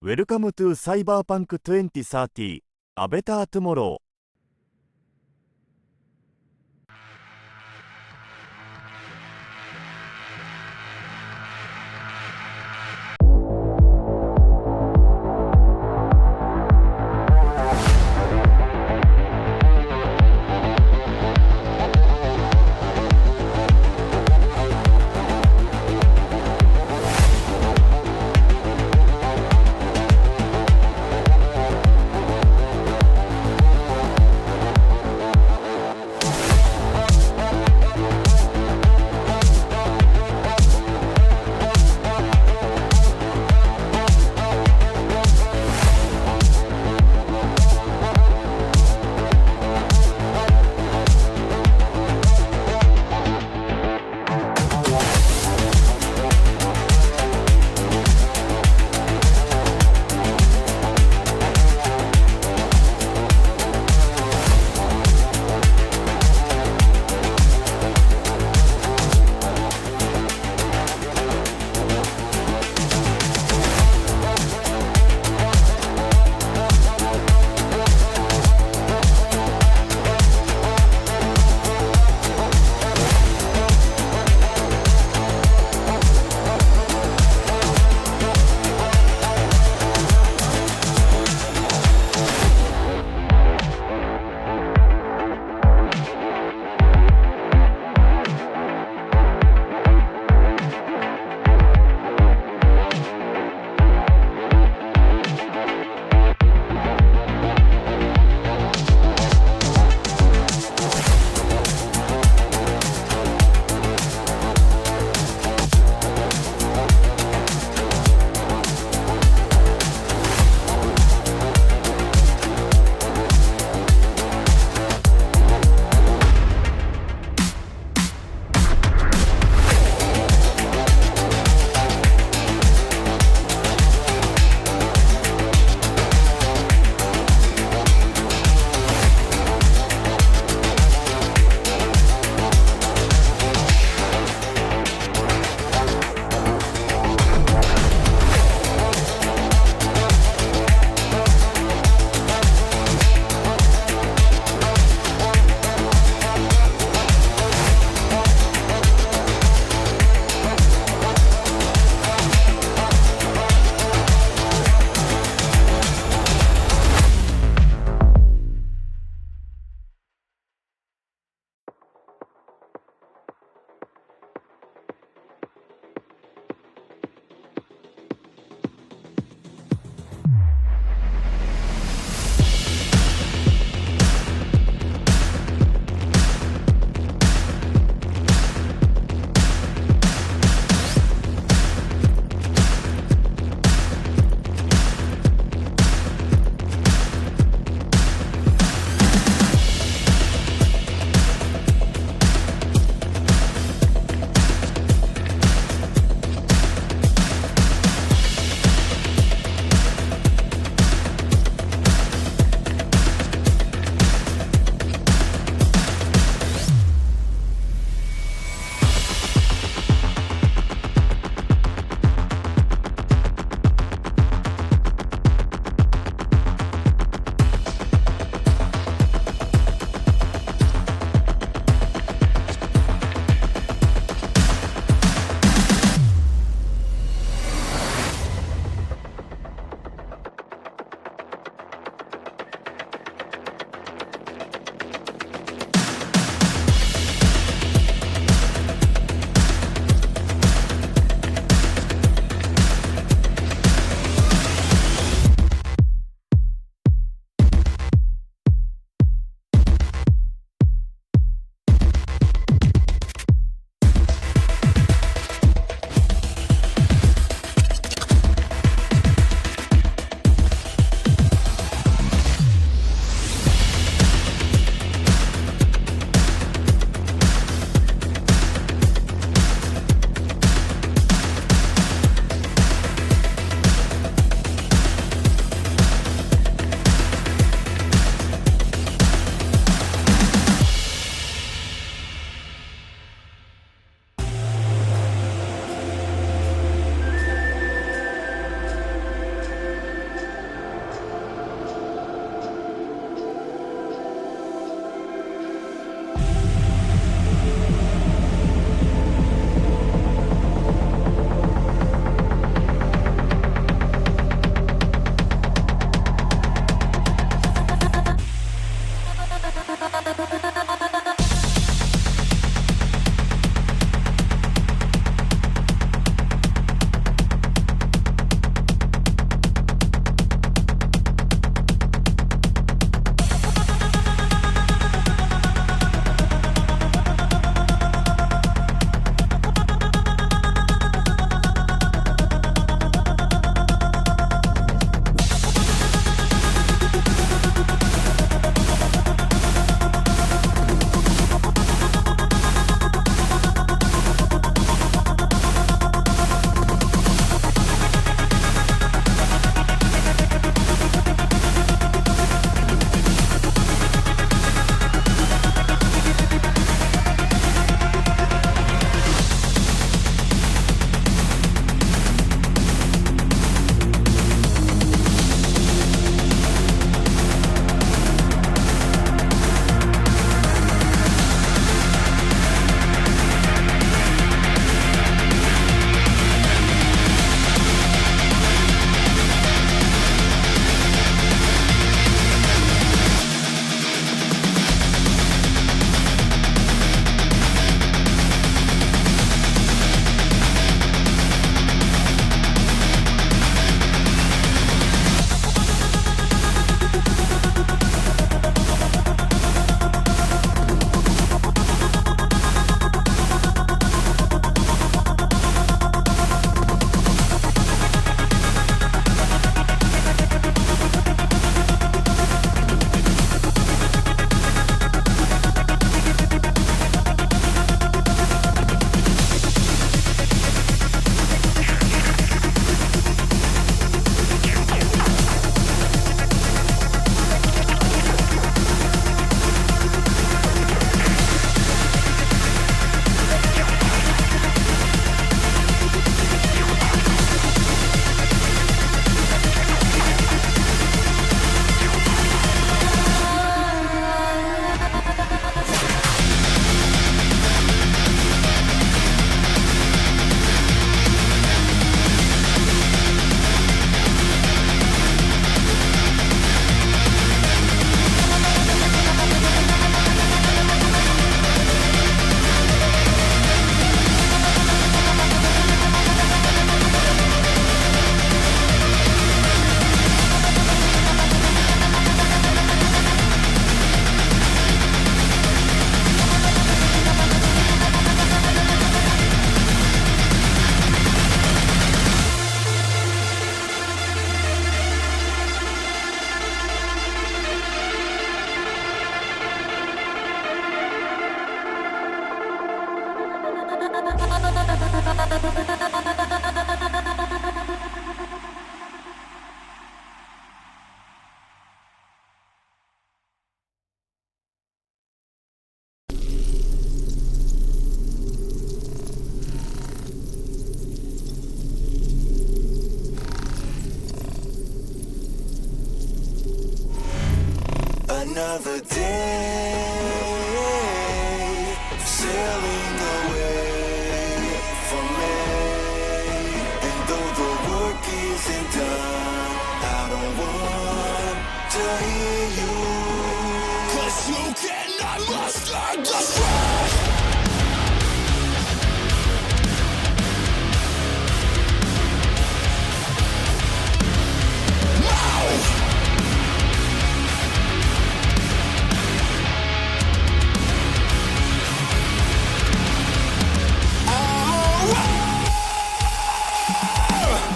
Welcome to Cyberpunk 2030 A Better Tomorrow。another day, sailing away from me. And though the work isn't done, I don't want to hear you, 'cause you cannot master the strength.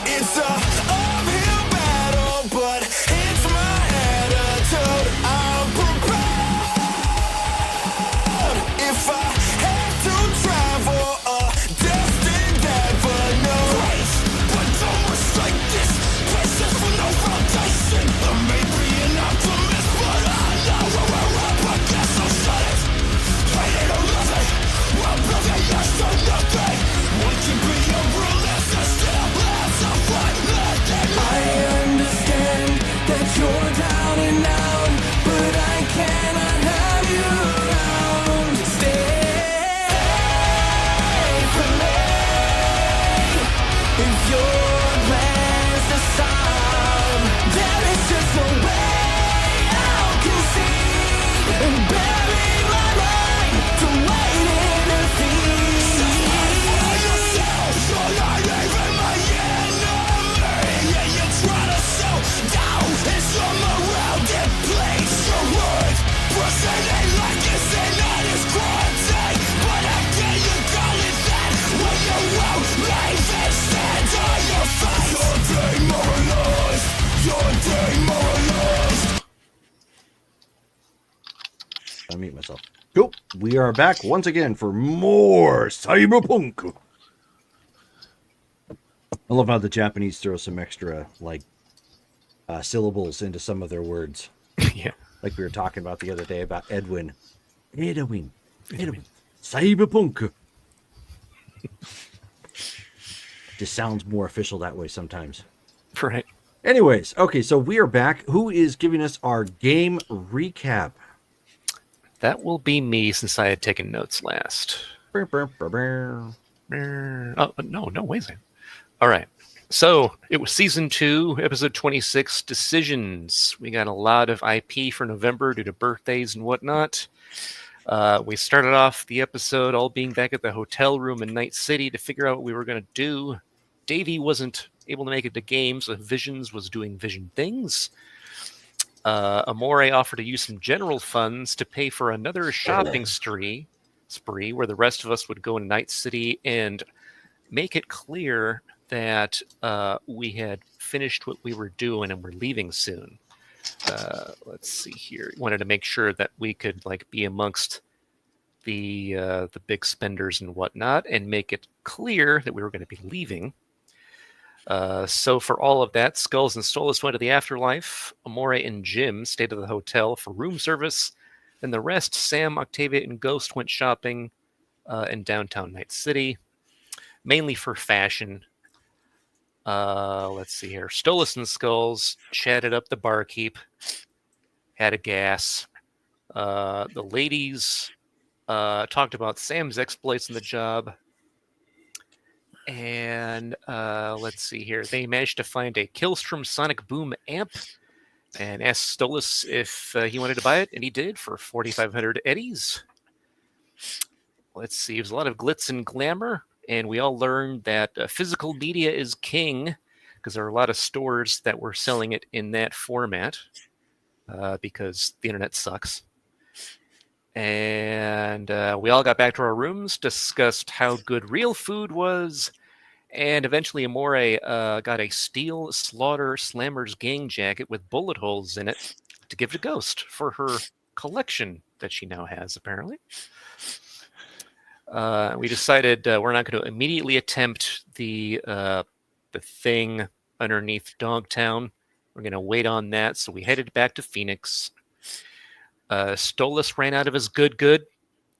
It's a uphill battle, but it's my attitude. I'm prepared. If I have to travel a distant avenue, grace, but don't mistake this. Places for no foundation. I may be an optimist, but I know where we're up against. So shut it. Hate it or love it. Well, brother, yes or nothing. One can be a realist and still have to fight nothing. I understand that you're down and out, but I cannot have you around. Stay for me. If your plans to stop, there is just no way I'll concede and bury my mind to wait in defeat. Satisfy yourself, you're not even my enemy. Yeah, you try to sell down in some around and place your worth. Brushing it like it's an honest quarantine. But how can you call it that when you won't leave and stand on your face? You're demoralized. You're demoralized. I mute myself. Cool. We are back once again for more Cyberpunk. I love how the Japanese throw some extra syllables into some of their words. Yeah. Like we were talking about the other day about Edwin. Cyberpunk. Just sounds more official that way sometimes. Right. Anyways, okay, so we are back. Who is giving us our game recap? That will be me since I had taken notes last. Oh, No, wait a second. All right. So it was season 2, episode 26, Decisions. We got a lot of IP for November due to birthdays and whatnot. We started off the episode all being back at the hotel room in Night City to figure out what we were going to do. Davey wasn't able to make it to game, so Visions was doing Vision things. Amore offered to use some general funds to pay for another shopping spree where the rest of us would go into Night City and make it clear that we had finished what we were doing and we're leaving soon. Let's see here. Wanted to make sure that we could be amongst the big spenders and whatnot, and make it clear that we were going to be leaving. So for all of that, Skulls and Stolas went to the afterlife. Amore and Jim stayed at the hotel for room service. And the rest, Sam, Octavia, and Ghost went shopping in downtown Night City, mainly for fashion. Let's see here. Stolas and Skulls chatted up the barkeep, had a gas. The ladies talked about Sam's exploits in the job. And let's see here. They managed to find a Killstrom Sonic Boom amp and asked Stolas if he wanted to buy it, and he did for 4,500 eddies. Let's see. It was a lot of glitz and glamour, and we all learned that physical media is king because there are a lot of stores that were selling it in that format because the internet sucks. And we all got back to our rooms, discussed how good real food was, and eventually Amore got a Steel Slaughter Slammers gang jacket with bullet holes in it to give to Ghost for her collection that she now has, apparently. We decided we're not going to immediately attempt the thing underneath Dogtown. We're going to wait on that, so we headed back to Phoenix. Stolas ran out of his good,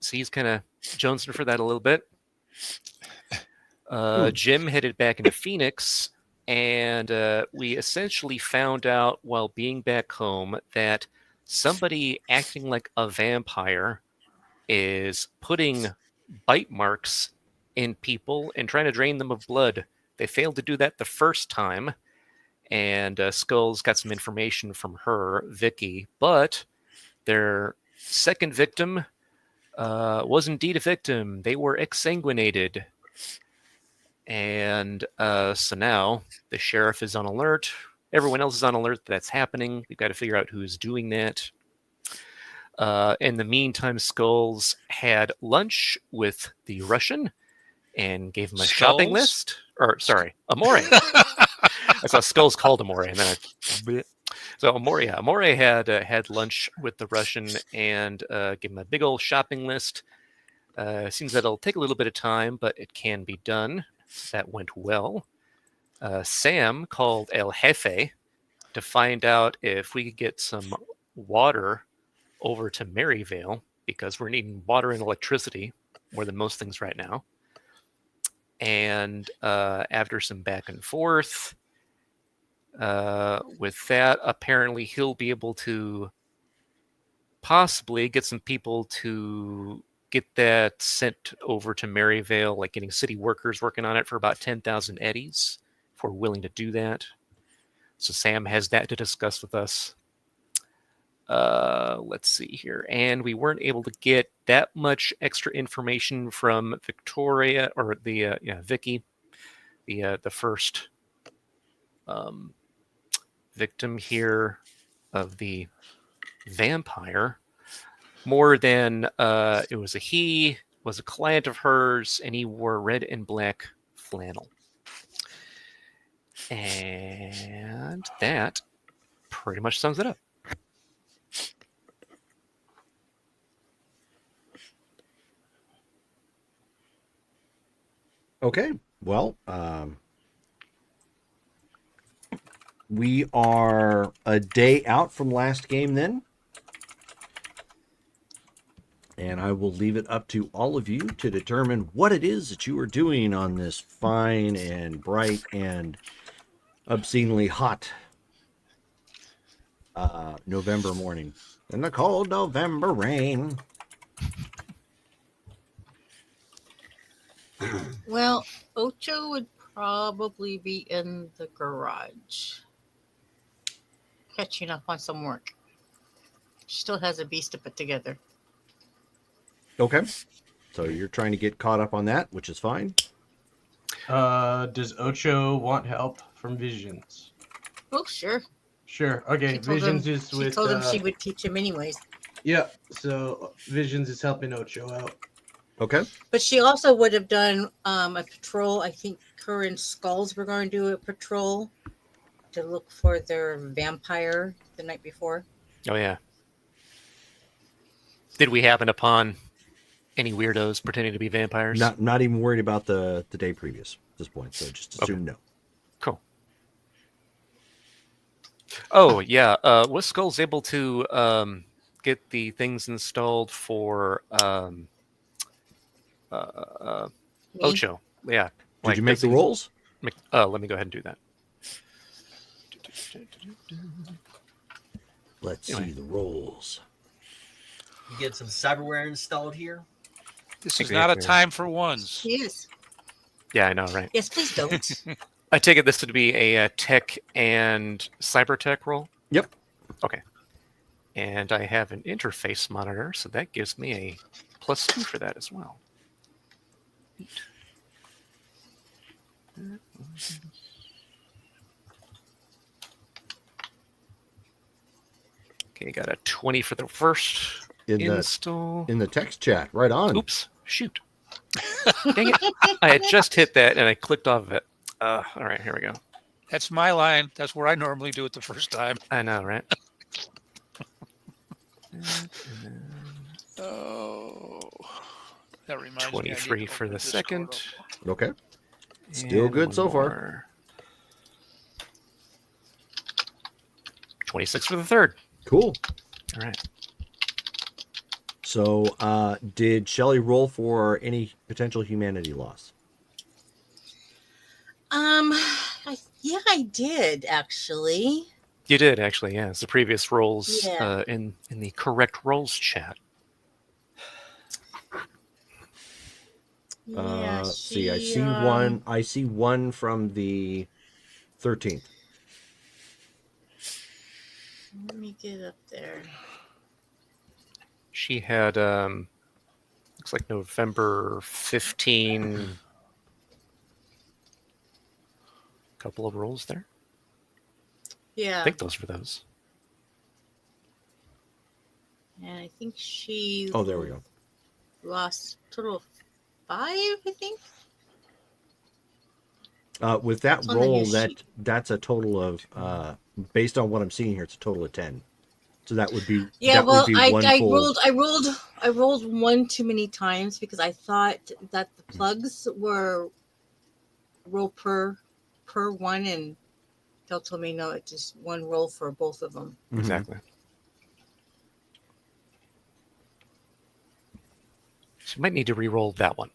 so he's kind of jonesing for that a little bit. Jim headed back into Phoenix, and we essentially found out while being back home that somebody acting like a vampire is putting bite marks in people and trying to drain them of blood. They failed to do that the first time, and Skulls got some information from her, Vicky, but their second victim was indeed a victim. They were exsanguinated. And so now the sheriff is on alert. Everyone else is on alert that's happening. We've got to figure out who's doing that. In the meantime, Skulls had lunch with the Russian and gave him a shopping Skulls? list. Or, sorry, Amore. I saw Skulls called Amore, and then so Amore had lunch with the Russian and gave him a big old shopping list. Seems that it'll take a little bit of time, but it can be done. That went well. Sam called El Jefe to find out if we could get some water over to Maryvale, because we're needing water and electricity more than most things right now. And after some back and forth, with that, apparently he'll be able to possibly get some people to get that sent over to Maryvale, like getting city workers working on it for about 10,000 eddies, if we're willing to do that. So Sam has that to discuss with us. Let's see here. And we weren't able to get that much extra information from Victoria, or the Vicky, the first victim here of the vampire. More than it was a client of hers, and he wore red and black flannel. And that pretty much sums it up. Okay, well, we are a day out from last game then. And I will leave it up to all of you to determine what it is that you are doing on this fine and bright and obscenely hot November morning. In the cold November rain. Well, Ocho would probably be in the garage, catching up on some work. She still has a beast to put together. Okay. So you're trying to get caught up on that, which is fine. Does Ocho want help from Visions? Oh, sure. Sure. Okay. Visions is with. She told him she would teach him anyways. Yeah. So Visions is helping Ocho out. Okay. But she also would have done a patrol. I think her and Skulls were going to do a patrol to look for their vampire the night before. Oh, yeah. Did we happen upon any weirdos pretending to be vampires? Not even worried about the day previous at this point, so just assume no. Cool. Oh, yeah. Was Skulls able to get the things installed for Ocho? Yeah. Did you make the rolls? Let me go ahead and do that. Let's see the rolls. You get some cyberware installed here. This is not a time for ones. Yes. Yeah, I know, right? Yes, please don't. I take it this would be a tech and cyber tech roll? Yep. Okay. And I have an interface monitor, so that gives me a +2 for that as well. Neat. Okay, got a 20 for the first install. In the text chat, right on. Oops, shoot. Dang it. I had just hit that and I clicked off of it. All right, here we go. That's my line. That's where I normally do it the first time. I know, right? Oh, that reminds 23 me. for the second. Okay. Still good so far. More. 26 for the third. Cool. All right. So, did Shelley roll for any potential humanity loss? Yeah, I did actually. You did actually, yeah. It's the previous rolls Yeah. in the correct rolls chat. Yeah, See, I she, see one. I see one from the 13th. let me get up there. She had looks like November 15. Couple of rolls there. Yeah. I think those were those. And I think she Oh, there we go. lost total of 5, I think. With that It's on the new roll, sheet. that's a total of based on what I'm seeing here, it's a total of 10. So that would be Yeah, that well, would be I, one I full. rolled one too many times because I thought that the plugs were roll per one, and Del told me no, it's just one roll for both of them. Mhm. Exactly. So you might need to re-roll that one.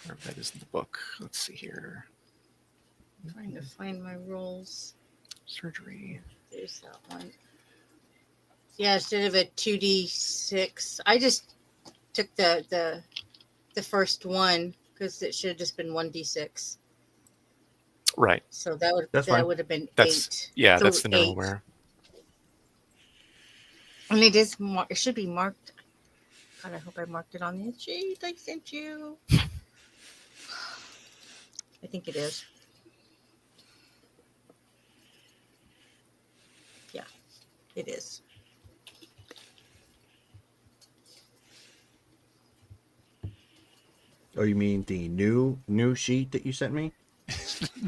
Or that is in the book. Let's see here. Trying to find my rolls. Surgery. There's that one. Yeah, instead of a 2d6, I just took the first one because it should have just been 1d6. Right. So that That's fine. would have been That's 8. yeah. So That's the 8. neuralware. And it is it should be marked. God, I hope I marked it on the sheet I sent you. I think it is. Yeah, it is. Oh, you mean the new sheet that you sent me?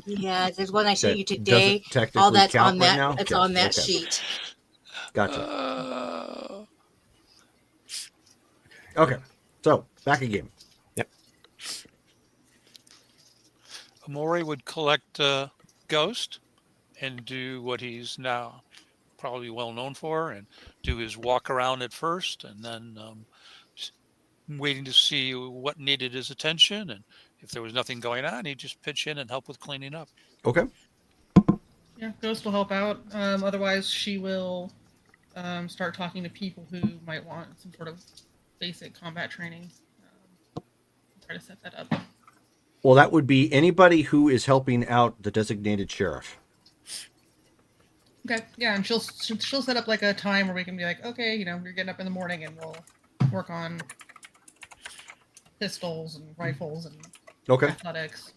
Yeah, there's one I sent That you doesn't today. All technically that's count on right that. now? It's Yes, on that okay. sheet. Gotcha. Okay. So back again. Amori would collect Ghost and do what he's now probably well known for, and do his walk around at first, and then waiting to see what needed his attention, and if there was nothing going on, he'd just pitch in and help with cleaning up. Okay. Yeah, Ghost will help out. Otherwise, she will start talking to people who might want some sort of basic combat training. Try to set that up. Well, that would be anybody who is helping out the designated sheriff. Okay, yeah, and she'll set up like a time where we can be like, okay, you're getting up in the morning, and we'll work on pistols and rifles and Okay. athletics.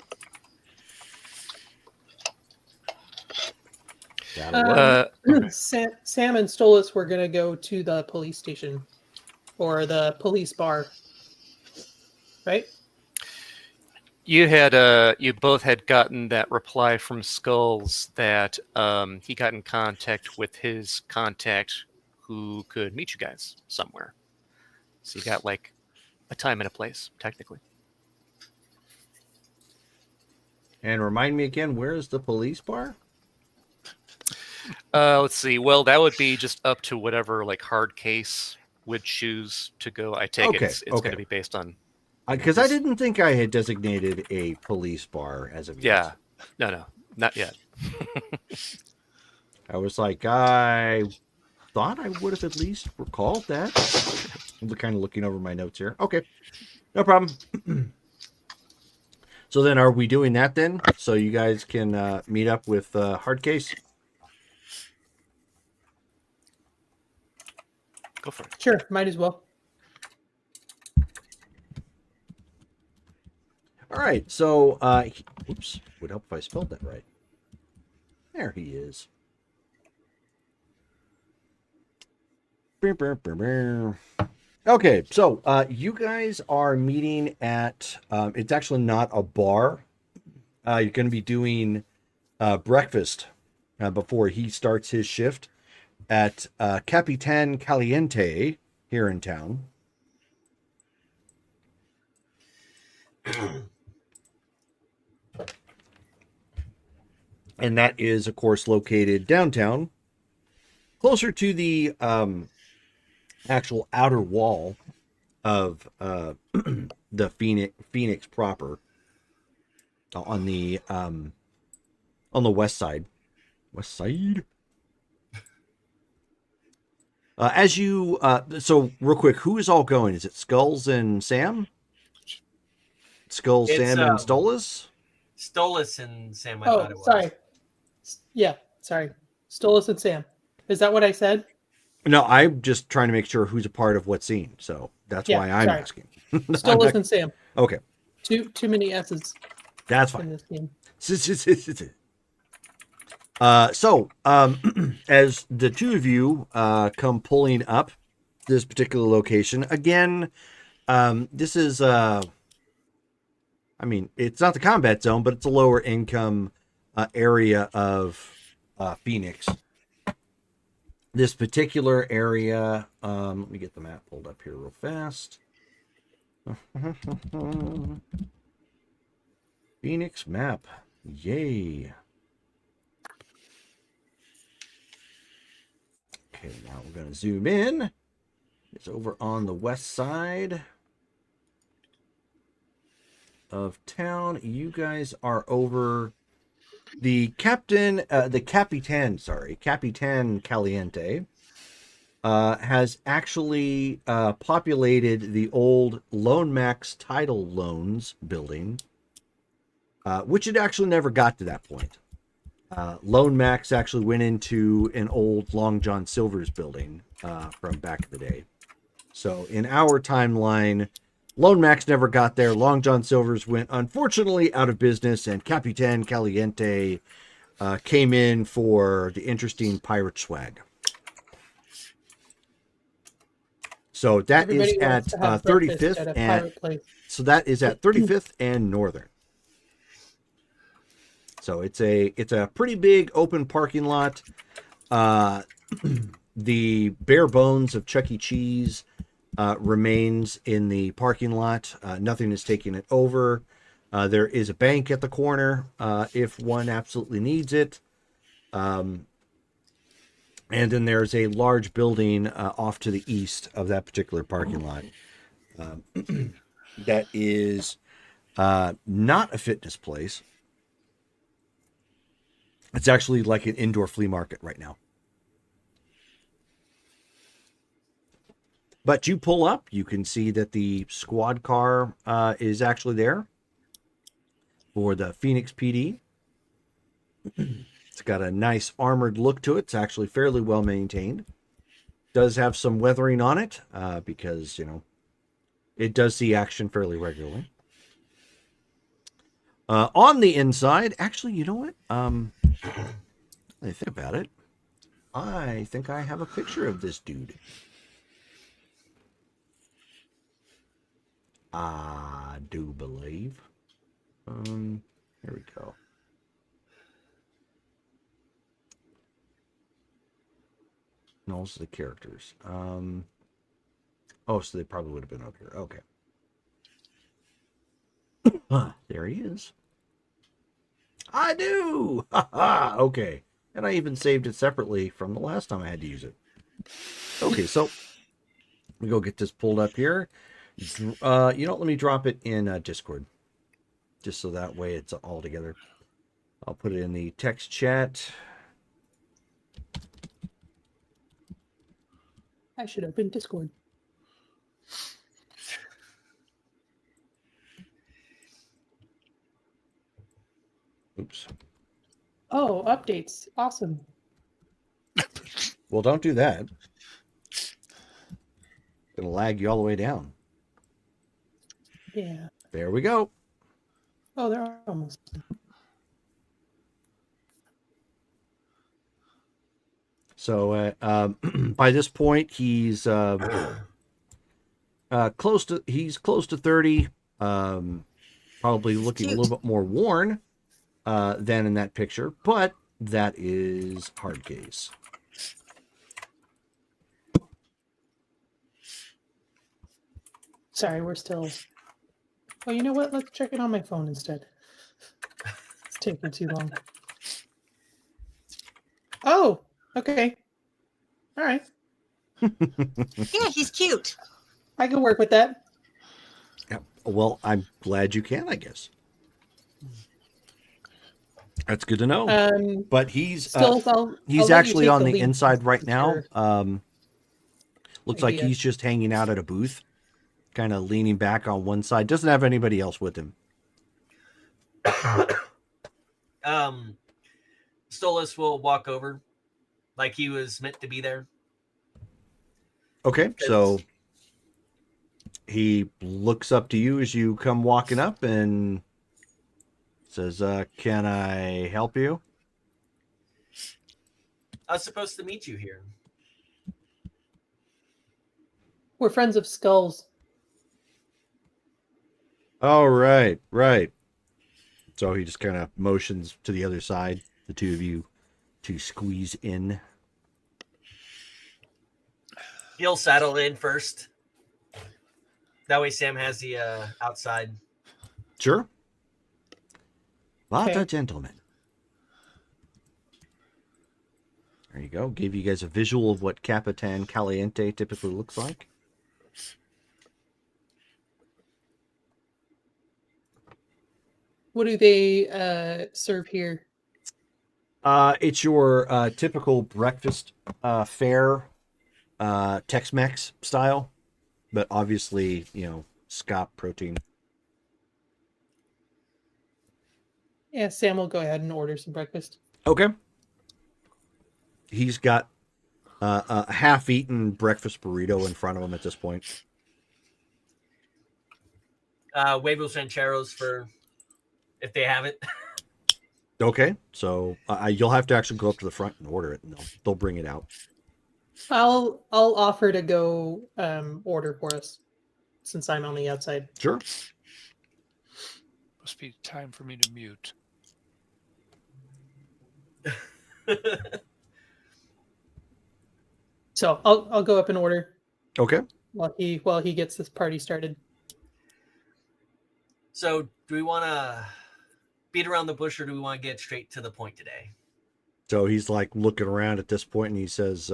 That'll work. Okay. Sam and Stolas were going to go to the police station or the police bar, right? You had you both had gotten that reply from Skulls that he got in contact with his contact who could meet you guys somewhere. So you got like a time and a place, technically. And remind me again, where is the police bar? Let's see. Well, that would be just up to whatever like hard case would choose to go. I take Okay, it it's okay. going to be based on. Because I didn't think I had designated a police bar as of yet. Yeah. No, not yet. I was like, I thought I would have at least recalled that. I'm kind of looking over my notes here. Okay, no problem. So then, are we doing that then? So you guys can meet up with hard case. Go for it. Sure, might as well. All right. So, oops, would help if I spelled that right. There he is. Okay, so you guys are meeting at. It's actually not a bar. You're going to be doing breakfast before he starts his shift at Capitan Caliente here in town. And that is, of course, located downtown, closer to the actual outer wall of the Phoenix proper, on the on the west side. West side. As you, so real quick, who is all going? Is it Skulls and Sam? Skulls, It's, Sam, and Stolas? Stolas and Sam, I Oh, thought it was. sorry. Yeah, sorry. Stolas and Sam. Is that what I said? No, I'm just trying to make sure who's a part of what scene. So that's Yeah, why I'm sorry. asking. Stolas and Sam. Okay, Too many S's that's in fine. this game. As the two of you come pulling up this particular location, again, this is, I mean, it's not the combat zone, but it's a lower income area of Phoenix. This particular area, let me get the map pulled up here real fast. Phoenix map. Yay. Okay, now we're going to zoom in. It's over on the west side of town. You guys are over the Capitan Caliente has actually populated the old Lone Max Title Loans building, which it actually never got to that point. Lone Max actually went into an old Long John Silver's building from back in the day. So in our timeline, Lone Max never got there. Long John Silver's went, unfortunately, out of business, and Capitan Caliente came in for the interesting pirate swag. So that Everybody is at wants to have 35th breakfast at a pirate place. So that is at 35th and Northern. So it's a pretty big open parking lot. The bare bones of Chuck E. Cheese remains in the parking lot. Nothing is taking it over. There is a bank at the corner if one absolutely needs it. And then there's a large building off to the east of that particular parking lot. That is not a fitness place. It's actually like an indoor flea market right now. But you pull up, you can see that the squad car is actually there for the Phoenix PD. It's got a nice armored look to it. It's actually fairly well maintained. Does have some weathering on it because, you know, it does see action fairly regularly. On the inside, actually, you know what? I think about it. I think I have a picture of this dude. I do believe. Here we go. And also the characters. Oh, so they probably would have been up here. Okay. There he is. I do! Okay. And I even saved it separately from the last time I had to use it. Okay, so we go get this pulled up here. You know, let me drop it in Discord. Just so that way it's all together. I'll put it in the text chat. I should open Discord. Oops. Oh, updates. Awesome. Well, don't do that. It'll lag you all the way down. Yeah. There we go. Oh, they're almost. So by this point, he's close to 30. Probably looking a little bit more worn than in that picture, but that is hard case. Sorry, we're still. Oh, you know what? Let's check it on my phone instead. It's taking too long. Oh, okay. All right. Yeah, he's cute. I can work with that. Yeah. Well, I'm glad you can, I guess. That's good to know. But he's Still, I'll let you actually take on the lead inside right since now. you're Looks like idea. he's just hanging out at a booth, kind of leaning back on one side. Doesn't have anybody else with him. Stolas will walk over like he was meant to be there. Okay, so he looks up to you as you come walking up and says, "Can I help you?" I was supposed to meet you here. We're friends of Skulls. Oh, right, right. So he just kind of motions to the other side, the two of you to squeeze in. He'll saddle in first. That way Sam has the outside. Sure. What Okay. a gentleman. There you go. Gave you guys a visual of what Capitan Caliente typically looks like. What do they serve here? It's your typical breakfast fare, Tex-Mex style, but obviously, scop protein. Yeah, Sam will go ahead and order some breakfast. Okay. He's got a half-eaten breakfast burrito in front of him at this point. Huevos rancheros for if they have it. Okay, so you'll have to actually go up to the front and order it, and they'll bring it out. I'll offer to go order for us since I'm on the outside. Sure. Must be time for me to mute. So I'll go up and order Okay. while he gets this party started. So do we want to beat around the bush or do we want to get straight to the point today? So he's like looking around at this point, and he says,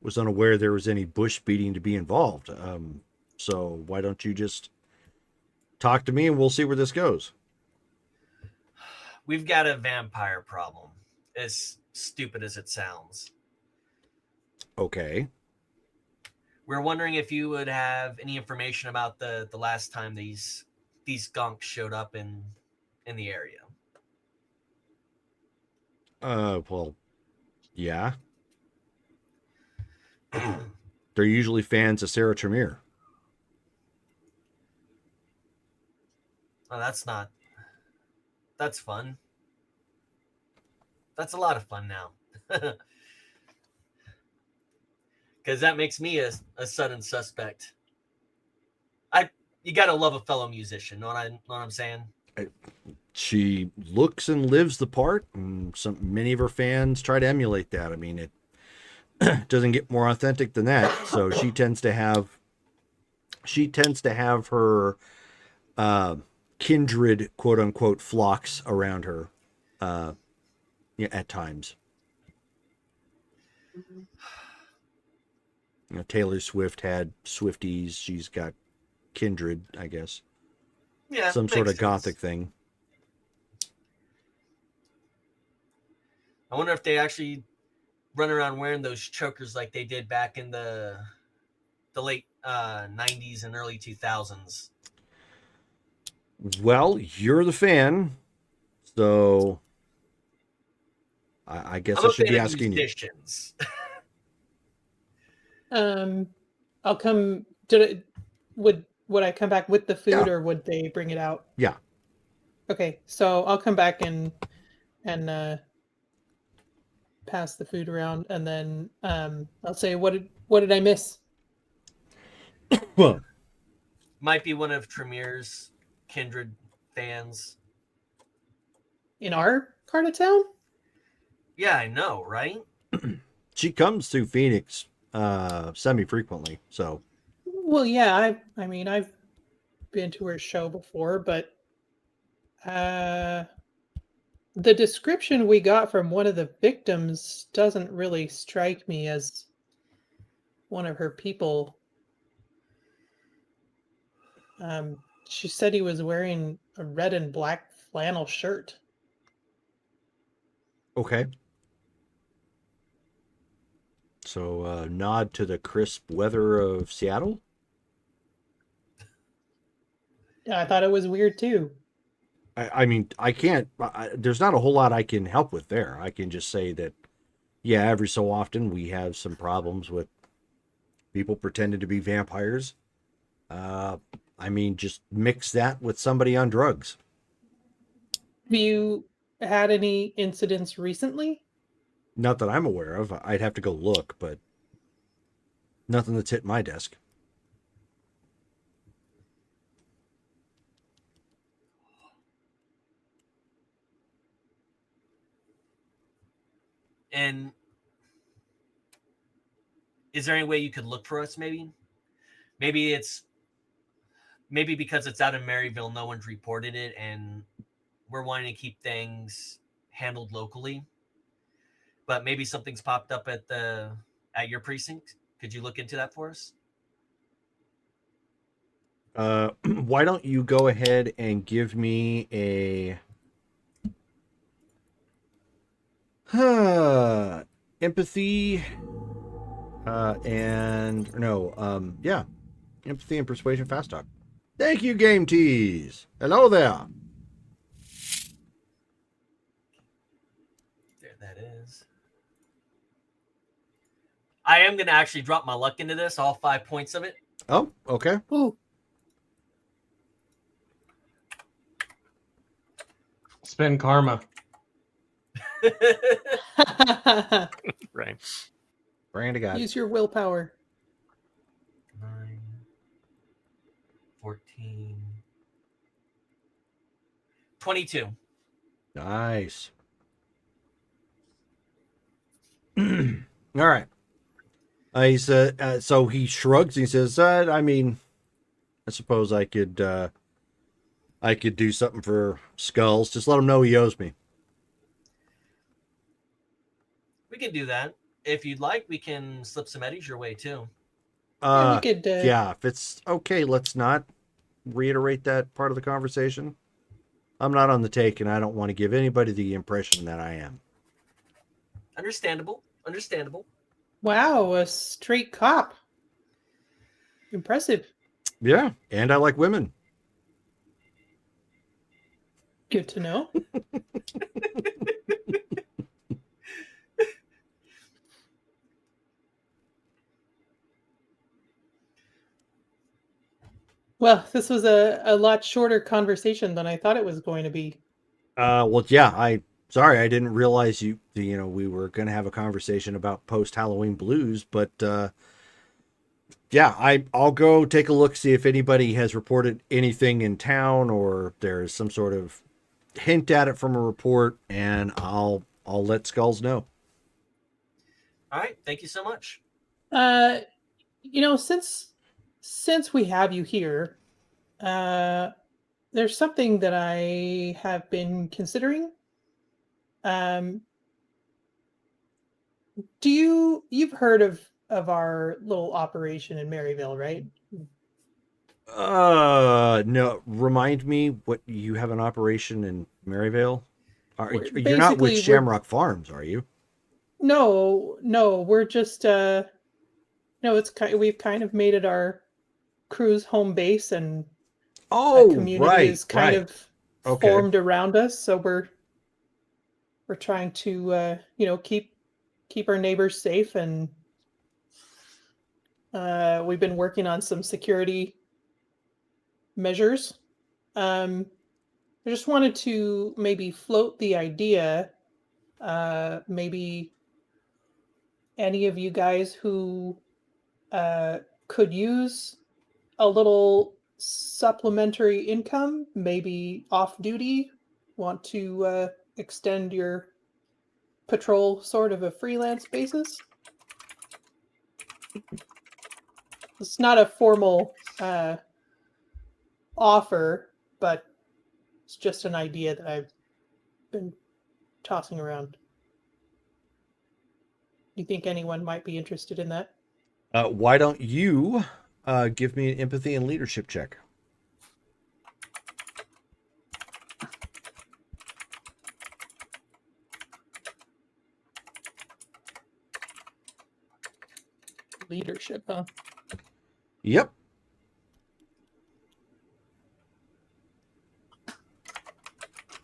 "Was unaware there was any bush beating to be involved. So why don't you just talk to me, and we'll see where this goes." We've got a vampire problem, as stupid as it sounds. Okay. We're wondering if you would have any information about the last time these gunks showed up in the area. Well, yeah. They're usually fans of Sarah Tremere. Oh, that's fun. That's a lot of fun now. Because that makes me a sudden suspect. You gotta love a fellow musician, know what I'm saying? She looks and lives the part, and many of her fans try to emulate that. I mean, it doesn't get more authentic than that. So she tends to have her kindred, quote unquote, flocks around her at times. Taylor Swift had Swifties. She's got kindred, I guess. Yeah, some sort of sense. gothic thing. I wonder if they actually run around wearing those chokers like they did back in the late 90s and early 2000s. Well, you're the fan, so I guess I should be asking you. I'll come. Would I come back with the food, or would they bring it out? Yeah. Okay, so I'll come back and pass the food around, and then I'll say, what did I miss? Well, might be one of Tremere's kindred fans in our part of town. Yeah, I know, right? She comes to Phoenix semi-frequently, so. Well, yeah, I mean, I've been to her show before, but the description we got from one of the victims doesn't really strike me as one of her people. She said he was wearing a red and black flannel shirt. Okay. So, nod to the crisp weather of Seattle. Yeah, I thought it was weird too. I mean, I can't. There's not a whole lot I can help with there. I can just say that, yeah, every so often we have some problems with people pretending to be vampires. Uh, I mean, just mix that with somebody on drugs. Have you had any incidents recently? Not that I'm aware of. I'd have to go look, but nothing that's hit my desk. And is there any way you could look for us? Maybe because it's out in Maryville, no one's reported it, and we're wanting to keep things handled locally. But maybe something's popped up at your precinct. Could you look into that for us? Why don't you go ahead and give me a empathy and no yeah, empathy and persuasion fast talk. Thank you, Game Tease. Hello there. There that is. I am gonna actually drop my luck into this, all 5 points of it. Oh, okay. Ooh. Spend karma. Right. Brand of God. Use your willpower. 9, 14, 22. Nice. All right. So he shrugs and he says, I mean, I suppose I could do something for Skulls. Just let him know he owes me. We can do that. If you'd like, we can slip some eddies your way too. Yeah, we could. Yeah, if it's okay, let's not reiterate that part of the conversation. I'm not on the take, and I don't want to give anybody the impression that I am. Understandable. Wow, a straight cop. Impressive. Yeah, and I like women. Good to know. Well, this was a lot shorter conversation than I thought it was going to be. Well, yeah, sorry, I didn't realize we were going to have a conversation about post-Halloween blues, but yeah, I'll go take a look, see if anybody has reported anything in town or there's some sort of hint at it from a report, and I'll let Skulls know. All right, thank you so much. Since we have you here, there's something that I have been considering. You've heard of our little operation in Maryville, right? No, remind me what you have an operation in Maryvale? You're not with Basically, Shamrock Farms, are you? No, we're just we've kind of made it our crew's home base, and a community is kind of formed around us. So we're trying to keep our neighbors safe, and we've been working on some security measures. I just wanted to maybe float the idea, maybe any of you guys who could use a little supplementary income, maybe off duty, want to extend your patrol sort of a freelance basis. It's not a formal offer, but it's just an idea that I've been tossing around. Do you think anyone might be interested in that? Why don't you give me an empathy and leadership check? Leadership, huh? Yep.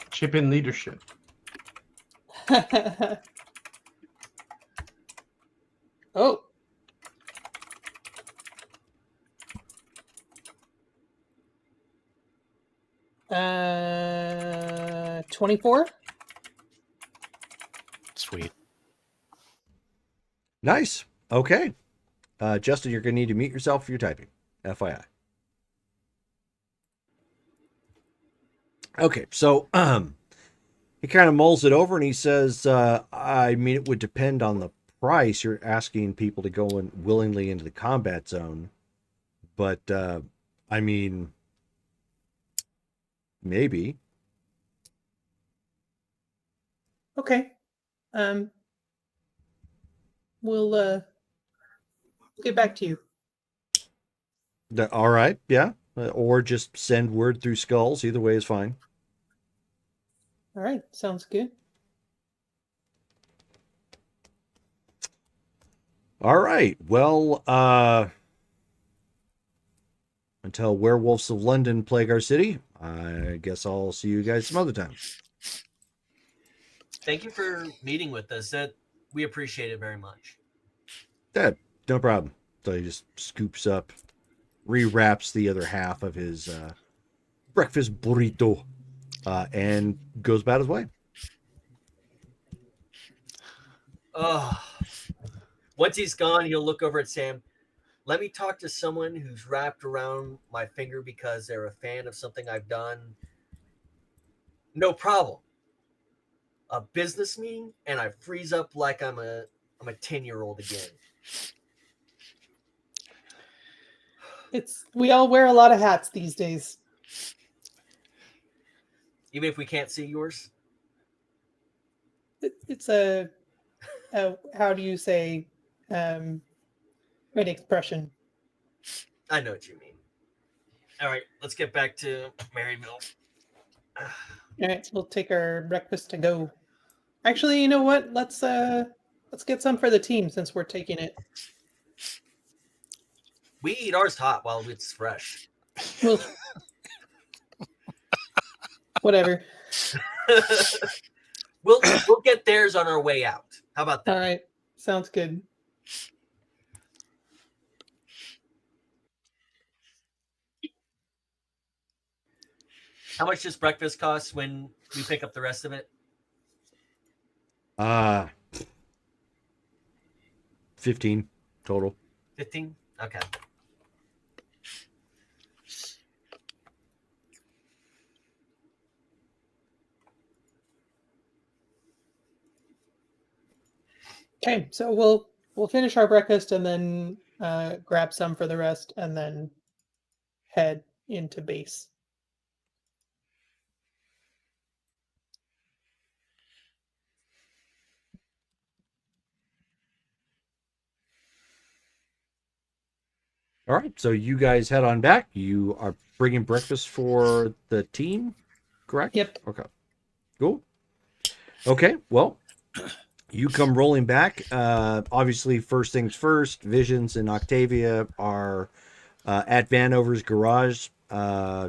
Chip in leadership. Oh. 24. Sweet. Nice. Okay. Justin, you're going to need to mute yourself for your typing. FYI. Okay, so he kind of mulls it over and he says, I mean, it would depend on the price. You're asking people to go in willingly into the combat zone. But, I mean, maybe. Okay. We'll get back to you. All right, yeah. Or just send word through skulls. Either way is fine. All right, sounds good. All right. Well, until werewolves of London plague our city, I guess I'll see you guys some other time. Thank you for meeting with us. We appreciate it very much. Yeah, no problem. So he just scoops up, rewraps the other half of his breakfast burrito, and goes about his way. Oh, once he's gone, he'll look over at Sam. Let me talk to someone who's wrapped around my finger because they're a fan of something I've done. No problem. A business meeting, and I freeze up like I'm a 10-year-old again. We all wear a lot of hats these days. Even if we can't see yours? It's a how do you say, an expression. I know what you mean. All right, let's get back to Maryville. All right, we'll take our breakfast to go. Actually, you know what? Let's get some for the team since we're taking it. We eat ours hot while it's fresh. Well, whatever. We'll get theirs on our way out. How about that? All right, sounds good. How much does breakfast cost when we pick up the rest of it? 15 total. 15? Okay. Okay, so we'll finish our breakfast and then grab some for the rest and then head into base. All right, so you guys head on back. You are bringing breakfast for the team, correct? Yep. Okay. Cool. Okay, well, you come rolling back. Obviously, first things first, Visions and Octavia are at Vanover's garage,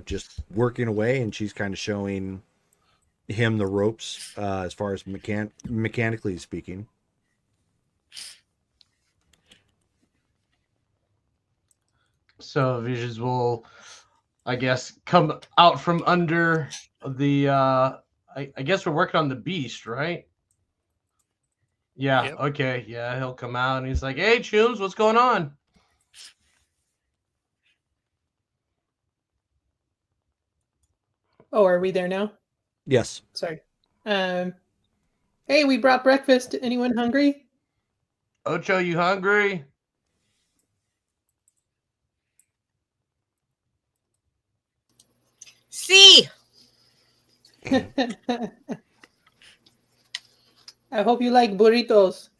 just working away, and she's kind of showing him the ropes as far as mechanically speaking. So Visions will, I guess, come out from under the. I guess we're working on the beast, right? Yeah. Yep. Okay. Yeah, he'll come out and he's like, "Hey, Chooms, what's going on?" Oh, are we there now? Yes. Sorry. Hey, we brought breakfast. Anyone hungry? Ocho, you hungry? See, I hope you like burritos.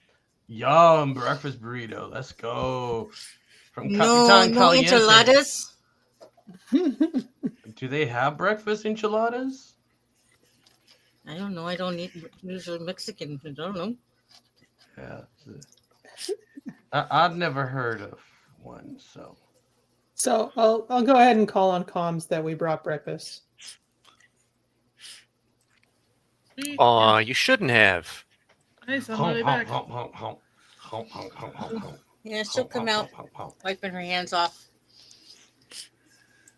Yum, breakfast burrito. Let's go. From no Capitan Caliente. enchiladas. Do they have breakfast enchiladas? I don't know. I don't eat usually Mexican. I don't know. Yeah. I've never heard of one, so. So I'll go ahead and call on comms that we brought breakfast. Aw, you shouldn't have. Hey, somebody back. Yeah, she'll come out wiping her hands off,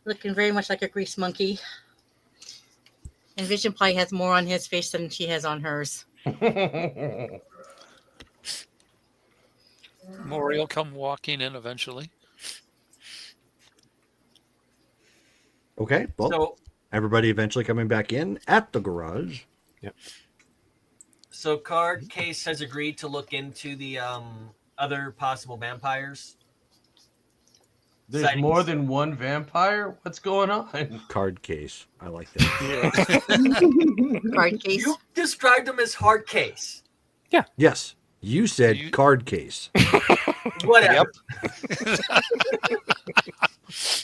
looking very much like a grease monkey. And Vision probably has more on his face than she has on hers. Maury will come walking in eventually. Okay, well, So, everybody eventually coming back in at the garage. so Card Case has agreed to look into the other possible vampires. There's Sightings. more than one vampire? What's going on? Card case. I like that. Card case. You described them as hard case. Yes, you said You- card case. Whatever.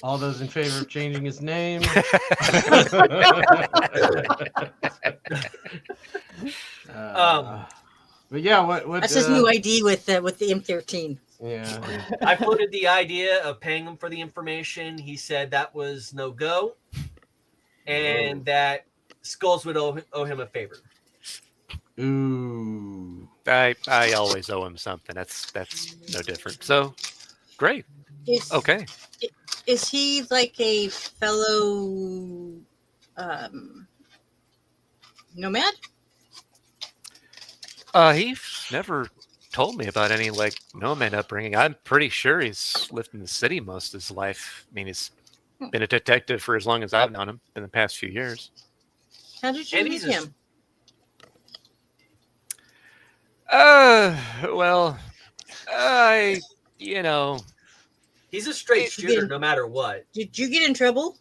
All those in favor of changing his name? But yeah, what That's his new ID with the M13. Yeah. I floated the idea of paying him for the information. He said that was no go, and that Skulls would owe him a favor. Ooh. I always owe him something. That's no different. So, great. Is, Okay. Is he like a fellow nomad? He's never told me about any like nomad upbringing. I'm pretty sure he's lived in the city most of his life. I mean, he's been a detective for as long as I've known him in the past few years. How did you And meet he's a- him? Well, you know, He's a straight Hey, shooter, Ben. no matter what. Did you get in trouble?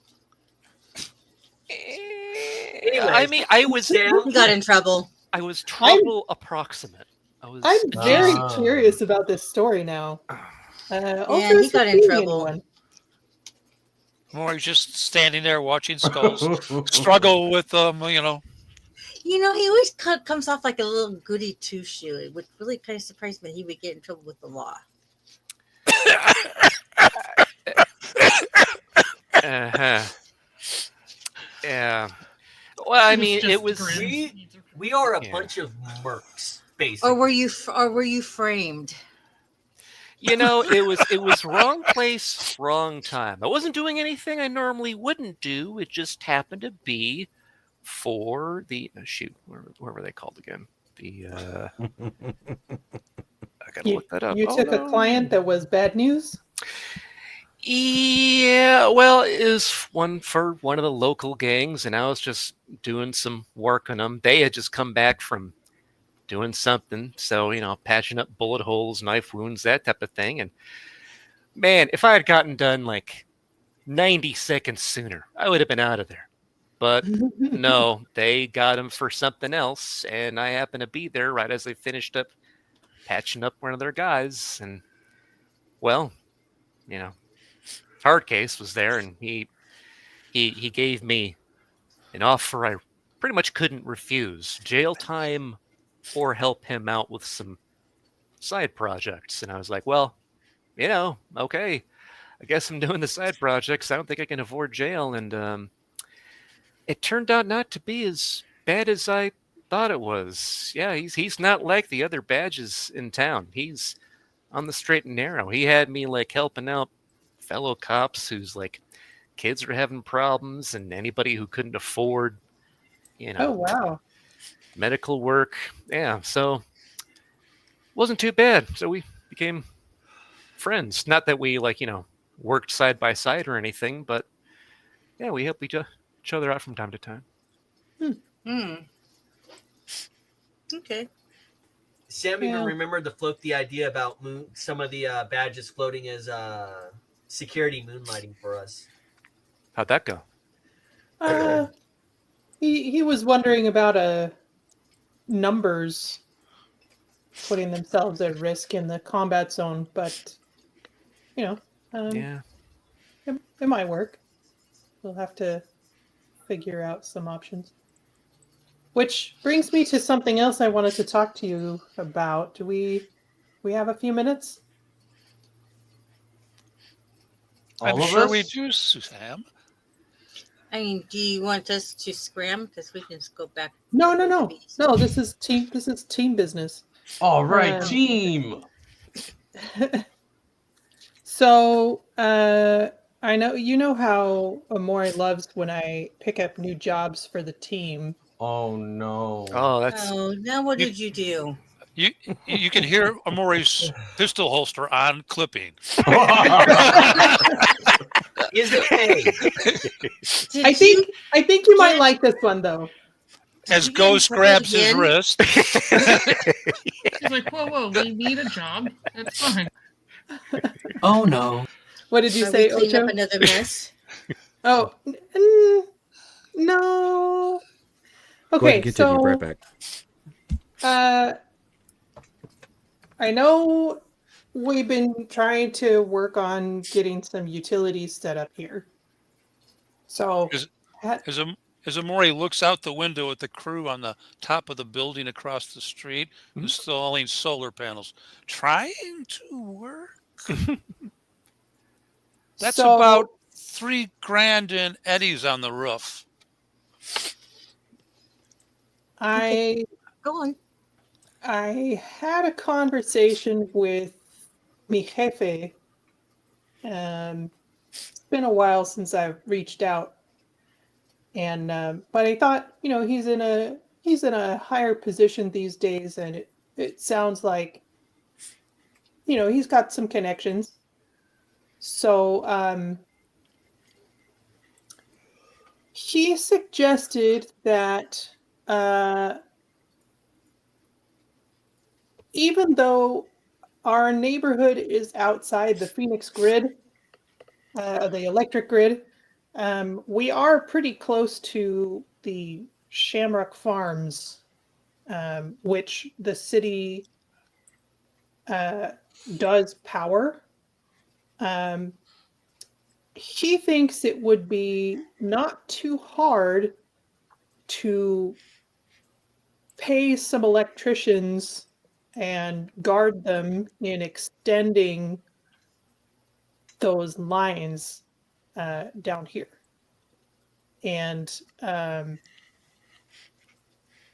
I mean, I was You got in trouble. I was trouble approximate. I'm very Ah. curious about this story now. Also, Yeah, he is got in seeing trouble. anyone? Maury's just standing there watching Skulls struggle with You know, he always comes off like a little goody two shoe. It would really kind of surprise me that he would get in trouble with the law. Uh-huh. Yeah. Well, I mean, it was. We are a Yeah. bunch of mercs, basically. Or were you framed? You know, it was wrong place, wrong time. I wasn't doing anything I normally wouldn't do. It just happened to be for the shoot. What were they called again? The I gotta You, look that up. you Oh, took a no. client that was bad news? Yeah, well, it was one for one of the local gangs, and I was just doing some work on them. They had just come back from doing something, so, you know, patching up bullet holes, knife wounds, that type of thing. And man, if I had gotten done like 90 seconds sooner, I would have been out of there. But no, they got him for something else, and I happened to be there right as they finished up patching up one of their guys. And, well, you know, Hardcase was there, and he gave me an offer I pretty much couldn't refuse: jail time or help him out with some side projects. And I was like, well, you know, okay, I guess I'm doing the side projects. I don't think I can afford jail. And it turned out not to be as bad as I thought it was. Yeah, he's not like the other badges in town. He's on the straight and narrow. He had me like helping out fellow cops whose like kids were having problems, and anybody who couldn't afford, you Oh know, wow! medical work. Yeah, so wasn't too bad. So we became friends. Not that we like, you know, worked side by side or anything, but yeah, we help each other out from time to time. Hmm. Okay. Sam even Yeah. remembered to float the idea about some of the badges floating as security moonlighting for us. How'd that go? He was wondering about numbers putting themselves at risk in the combat zone, but you know, Yeah. it might work. We'll have to figure out some options. Which brings me to something else I wanted to talk to you about. Do we have a few minutes? All I'm of sure us? we do, Sam. I mean, do you want us to scram? Because we can just go back. No, to no, the no, beast. no. This is team. This is team business. All right, Um, team. So, I know you know how Amore loves when I pick up new jobs for the team. Oh no. Oh, that's Oh, now what You- did you do? You can hear Amori's pistol holster on clipping. Is it hay? Did I think you might get- like this one though. did As you get in Ghost trouble grabs his again? wrist. She's like, whoa, we need a job. That's fine. Oh no. What did you Are we say, cleaning up Ocho? another mess? Oh, no. Go ahead Okay, and continue. Right so back. I know we've been trying to work on getting some utilities set up here. So, Is- ha- As Amori looks out the window at the crew on the top of the building across the street, installing solar panels, trying to work. That's so about $3,000 in eddies on the roof. I Go on. I had a conversation with mi jefe. It's been a while since I've reached out, and but I thought, he's in a higher position these days, and it sounds like, he's got some connections. So he suggested that even though our neighborhood is outside the Phoenix grid, the electric grid, we are pretty close to the Shamrock Farms, which the city does power. He thinks it would be not too hard to pay some electricians and guard them in extending those lines down here. And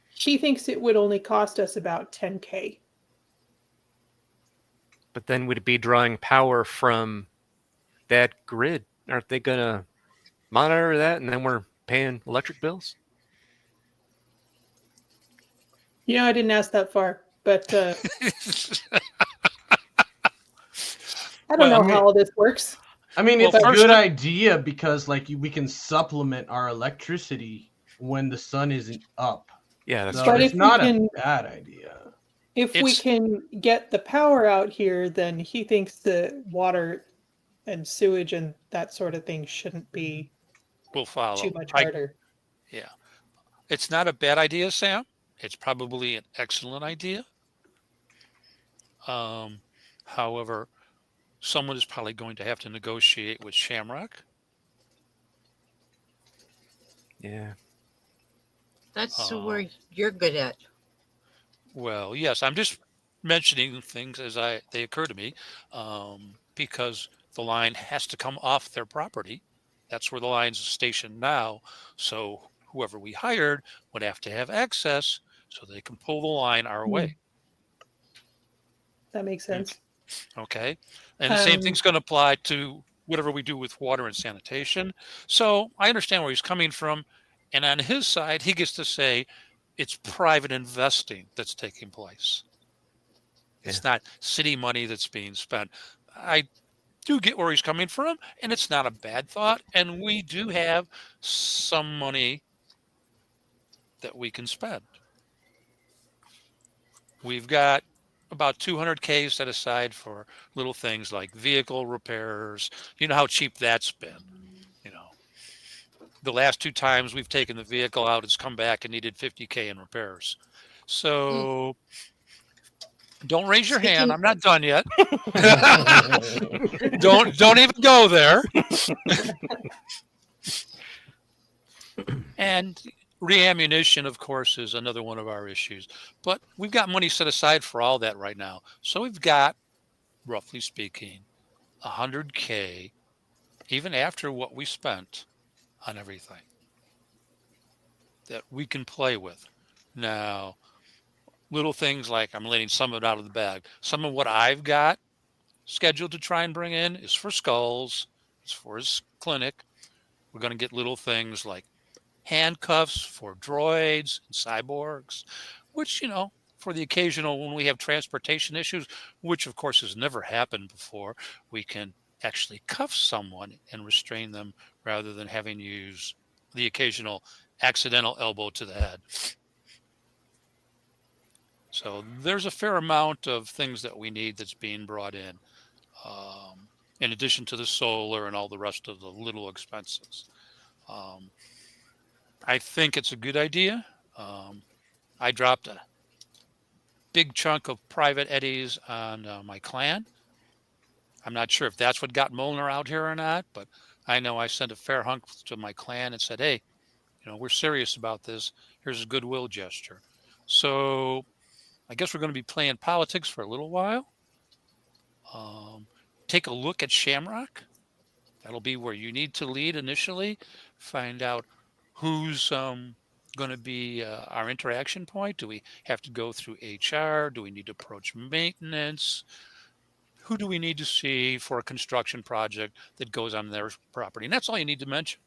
he thinks it would only cost us about 10K. but then would it be drawing power from that grid? Aren't they gonna monitor that, and then we're paying electric bills? I didn't ask that far, but I don't Well, know how all this works. I mean, Well, it's a first good it- idea because we can supplement our electricity when the sun isn't up. Yeah, that's So But true. it's if we not can- a bad idea. If we It's- can get the power out here, then he thinks the water and sewage and that sort of thing shouldn't be We'll follow. too much harder. It's not a bad idea, Sam. It's probably an excellent idea. However, someone is probably going to have to negotiate with Shamrock. Yeah. That's Uh, where you're good at. Well, yes, I'm just mentioning things as they occur to me, because the line has to come off their property. That's where the line's stationed now. So whoever we hired would have to have access so they can pull the line our way. That makes sense. Okay. And the same Um, thing's going to apply to whatever we do with water and sanitation. So I understand where he's coming from. And on his side, he gets to say it's private investing that's taking place. It's not city money that's being spent. I do get where he's coming from, and it's not a bad thought. And we do have some money that we can spend. We've got about 200K set aside for little things like vehicle repairs. You know how cheap that's been. The last 2 times we've taken the vehicle out, it's come back and needed 50K in repairs. So don't raise your hand. I'm not done yet. Don't even go there. And reammunition, of course, is another one of our issues. But we've got money set aside for all that right now. So we've got, roughly speaking, 100K even after what we spent on everything, that we can play with. Now, little things like I'm letting some of it out of the bag. Some of what I've got scheduled to try and bring in is for Skulls. It's for his clinic. We're going to get little things like handcuffs for droids and cyborgs, which, for the occasional when we have transportation issues, which of course has never happened before, we can actually cuff someone and restrain them rather than having to use the occasional accidental elbow to the head. So there's a fair amount of things that we need that's being brought in addition to the solar and all the rest of the little expenses. I think it's a good idea. I dropped a big chunk of private eddies on my clan. I'm not sure if that's what got Molnar out here or not, but I know I sent a fair hunk to my clan and said, hey, we're serious about this. Here's a goodwill gesture. So I guess we're going to be playing politics for a little while. Take a look at Shamrock. That'll be where you need to lead initially. Find out who's going to be our interaction point. Do we have to go through HR? Do we need to approach maintenance? Who do we need to see for a construction project that goes on their property? And that's all you need to mention.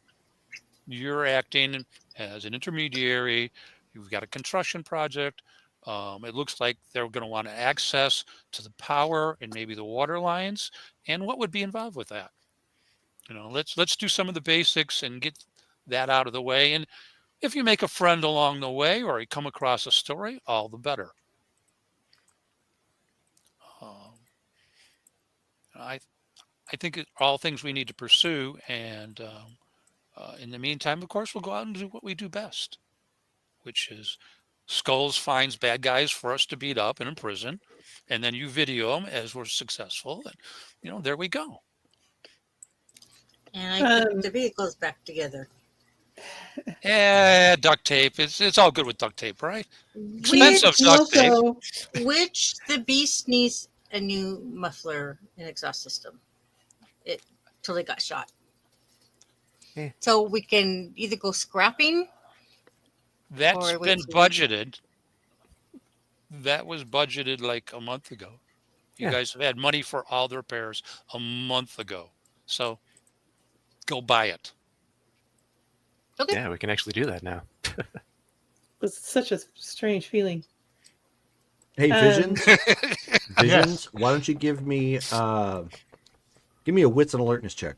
You're acting as an intermediary. You've got a construction project. It looks like they're going to want access to the power and maybe the water lines. And what would be involved with that? Let's do some of the basics and get that out of the way. And if you make a friend along the way or you come across a story, all the better. I think it's all things we need to pursue. And in the meantime, of course, we'll go out and do what we do best, which is Skulls finds bad guys for us to beat up and imprison. And then you video them as we're successful. And, there we go. And I put the vehicles back together. Yeah, duct tape. It's all good with duct tape, right? Expensive duct tape. Which the Beast needs a new muffler and exhaust system. It totally got shot. Yeah. So we can either go scrapping. That's been budgeted. That was budgeted like a month ago. You guys have had money for all the repairs a month ago. So go buy it. Okay. Yeah, we can actually do that now. It's such a strange feeling. Hey, Visions. Visions, why don't you give me a wits and alertness check?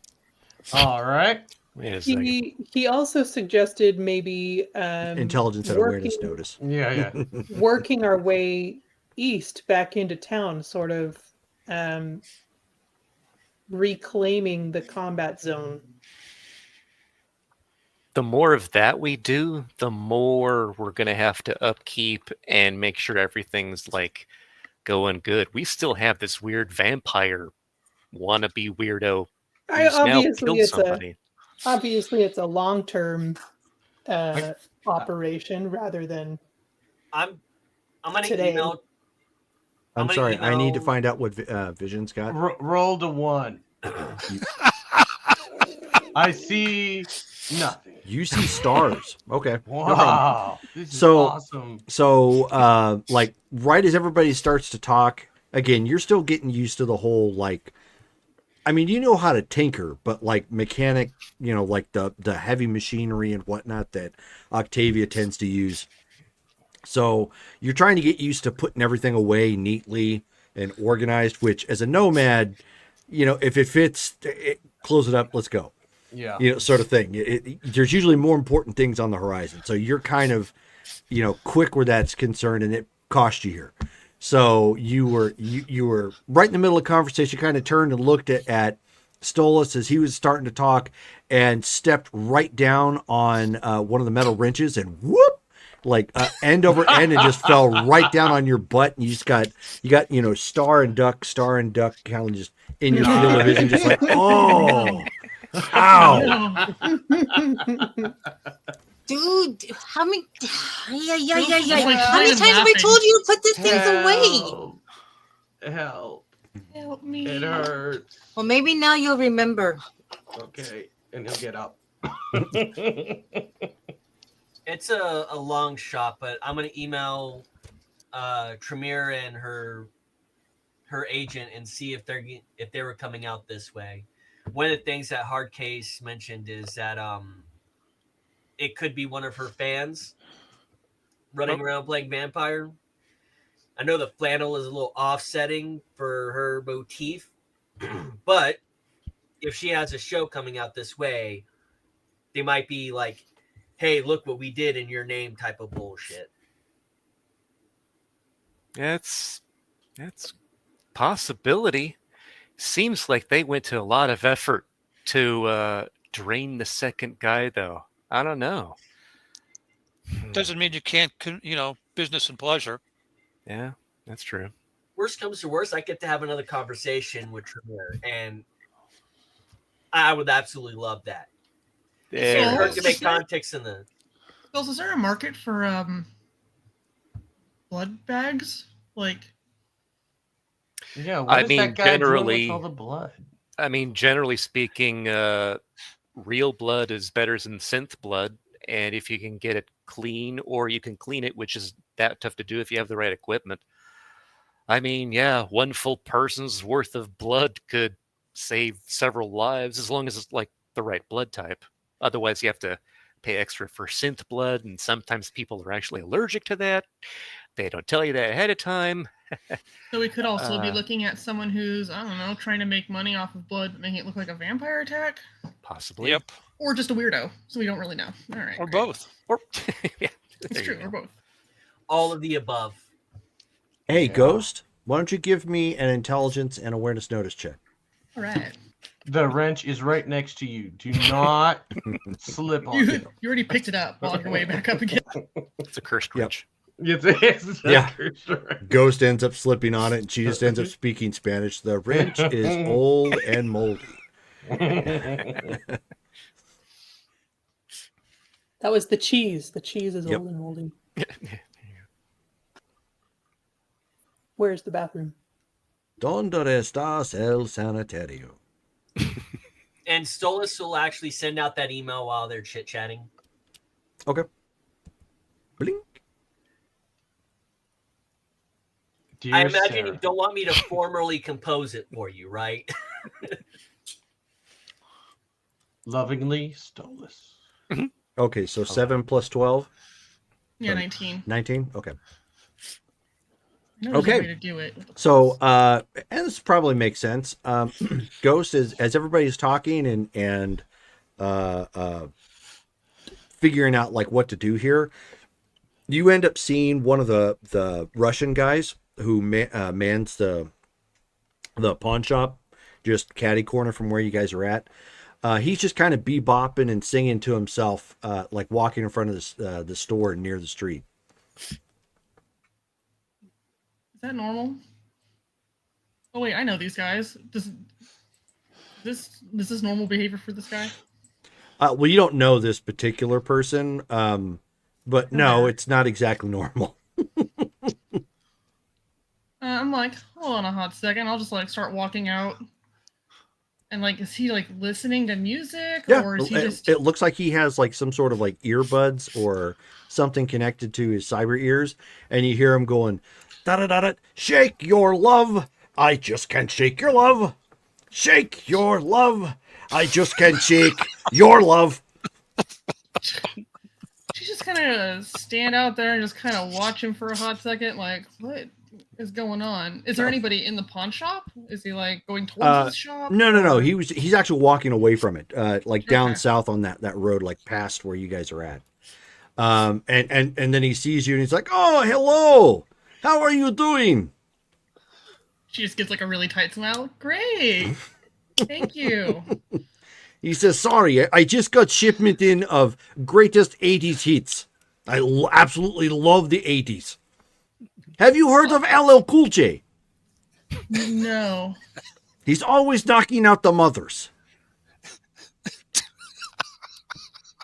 All right. Wait a second. He also suggested maybe Intelligence and awareness notice. Yeah. working our way east back into town, sort of reclaiming the combat zone. The more of that we do, the more we're going to have to upkeep and make sure everything's like going good. We still have this weird vampire wannabe weirdo who's now killed somebody. Obviously, it's a long-term operation rather than. I'm gonna today. email. I'm sorry. I need to find out what Vision's got. Roll to 1. I see nothing. You see stars. Okay. Wow. This is So, awesome. So, like, right as everybody starts to talk, again, you're still getting used to the whole, like, I mean, you know how to tinker, but like mechanic, like the heavy machinery and whatnot that Octavia tends to use. So you're trying to get used to putting everything away neatly and organized, which as a nomad, if it fits, close it up, let's go. Yeah. Sort of thing. There's usually more important things on the horizon. So you're kind of, quick where that's concerned, and it cost you here. So you were right in the middle of the conversation, kind of turned and looked at Stolas as he was starting to talk and stepped right down on one of the metal wrenches and whoop, like end over end, and just fell right down on your butt. And you got star and duck kind of just in your field of vision, just like, oh, ow. Dude, how many? Yeah. How many times have I told you to put these things away? Help. Help me. It hurts. Well, maybe now you'll remember. Okay, and he'll get up. It's a long shot, but I'm gonna email Tremere and her agent and see if they were coming out this way. One of the things that Hard Case mentioned is that it could be one of her fans running around playing vampire. I know the flannel is a little offsetting for her motif, but if she has a show coming out this way, they might be like, hey, look what we did in your name type of bullshit. That's possibility. Seems like they went to a lot of effort to drain the second guy, though. I don't know. Doesn't mean you can't, business and pleasure. Yeah, that's true. Worst comes to worst, I get to have another conversation with Tremere, and I would absolutely love that. There. Her to make context in the. Bills, is there a market for blood bags? Like, Yeah, what is that guy doing generally, with all the blood? I mean, generally speaking, real blood is better than synth blood, and if you can get it clean, or you can clean it, which is that tough to do if you have the right equipment. I mean, yeah, one full person's worth of blood could save several lives as long as it's like the right blood type. Otherwise, you have to pay extra for synth blood, and sometimes people are actually allergic to that. They don't tell you that ahead of time. So we could also be looking at someone who's, I don't know, trying to make money off of blood, but making it look like a vampire attack? Possibly. Yep. Or just a weirdo, so we don't really know. All right. Or great. both. Or yeah, It's true, or both. All of the above. Hey, Ghost, why don't you give me an intelligence and awareness notice check? All right. The wrench is right next to you. Do not slip on it. You already picked it up on your way back up again. It's a cursed wrench. Yeah. Ghost ends up slipping on it, and she just ends up speaking Spanish. The wrench is old and moldy. That was the cheese. The cheese is old and moldy. Where's the bathroom? ¿Dónde estás el sanitario? And Stolas will actually send out that email while they're chit-chatting. Okay. Blink. Dear I imagine Sarah. you don't want me to formally compose it for you, right? Lovingly, Stolas. Okay, so 7 plus 12? Yeah, 19. 19? Okay. I know there's Okay. a way to do it. So, and this probably makes sense. Ghost is, as everybody's talking and figuring out like what to do here, you end up seeing one of the Russian guys who mans the pawn shop, just catty corner from where you guys are at. He's just kind of bebopping and singing to himself, like walking in front of the store near the street. Is that normal? Oh wait, I know these guys. Is this normal behavior for this guy? Well, you don't know this particular person, but no, it's not exactly normal. I'm like, hold on a hot second. I'll just like start walking out. And like, is he like listening to music, or is he just? It looks like he has like some sort of like earbuds or something connected to his cyber ears, and you hear him going, da da da da, shake your love. I just can't shake your love. Shake your love. I just can't shake your love. She just kind of stand out there and just kind of watch him for a hot second, like, what is going on? Is there anybody in the pawn shop? Is he like going towards his shop? No. He's actually walking away from it, like down south on that road, like past where you guys are at. And then he sees you and he's like, "Oh, hello. How are you doing?" She just gets like a really tight smile. Great. Thank you. He says, "Sorry, I just got shipment in of greatest 80s hits. I absolutely love the 80s. Have you heard of LL Cool J? No. He's always knocking out the mothers."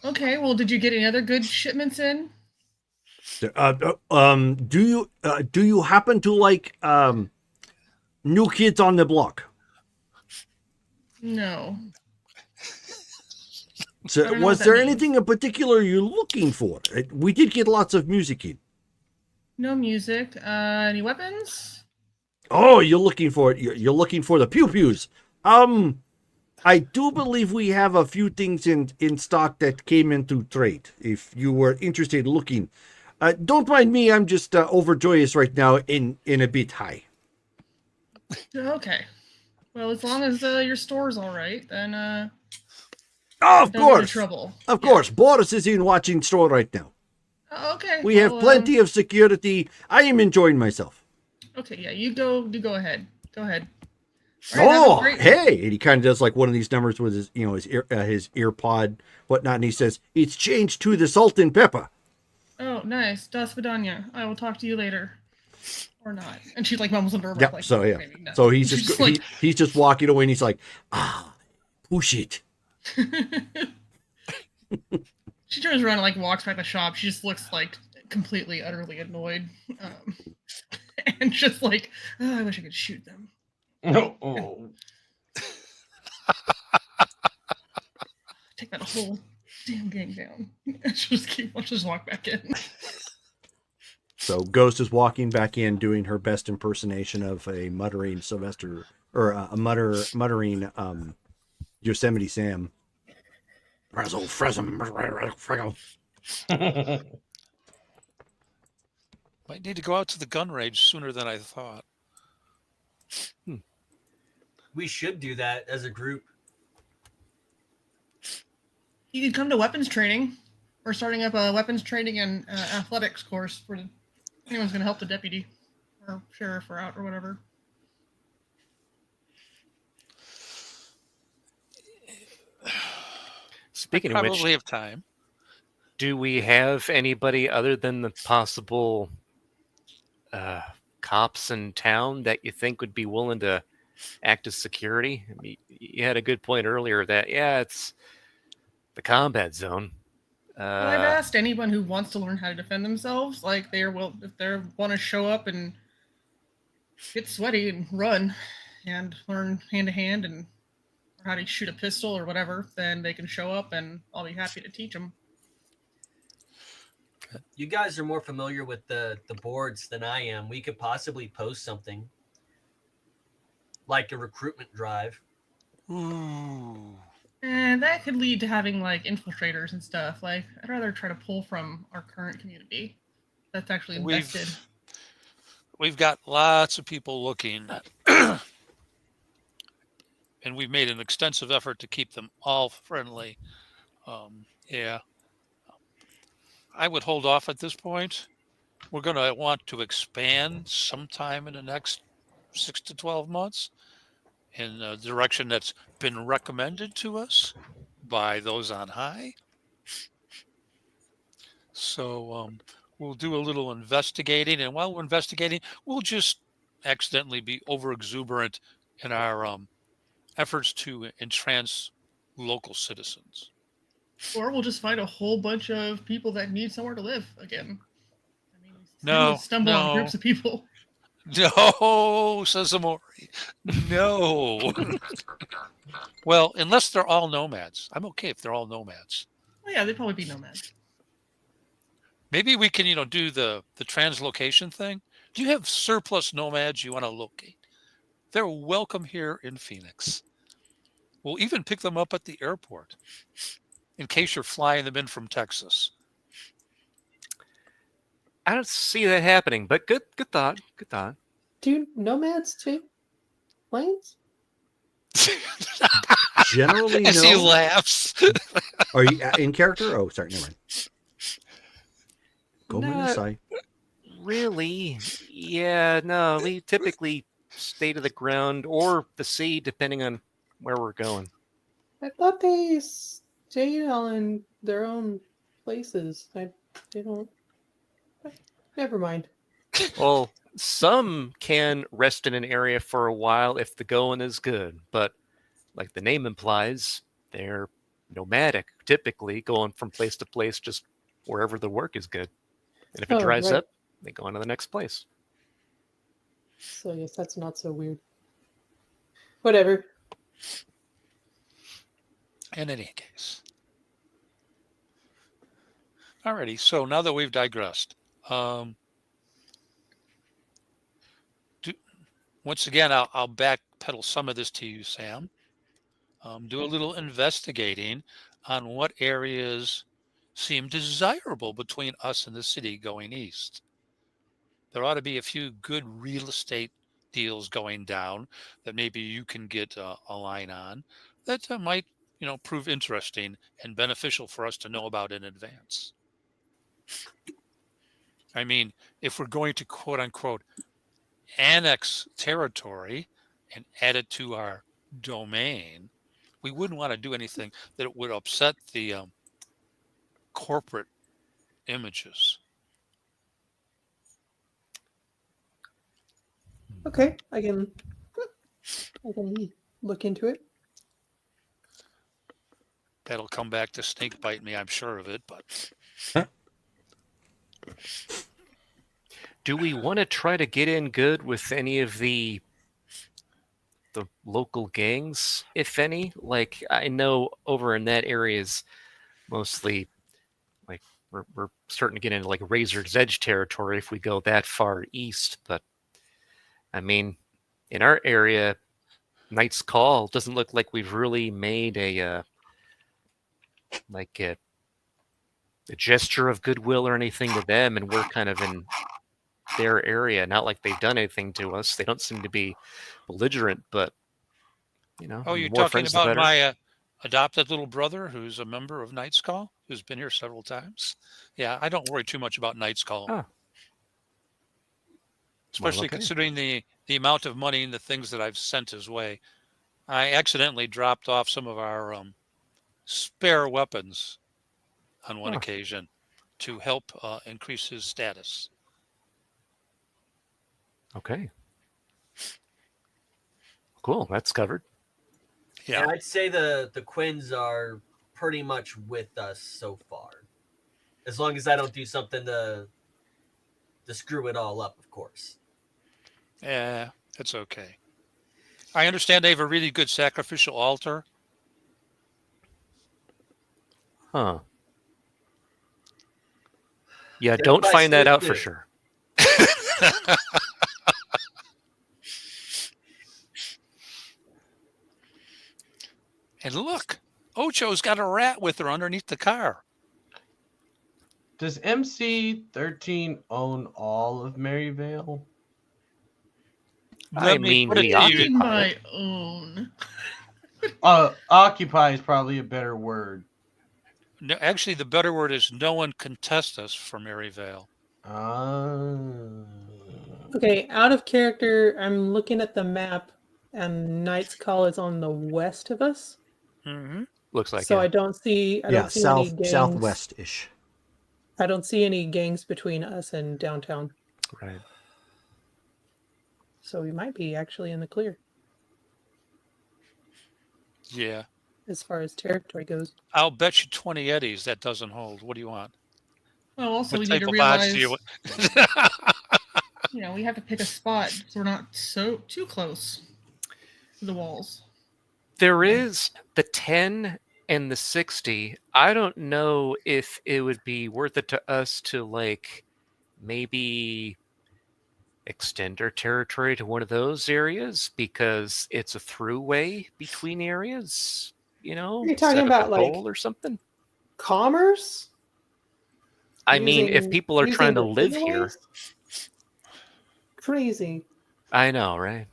Okay, well, did you get any other good shipments in? Do you happen to like New Kids on the Block? No. So, don't know was what that there means. anything in particular you're looking for? We did get lots of music in. No music. Any weapons? Oh, you're looking for you're looking for the pew pews. I do believe we have a few things in stock that came into trade. If you were interested in looking, don't mind me. I'm just overjoyous right now in a bit high. Okay. Well, as long as your store's all right, then Oh, of don't get into course, trouble. of course. Boris is in watching store right now. Oh, okay. We have plenty of security. I am enjoying myself. Okay, yeah, you go ahead. Go ahead. All right, have a Oh, great- hey! And he kind of does like one of these numbers with his, his ear pod, whatnot, and he says, "It's changed to the salt and pepper." Oh, nice. Das Vidania. I will talk to you later. Or not. And she like mumbles under her breath, Yep. like, So yeah. maybe no. So he's She's just like, he's just walking away, and he's like, push it. she turns around and like walks back to the shop. She just looks like completely, utterly annoyed, and just like, oh, I wish I could shoot them. Oh. Take that whole damn gang down. And she'll just walk back in. So Ghost is walking back in, doing her best impersonation of a muttering Sylvester or a muttering Yosemite Sam. Frazzle, fraggle. Might need to go out to the gun range sooner than I thought. We should do that as a group. You could come to weapons training. We're starting up a weapons training and athletics course for anyone's going to help the deputy or sheriff or out or whatever. Speaking I of probably which, have time. do we have anybody other than the possible cops in town that you think would be willing to act as security? I mean, you had a good point earlier that, yeah, it's the combat zone. Well, I've asked anyone who wants to learn how to defend themselves, like if they want to show up and get sweaty and run and learn hand to hand and how to shoot a pistol or whatever, then they can show up and I'll be happy to teach them. You guys are more familiar with the boards than I am. We could possibly post something like a recruitment drive. Ooh. And that could lead to having like infiltrators and stuff. Like, I'd rather try to pull from our current community that's actually invested. We've got lots of people looking, and we've made an extensive effort to keep them all friendly. Yeah. I would hold off at this point. We're going to want to expand sometime in the next 6 to 12 months in a direction that's been recommended to us by those on high. So we'll do a little investigating, and while we're investigating, we'll just accidentally be over exuberant in our efforts to entrance local citizens. Or we'll just find a whole bunch of people that need somewhere to live again. I mean, No, we stumble on groups of people. No, says Amori. No. Well, unless they're all nomads. I'm okay if they're all nomads. Well, yeah, they'd probably be nomads. Maybe we can, do the translocation thing. Do you have surplus nomads you want to locate? They're welcome here in Phoenix. We'll even pick them up at the airport in case you're flying them in from Texas. I don't see that happening, but good thought. Good thought. Do nomads take planes? Generally, As no. he laughs. Are you in character? Oh, sorry, never mind. Go Not Minnesota. really. Yeah, no, we typically stay to the ground or the sea, depending on where we're going. I thought they stayed on their own places. They don't. Never mind. Well, some can rest in an area for a while if the going is good, but like the name implies, they're nomadic, typically going from place to place, just wherever the work is good. And if it dries right. up, they go on to the next place. So I guess that's not so weird. Whatever. In any case. Alrighty. So now that we've digressed, do, once again, I'll backpedal some of this to you, Sam. Do a little investigating on what areas seem desirable between us and the city going east. There ought to be a few good real estate deals going down that maybe you can get a line on that might, prove interesting and beneficial for us to know about in advance. I mean, if we're going to quote unquote annex territory and add it to our domain, we wouldn't want to do anything that would upset the corporate images. Okay, I can look into it. That'll come back to snake bite me, I'm sure of it. But Do we want to try to get in good with any of the local gangs, if any? Like, I know over in that area is mostly like we're starting to get into like Razor's Edge territory if we go that far east. But I mean, in our area, Knight's Call doesn't look like we've really made a gesture of goodwill or anything to them, and we're kind of in their area. Not like they've done anything to us. They don't seem to be belligerent, but oh, you're more talking friends the about better. my adopted little brother who's a member of Knight's Call, who's been here several times. Yeah, I don't worry too much about Knight's Call. Oh. Especially okay. considering the amount of money and the things that I've sent his way. I accidentally dropped off some of our spare weapons on one occasion to help increase his status. Okay. Cool. That's covered. Yeah. And I'd say the Quins are pretty much with us so far. As long as I don't do something to screw it all up, of course. Yeah, it's okay. I understand they have a really good sacrificial altar. Huh. Yeah, Dead don't by find that Snoop out for Dogg. sure. And look, Ocho's got a rat with her underneath the car. Does MC13 own all of Maryvale? I mean, put it we to you. In occupy my it. own. Occupy is probably a better word. No, actually, the better word is no one contests us for Maryvale. Okay, out of character, I'm looking at the map, and Knight's Call is on the west of us. Mm-hmm. Looks like So it. I don't see any gangs. southwest-ish. I don't see any gangs between us and downtown. Right. So we might be actually in the clear Yeah. as far as territory goes. I'll bet you 20 eddies that doesn't hold. What do you want? Well, also What we need type to of odds realize, do you want? we have to pick a spot so we're not so too close to the walls. There is the 10 and the 60. I don't know if it would be worth it to us to maybe extend our territory to one of those areas because it's a throughway between areas, Are you set talking up about a like goal or something. commerce? I mean, if people are trying to live here. Crazy. I know, right?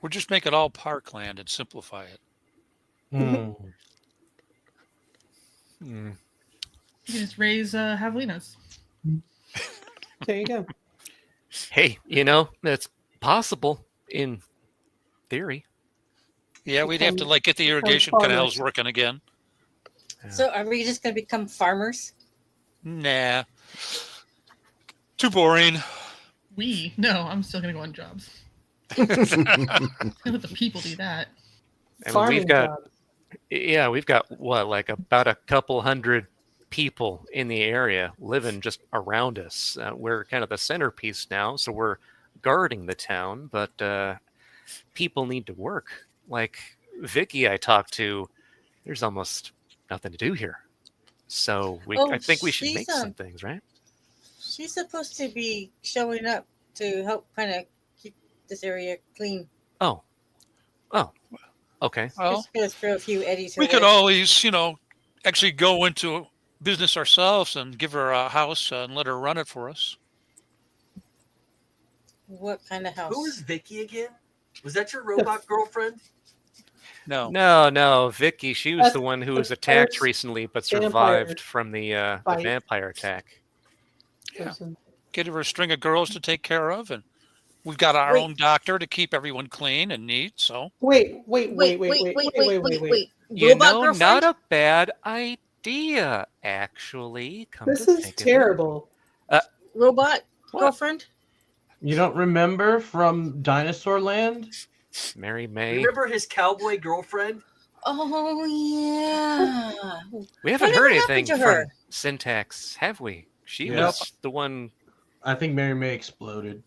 We'll just make it all parkland and simplify it. You can just raise javelinas. There you go. Hey, that's possible in theory. Yeah, we'd have to get the irrigation canals working again. So are we just going to become farmers? Nah. Too boring. No, I'm still going to go on jobs. Let the people do that. I mean, we've got what, about a couple hundred people in the area living just around us. We're kind of the centerpiece now, so we're guarding the town, but people need to work. Like Vicky I talked to, there's almost nothing to do here. So Oh, I think we should she's make some things, right? she's supposed to be showing up to help kind of keep this area clean. Oh, okay. Well, Just gonna throw a few eddies her we could way. always, actually go into business ourselves and give her a house and let her run it for us. What kind of house? Who is Vicky again? Was that your robot girlfriend? No. No, Vicky. She was That's the one who the was attacked first recently, but vampire survived from the fight. vampire attack. Yeah. person. Get her a string of girls to take care of, and we've got our Wait. own doctor to keep everyone clean and neat. So Wait. Wait. You Robot know, girlfriend? not a bad idea, actually. Come This to is think of it. terrible. Robot What? girlfriend? You don't remember from Dinosaur Land? Mary May. Remember his cowboy girlfriend? Oh yeah. We haven't Whatever heard happened anything to from her? Syntax, have we? She Yep. was the one. I think Mary May exploded.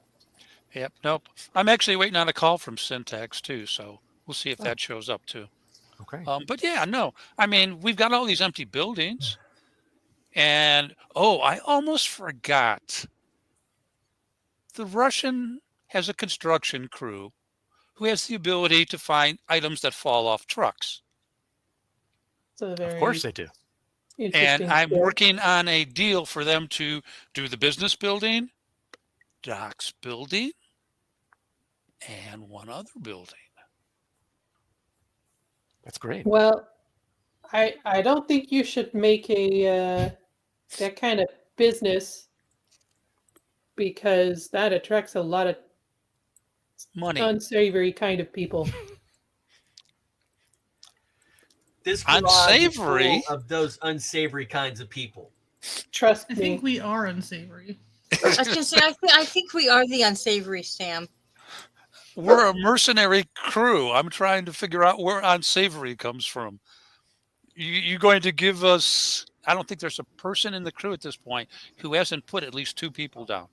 yep, nope. I'm actually waiting on a call from Syntax too, so we'll see if that shows up too. Okay. But yeah, no. I mean, we've got all these empty buildings, and I almost forgot. The Russian has a construction crew who has the ability to find items that fall off trucks. It's a very Of course they do. interesting. And I'm skill. working on a deal for them to do the business building, docks building, and one other building. That's great. Well, I don't think you should make a that kind of business because that attracts a lot of Money. unsavory kind of people. This garage is Unsavory? full of those unsavory kinds of people. Trust I me. think we are unsavory. I was gonna say I think we are the unsavory, Sam. We're a mercenary crew. I'm trying to figure out where unsavory comes from. You're going to give us... I don't think there's a person in the crew at this point who hasn't put at least 2 people down.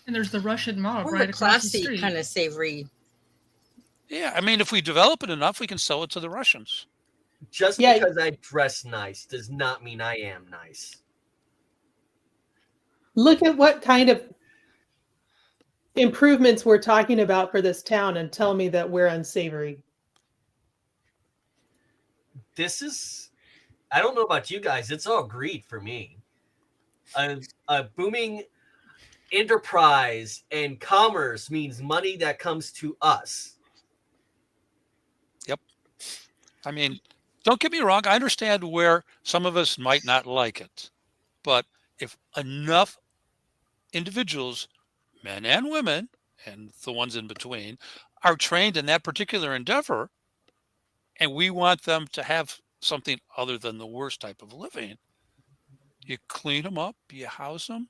And there's the Russian mob We're right the across the classy street. kind of savory. Yeah, I mean, if we develop it enough, we can sell it to the Russians. Just Yeah. because I dress nice does not mean I am nice. Look at what kind of improvements we're talking about for this town and tell me that we're unsavory. This is, I don't know about you guys, it's all greed for me. A booming enterprise and commerce means money that comes to us. I mean, don't get me wrong. I understand where some of us might not like it. But if enough individuals, men and women, and the ones in between, are trained in that particular endeavor, and we want them to have something other than the worst type of living, you clean them up, you house them,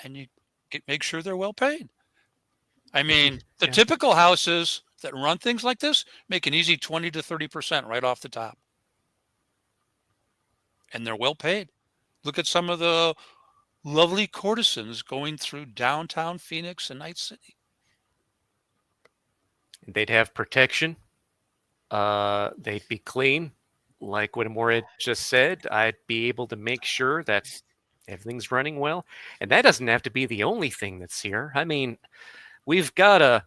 and you make sure they're well paid. I mean, the Yeah. typical houses that run things like this make an easy 20 to 30% right off the top. And they're well paid. Look at some of the lovely courtesans going through downtown Phoenix and Night City. They'd have protection. They'd be clean. Like what Amora just said, I'd be able to make sure that everything's running well. And that doesn't have to be the only thing that's here. I mean, we've got a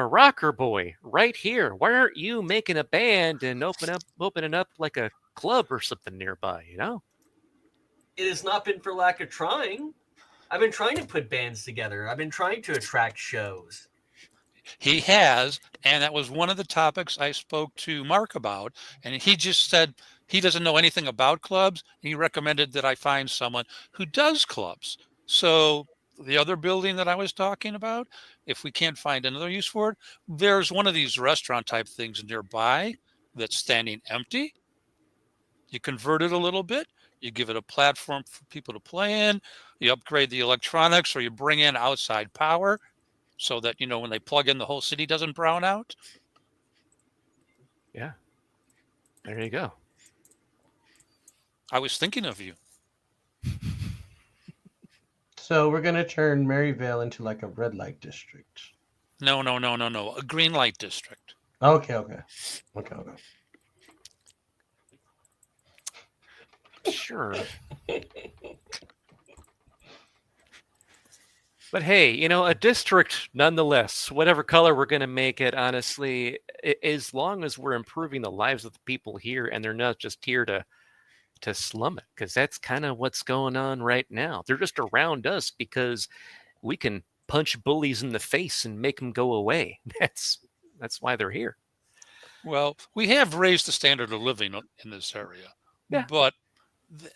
rocker boy right here. Why aren't you making a band and opening up like a club or something nearby, you know? It has not been for lack of trying. I've been trying to put bands together. I've been trying to attract shows. He has, and that was one of the topics I spoke to Mark about, and he just said he doesn't know anything about clubs. He recommended that I find someone who does clubs. So the other building that I was talking about, if we can't find another use for it, there's one of these restaurant type things nearby that's standing empty. You convert it a little bit, you give it a platform for people to play in, you upgrade the electronics, or you bring in outside power so that, when they plug in, the whole city doesn't brown out. Yeah. There you go. I was thinking of you. So we're gonna turn Maryvale into like a red light district. No. A green light district. Okay. Sure. But hey, a district nonetheless, whatever color we're going to make it, honestly, as long as we're improving the lives of the people here and they're not just here to slum it, because that's kind of what's going on right now. They're just around us because we can punch bullies in the face and make them go away. That's why they're here. Well, we have raised the standard of living in this area, Yeah. but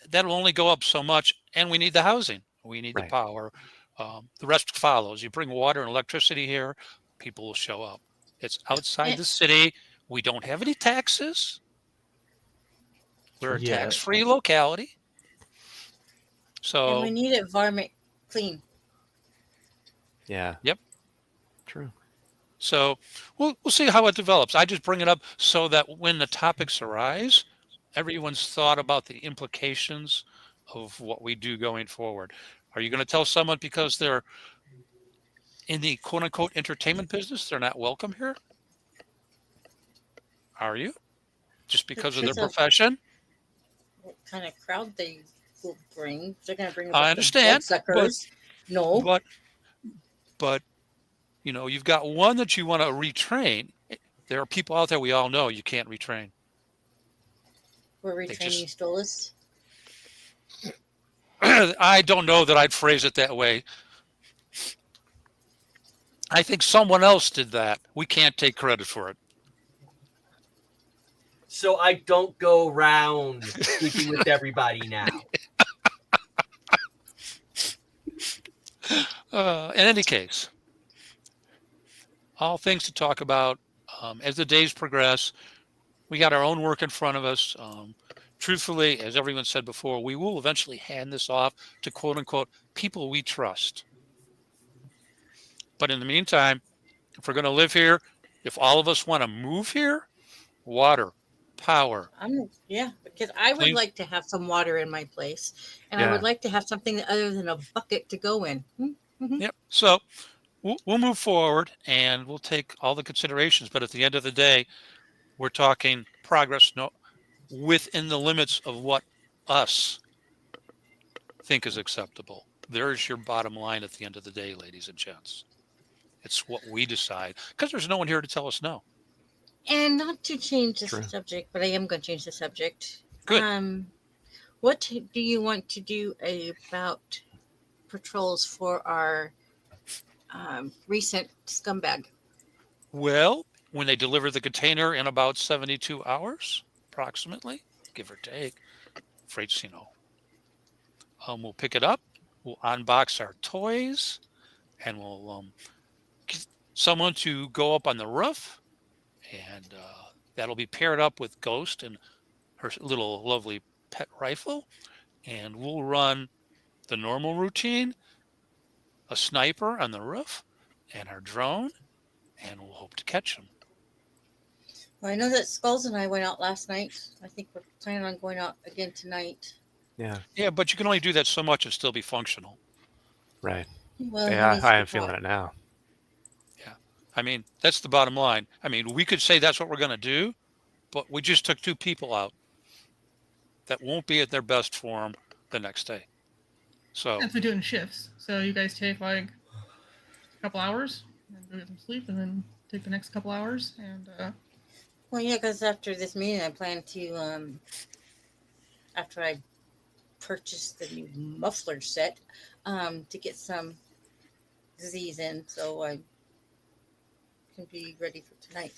that'll only go up so much, and we need the housing. We need the Right. power. The rest follows. You bring water and electricity here, people will show up. It's outside the city. We don't have any taxes. We're a Yes. tax-free locality. And we So, need environment clean. Yeah. Yep. True. so we'll see how it develops. I just bring it up so that when the topics arise, everyone's thought about the implications of what we do going forward. Are you going to tell someone because they're in the quote unquote entertainment business, they're not welcome here? Are you? Just because of their Because of profession? what kind of crowd they will bring. They're going to bring a I bunch of understand, bloodsuckers. No. But you've got one that you want to retrain. There are people out there we all know you can't retrain. We're They retraining just- Stolas. I don't know that I'd phrase it that way. I think someone else did that. We can't take credit for it. So I don't go around sleeping with everybody now. In any case, all things to talk about as the days progress. We got our own work in front of us. Truthfully, as everyone said before, we will eventually hand this off to quote unquote people we trust. But in the meantime, if we're going to live here, if all of us want to move here, water, power. Because I would Clean- like to have some water in my place, and I Yeah. would like to have something other than a bucket to go in. Yep. So we'll move forward and we'll take all the considerations. But at the end of the day, we're talking progress within the limits of what us think is acceptable. There's your bottom line at the end of the day, ladies and gents. It's what we decide because there's no one here to tell us no. And not to change the True. subject, but I am going to change the subject. Good. What do you want to do about patrols for our recent scumbag? Well, when they deliver the container in about 72 hours, approximately, give or take, freights, we'll pick it up, we'll unbox our toys, and we'll get someone to go up on the roof, and that'll be paired up with Ghost and her little lovely pet rifle, and we'll run the normal routine, a sniper on the roof, and our drone, and we'll hope to catch them. Well, I know that Skulls and I went out last night. I think we're planning on going out again tonight. Yeah. Yeah, but you can only do that so much and still be functional. Right. Well, he Yeah, needs I to am feeling talk. it now. Yeah. I mean, that's the bottom line. I mean, we could say that's what we're going to do, but we just took 2 people out that won't be at their best form the next day. So, If we do it in shifts, so you guys take like a couple hours and go get some sleep, and then take the next couple hours. And Well, yeah, because after this meeting, I plan to, after I purchase the new muffler set, to get some Z's in so I can be ready for tonight.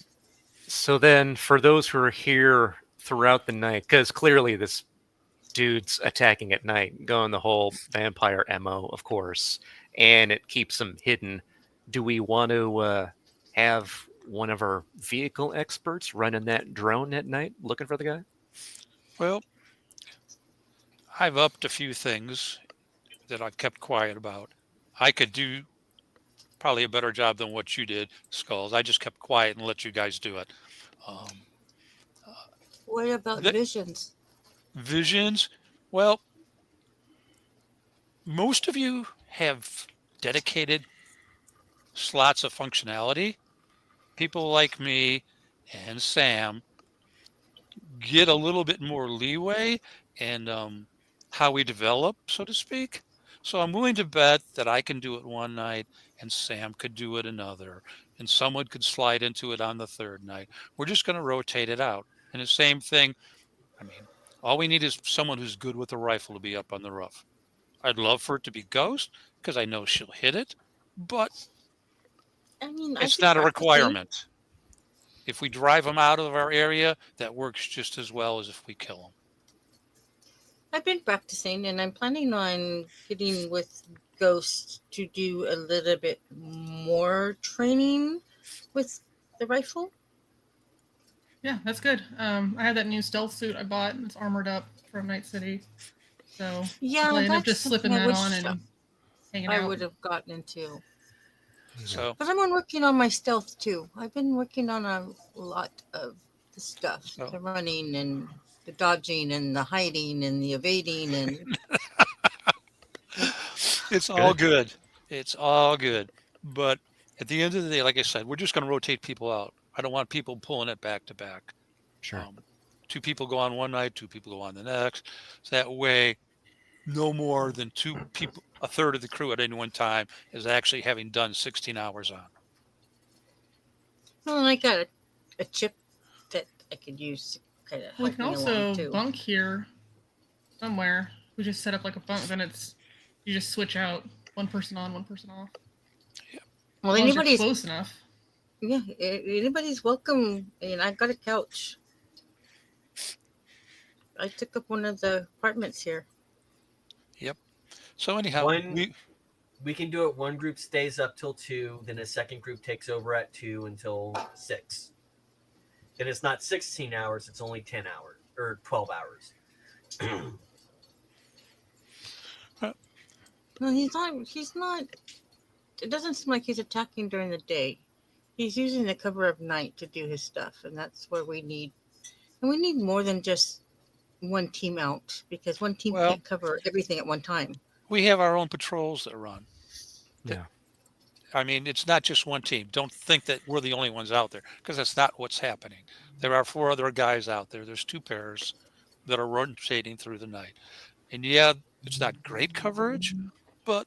So then, for those who are here throughout the night, because clearly this dude's attacking at night, going the whole vampire MO, of course, and it keeps him hidden. Do we want to have one of our vehicle experts running that drone at night, looking for the guy? well, I've upped a few things that I've kept quiet about. I could do probably a better job than what you did, Skulls. I just kept quiet and let you guys do it. What about The- visions? Visions, well, most of you have dedicated slots of functionality. People like me and Sam get a little bit more leeway, and how we develop, so to speak. So I'm willing to bet that I can do it one night and Sam could do it another, and someone could slide into it on the third night. We're just going to rotate it out. And the same thing, I mean, all we need is someone who's good with a rifle to be up on the roof. I'd love for it to be Ghost because I know she'll hit it, but I mean, I've it's been not a practicing. requirement. If we drive them out of our area, that works just as well as if we kill them. I've been practicing, and I'm planning on getting with Ghost to do a little bit more training with the rifle. Yeah, that's good. I have that new stealth suit I bought, and it's armored up from Night City. So Yeah, I'll end up that's just slipping something I that on wish and hanging I out. would have gotten into. So, But I'm working on my stealth too. I've been working on a lot of the stuff, So- the running and the dodging and the hiding and the evading and it's all good. It's all good. But at the end of the day, like I said, we're just going to rotate people out. I don't want people pulling it back to back. Sure. 2 people go on one night, 2 people go on the next. So that way, no more than 2 people, a third of the crew at any one time is actually having done 16 hours on. well, and I got a chip that I could use to kind of We help can me also along too. bunk here somewhere. We just set up like a bunk, then you just switch out one person on, one person off. Well, As long as you're anybody's close enough. yeah, anybody's welcome. And I got a couch. I took up one of the apartments here. Yep. So anyhow, we can do it. One group stays up till 2, then a second group takes over at 2 until 6. Then it's not 16 hours; it's only 10 hours or 12 hours. No, he's not. He's not. It doesn't seem like he's attacking during the day. He's using the cover of night to do his stuff, and that's where we need. And we need more than just one team out because one team Well- can't cover everything at one time. we have our own patrols that run. Yeah. I mean, it's not just one team. Don't think that we're the only ones out there because that's not what's happening. There are 4 other guys out there. There's 2 pairs that are rotating through the night. And yeah, it's not great coverage, but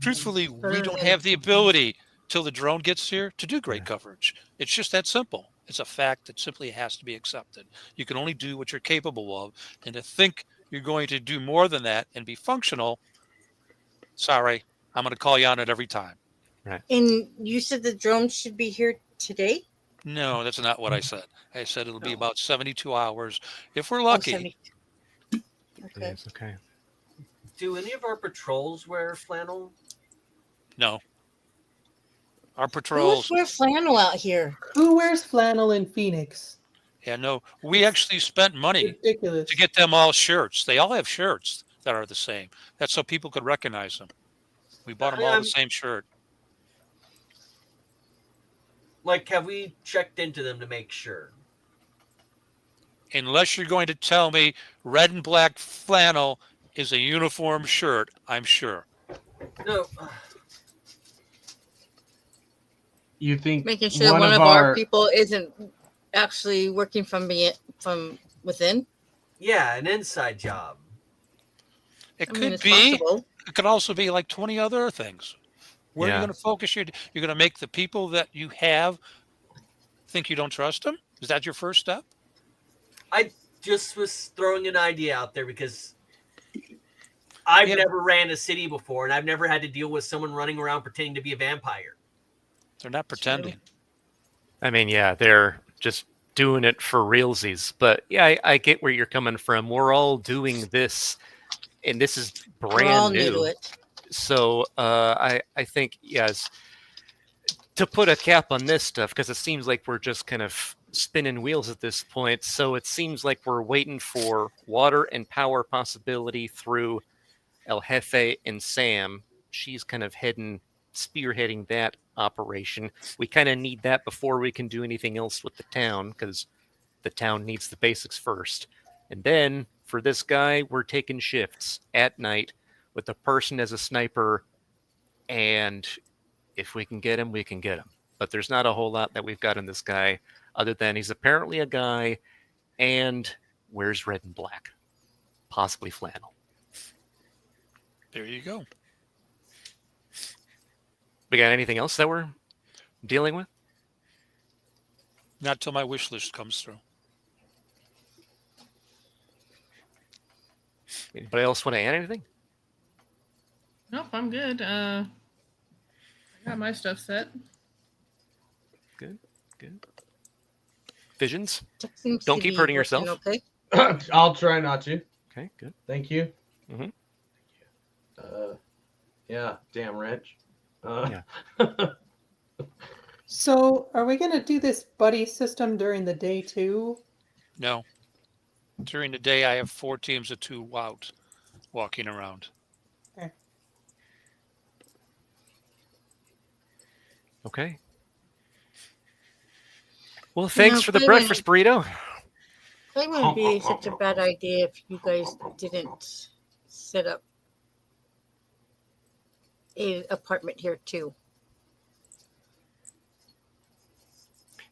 truthfully, we Better don't than- have the ability till the drone gets here to do great coverage. It's just that simple. It's a fact that simply has to be accepted. You can only do what you're capable of. And to think you're going to do more than that and be functional, sorry, I'm going to call you on it every time. And you said the drone should be here today? No, that's not what I said. I said it'll be Oh. about 72 hours. If we're Oh, lucky, 72. Okay. Yes, okay. Do any of our patrols wear flannel? no. Our Who patrols, wear flannel out here? Who wears flannel in Phoenix? yeah, no, we actually spent money Ridiculous. to get them all shirts. They all have shirts that are the same. That's so people could recognize them. We bought them all the same shirt. Like, have we checked into them to make sure? Unless you're going to tell me red and black flannel is a uniform shirt, I'm sure. No. You think Making sure one of our people isn't actually working from within. Yeah, an inside job. It I mean, could it's be. possible. It could also be like 20 other things. Where are Yeah. you going to focus? You're going to make the people that you have think you don't trust them? Is that your first step? I just was throwing an idea out there because I've Yeah. never ran a city before, and I've never had to deal with someone running around pretending to be a vampire. They're not pretending. I mean, yeah, they're just doing it for realsies. But yeah, I get where you're coming from. We're all doing this, and this is We're all brand new to new. it. So I think, yes, to put a cap on this stuff, because it seems like we're just kind of spinning wheels at this point. So it seems like we're waiting for water and power possibility through El Jefe and Sam. She's kind of spearheading that operation. We kind of need that before we can do anything else with the town, because the town needs the basics first. And then for this guy, we're taking shifts at night with a person as a sniper, and if we can get him, we can get him. But there's not a whole lot that we've got in this guy, other than he's apparently a guy and wears red and black, possibly flannel. There you go. We got anything else that we're dealing with? Not till my wish list comes through. Anybody else want to add anything? Nope, I'm good. I got my stuff set. Good. Visions? Tech seems Don't to keep be hurting working yourself. Okay. I'll try not to. Okay, good. Thank you. Mhm. Yeah, damn wrench. Yeah. So, are we going to do this buddy system during the day too? No. During the day, I have 4 teams of 2 out walking around. Okay. Well, thanks for the breakfast burrito. It wouldn't be such a bad idea if you guys didn't set up an apartment here too.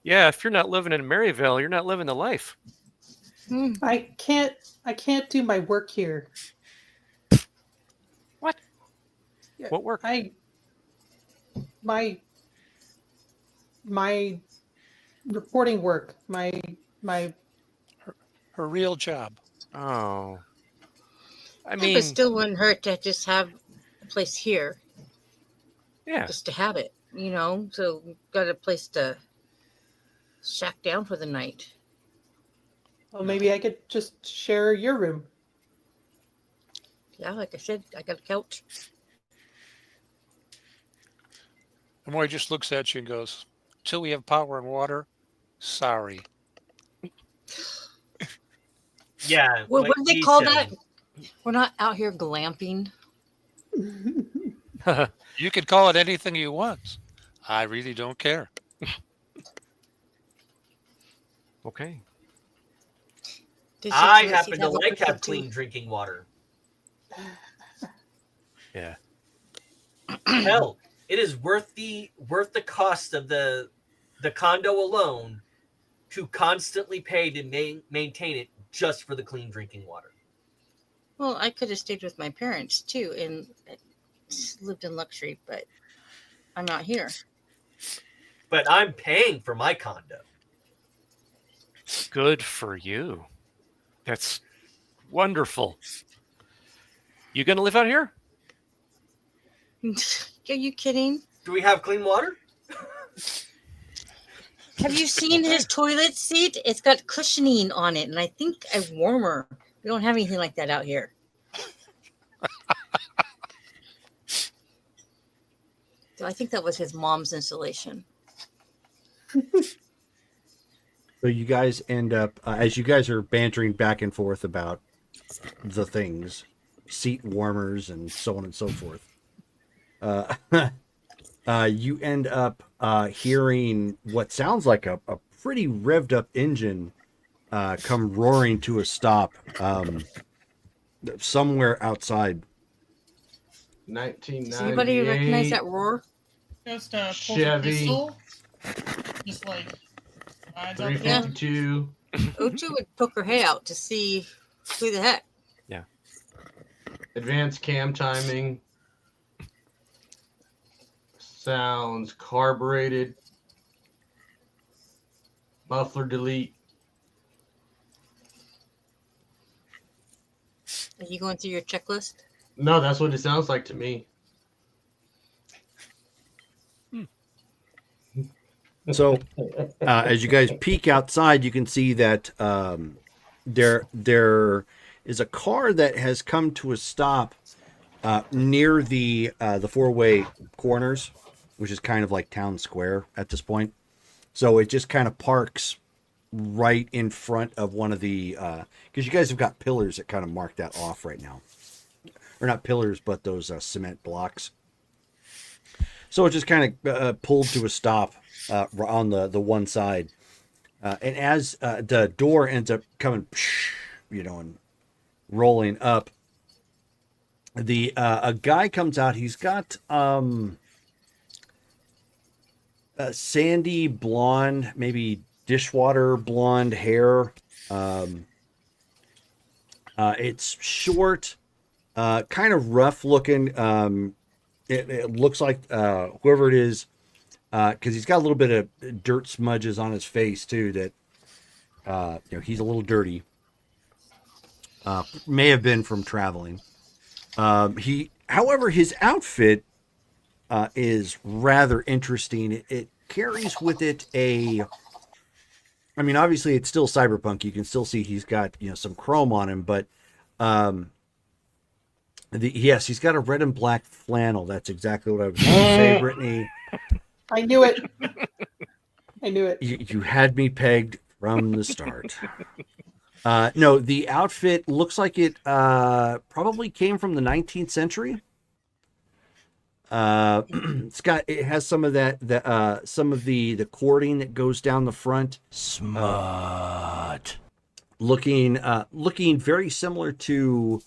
Yeah, if you're not living in Maryville, you're not living the life. I can't do my work here. What? Yeah, What work? My reporting work, my Her real job. Oh. I Yeah, mean, but still wouldn't hurt to just have a place here, yeah. just to have it, you know. So we've got a place to shack down for the night. well, maybe I could just share your room. Yeah, like I said, I got a couch. Amori just looks at you and goes, "Till we have power and water, sorry." Yeah. Well, like what do they he call said. that? We're not out here glamping. You can call it anything you want. I really don't care. Okay. I happen to like have clean drinking water. Yeah. Hell, it is worth the cost of the condo alone to constantly pay to maintain it just for the clean drinking water. Well, I could have stayed with my parents too and lived in luxury, but I'm not here. But I'm paying for my condo. Good for you. That's wonderful. You gonna live out here? Are you kidding? Do we have clean water? Have you seen his toilet seat? It's got cushioning on it, and I think a warmer. We don't have anything like that out here. So I think that was his mom's installation. So you guys end up, as you guys are bantering back and forth about the things, seat warmers and so on and so forth, you end up hearing what sounds like a pretty revved up engine come roaring to a stop somewhere outside. 1998. Does anybody recognize that roar? Just pulls a Chevy. pistol. Just like rides out the door. 352. Ocho would poke her head out to see who the heck. Yeah. Advanced cam timing. Sounds carbureted. Muffler delete. Are you going through your checklist? No, that's what it sounds like to me. So as you guys peek outside, you can see that there is a car that has come to a stop near the four-way corners, which is kind of like town square at this point. So it just kind of parks right in front of one of the because you guys have got pillars that kind of mark that off right now, or not pillars, but those cement blocks. So it just kind of pulled to a stop on the one side, and as the door ends up coming, and rolling up, the a guy comes out. He's got sandy blonde, maybe dishwater blonde hair. It's short, kind of rough looking. It looks like whoever it is, because he's got a little bit of dirt smudges on his face too. That he's a little dirty. May have been from traveling. However, his outfit is rather interesting. It carries with it I mean, obviously it's still cyberpunk. You can still see he's got some chrome on him, but yes, he's got a red and black flannel. That's exactly what I was going to say, Brittany. I knew it. I knew it. You had me pegged from the start. No, the outfit looks like it probably came from the 19th century. It has some of some of the cording that goes down the front. Smart. Looking very similar to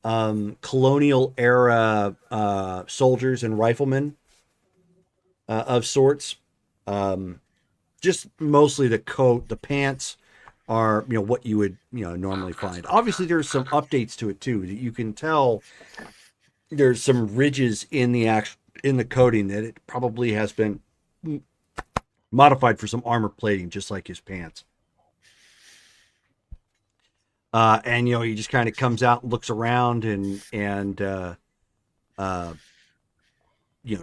colonial era soldiers and riflemen of sorts. Just mostly the coat, the pants are what you would normally find. Obviously, there's some updates to it too. You can tell there's some ridges in the coating that it probably has been modified for some armor plating, just like his pants. And he just kind of comes out and looks around and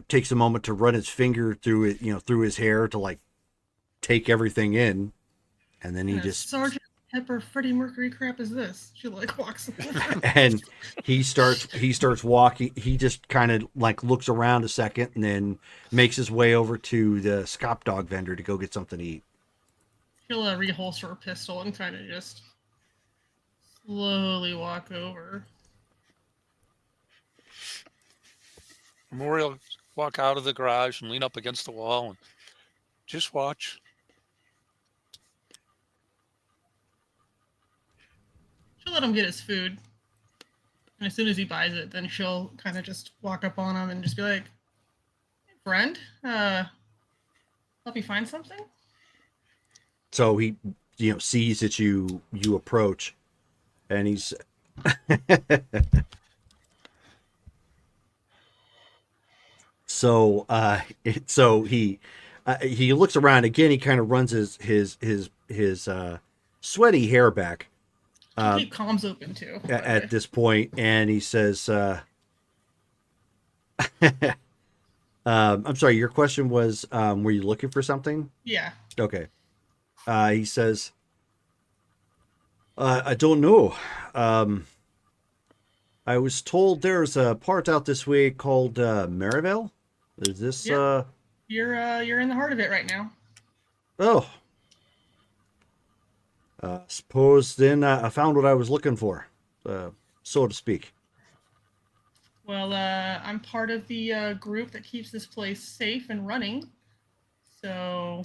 takes a moment to run his finger through it, through his hair to like take everything in, and then he just Sergeant Pepper Freddie Mercury crap is this? She like walks and he starts walking. He just kind of like looks around a second and then makes his way over to the Scop Dog vendor to go get something to eat. She'll reholster her pistol and kind of just slowly walk over. Maury will walk out of the garage and lean up against the wall and just watch. She'll let him get his food. And as soon as he buys it, then she'll kind of just walk up on him and just be like, "Hey, friend, help you find something?" So he, sees that you approach, and he's so he looks around again. He kind of runs his sweaty hair back. Keep comms open too. At this point, and he says, I'm sorry, your question was, were you looking for something? Yeah. Okay. He says, I don't know. I was told there's a part out this way called Maryville. Is this Yeah. You're in the heart of it right now. Oh. Suppose then I found what I was looking for, so to speak. Well, I'm part of the group that keeps this place safe and running. So,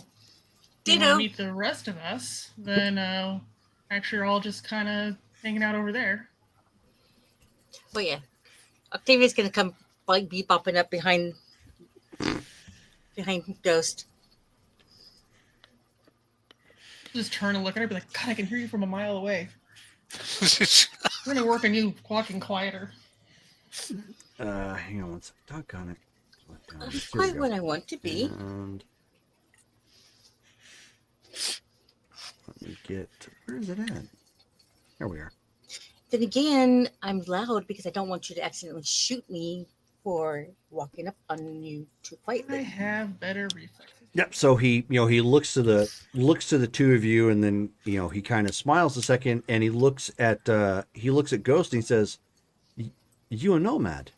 if you want to meet the rest of us, then actually, you're all just kind of hanging out over there. Oh yeah, Octavia's gonna come like be popping up behind Ghost. Just turn and look at her and be like, "God, I can hear you from a mile away." We're gonna work on you walking quieter. Hang on one second. Doggone it. I'm quite what I want to be. And let me get, where is it at? There we are. Then again, I'm loud because I don't want you to accidentally shoot me for walking up on you too quietly. I have better reflexes. Yep. So he looks to the two of you, and then he kind of smiles a second, and he looks at Ghost, and he says, "You a nomad?"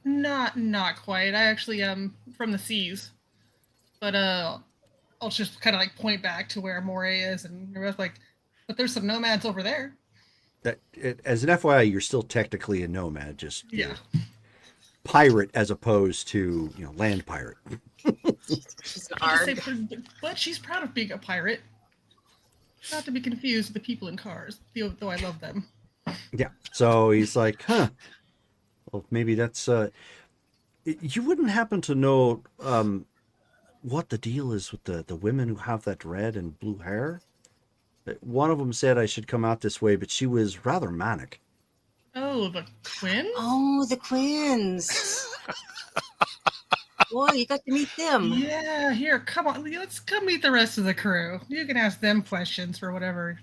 Not quite. I actually am from the seas, but I'll just kind of like point back to where Moray is, and you're both like, "But there's some nomads over there." As an FYI, you're still technically a nomad, just yeah, pirate as opposed to land pirate. She's an arg. But she's proud of being a pirate. Not to be confused with the people in cars, though I love them. Yeah. So he's like, huh. Well, maybe that's you wouldn't happen to know what the deal is with the women who have that red and blue hair? One of them said I should come out this way, but she was rather manic. Oh, the Quinn? Oh, the Quins. Boy, you got to meet them. Yeah, here, come on. Let's come meet the rest of the crew. You can ask them questions for whatever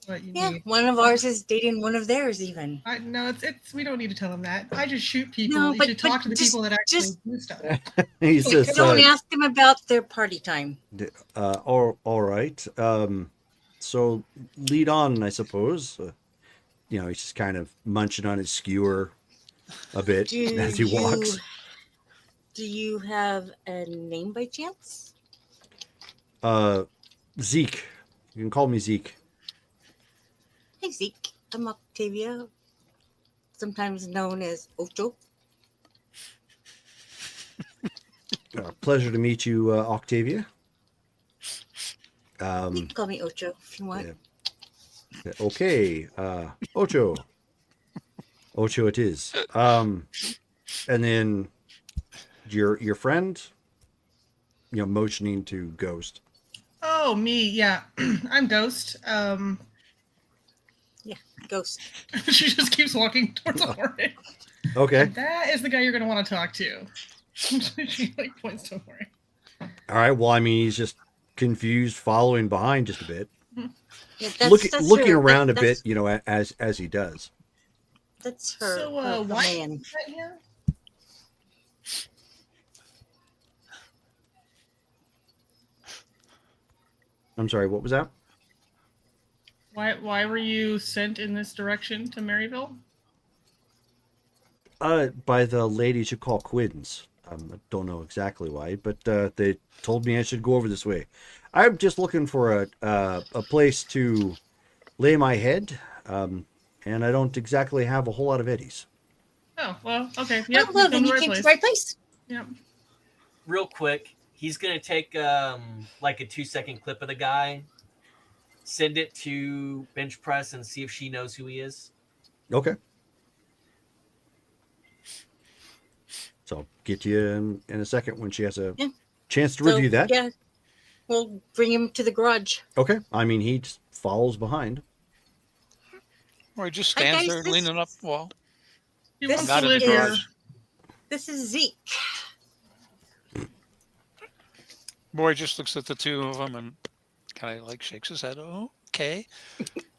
what you Yeah, need. one of ours is dating one of theirs, even. No, it's we don't need to tell them that. I just shoot people. No, You but should talk to the just people that actually just do stuff. He says, don't ask them about their party time. all right. So lead on, I suppose. He's just kind of munching on his skewer a bit as he walks. Do you have a name by chance? Zeke. You can call me Zeke. Hey, Zeke. I'm Octavia, sometimes known as Ocho. Pleasure to meet you, Octavia. You can call me Ocho if you want. Yeah. Okay, Ocho. Ocho it is. And then your friend, motioning to Ghost. Oh, me, yeah. I'm Ghost. Yeah, Ghost. She just keeps walking towards the Mori. Okay. And that is the guy you're going to want to talk to. She points to Mori. All right. Well, I mean, he's just confused, following behind just a bit, Yeah, looking around a bit, as he does. That's her. So, her why man. is that here? I'm sorry. What was that? Why were you sent in this direction to Maryville? By the ladies you call Quins. I don't know exactly why, but they told me I should go over this way. I'm just looking for a place to lay my head, and I don't exactly have a whole lot of eddies. Oh, well, okay. Yep, Oh, well, then you right came to the right place. Yep. Real quick, he's gonna take like a 2-second clip of the guy, send it to bench press, and see if she knows who he is. Okay. So I'll get you in a second when she has a chance to review that. Yeah, we'll bring him to the garage. Okay. I mean, he just follows behind. Or he just stands there leaning up the wall. He This wants to live here. This is Zeke. Boy just looks at the two of them and kind of like shakes his head. Oh, okay.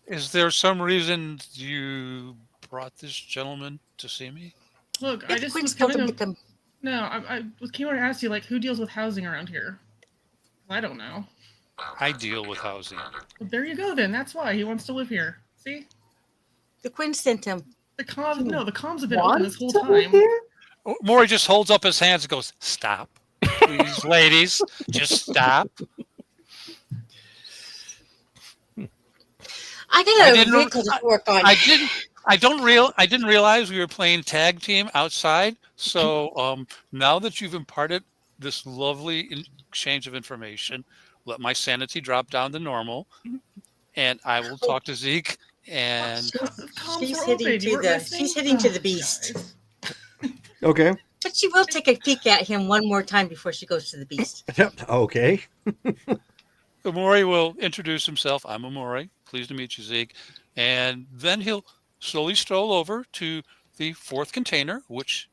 Is there some reason you brought this gentleman to see me? Look, I just was told coming him to come. No, I came over to ask you, like, who deals with housing around here? I don't know. I deal with housing. Well, there you go, then. That's why he wants to live here. See? The Quinn sent him. The comms have been open this whole time. Oh, Maury just holds up his hands and goes, "Stop, please, ladies, just stop." I got a vehicle to work on. I didn't realize we were playing tag team outside. So now that you've imparted this lovely exchange of information, let my sanity drop down to normal, and I will talk to Zeke. And She's hitting to the beast. Okay. But she will take a peek at him one more time before she goes to the beast. Yep. Okay. Amori will introduce himself. I'm Amori. Pleased to meet you, Zeke. And then he'll slowly stroll over to the fourth container, which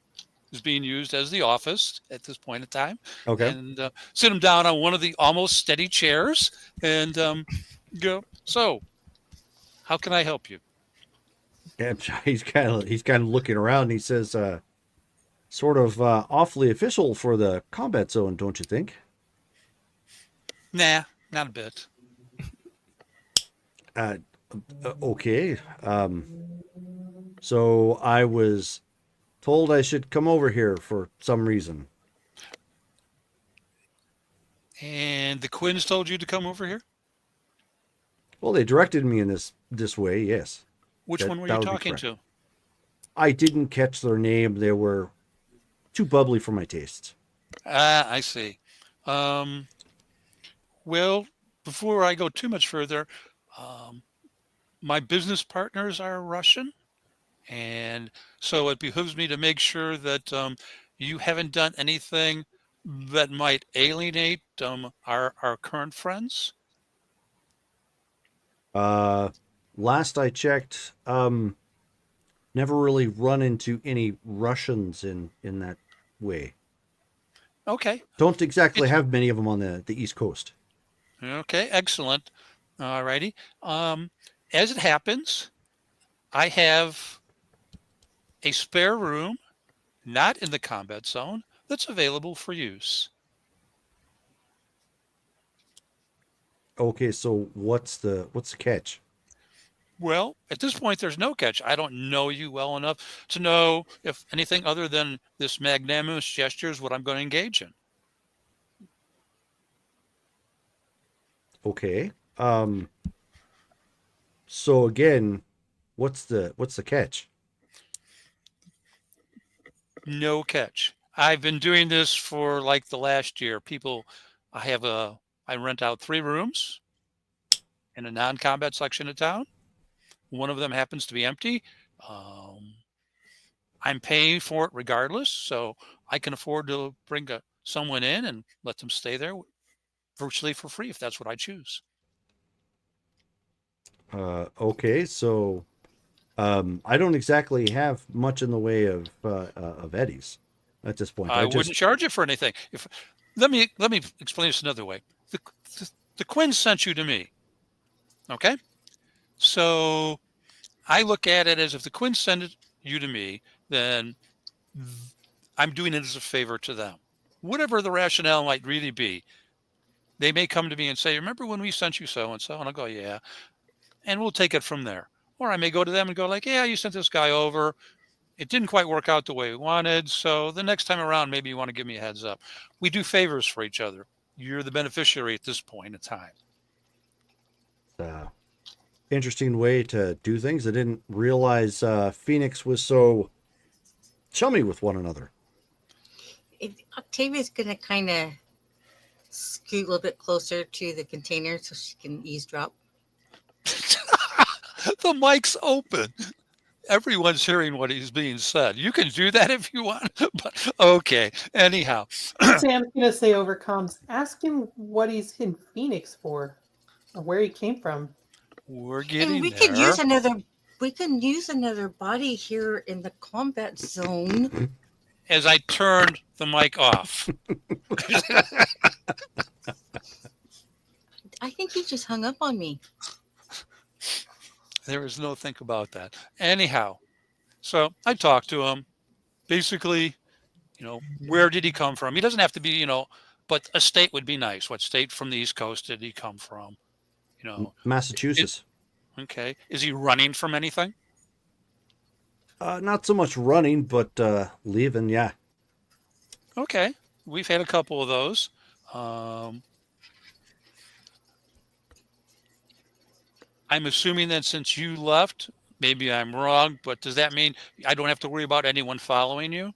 is being used as the office at this point in time. Okay. And sit him down on one of the almost steady chairs and go, "So, how can I help you?" And he's kind of looking around. And he says, "Sort of awfully official for the combat zone, don't you think?" Nah, not a bit. Okay. So I was told I should come over here for some reason. And the Quins told you to come over here? Well, they directed me in this way. Yes. Which one were you talking to? I didn't catch their name. They were too bubbly for my tastes. I see. Well, before I go too much further, my business partners are Russian, and so it behooves me to make sure that you haven't done anything that might alienate our current friends. Last I checked, never really run into any Russians in that way. Okay. Don't exactly have many of them on the East Coast. Okay, excellent. All righty. As it happens, I have a spare room, not in the combat zone, that's available for use. Okay, so what's the catch? Well, at this point, there's no catch. I don't know you well enough to know if anything other than this magnanimous gesture is what I'm going to engage in. Okay. So again, what's the catch? No catch. I've been doing this for like the last year. I rent out 3 rooms in a non-combat section of town. One of them happens to be empty. Um, I'm paying for it regardless, so I can afford to bring someone in and let them stay there virtually for free if that's what I choose. Okay, so I don't exactly have much in the way of eddies at this point. I wouldn't charge you for anything. If let me explain this another way. The Quinn sent you to me. Okay, so I look at it as if the Quinn sent you to me, then I'm doing it as a favor to them. Whatever the rationale might really be, they may come to me and say, "Remember when we sent you so and so?" And I'll go, "Yeah," and we'll take it from there. Or I may go to them and go like, "Yeah, you sent this guy over. It didn't quite work out the way we wanted. So the next time around, maybe you want to give me a heads up." We do favors for each other. You're the beneficiary at this point in time. Interesting way to do things. I didn't realize Phoenix was so chummy with one another. Octavia's going to kind of scoot a little bit closer to the container so she can eavesdrop. The mic's open. Everyone's hearing what is being said. You can do that if you want. But okay. Anyhow. Sam's going to say over comms, ask him what he's in Phoenix for or where he came from. We're getting and we there. can use another body here in the combat zone. As I turned the mic off. I think he just hung up on me. There is no think about that. Anyhow, so I talked to him. Basically, where did he come from? He doesn't have to be, but a state would be nice. What state from the East Coast did he come from? Massachusetts. Okay. Is he running from anything? Not so much running, but leaving, yeah. Okay. We've had a couple of those. I'm assuming that since you left, maybe I'm wrong, but does that mean I don't have to worry about anyone following you?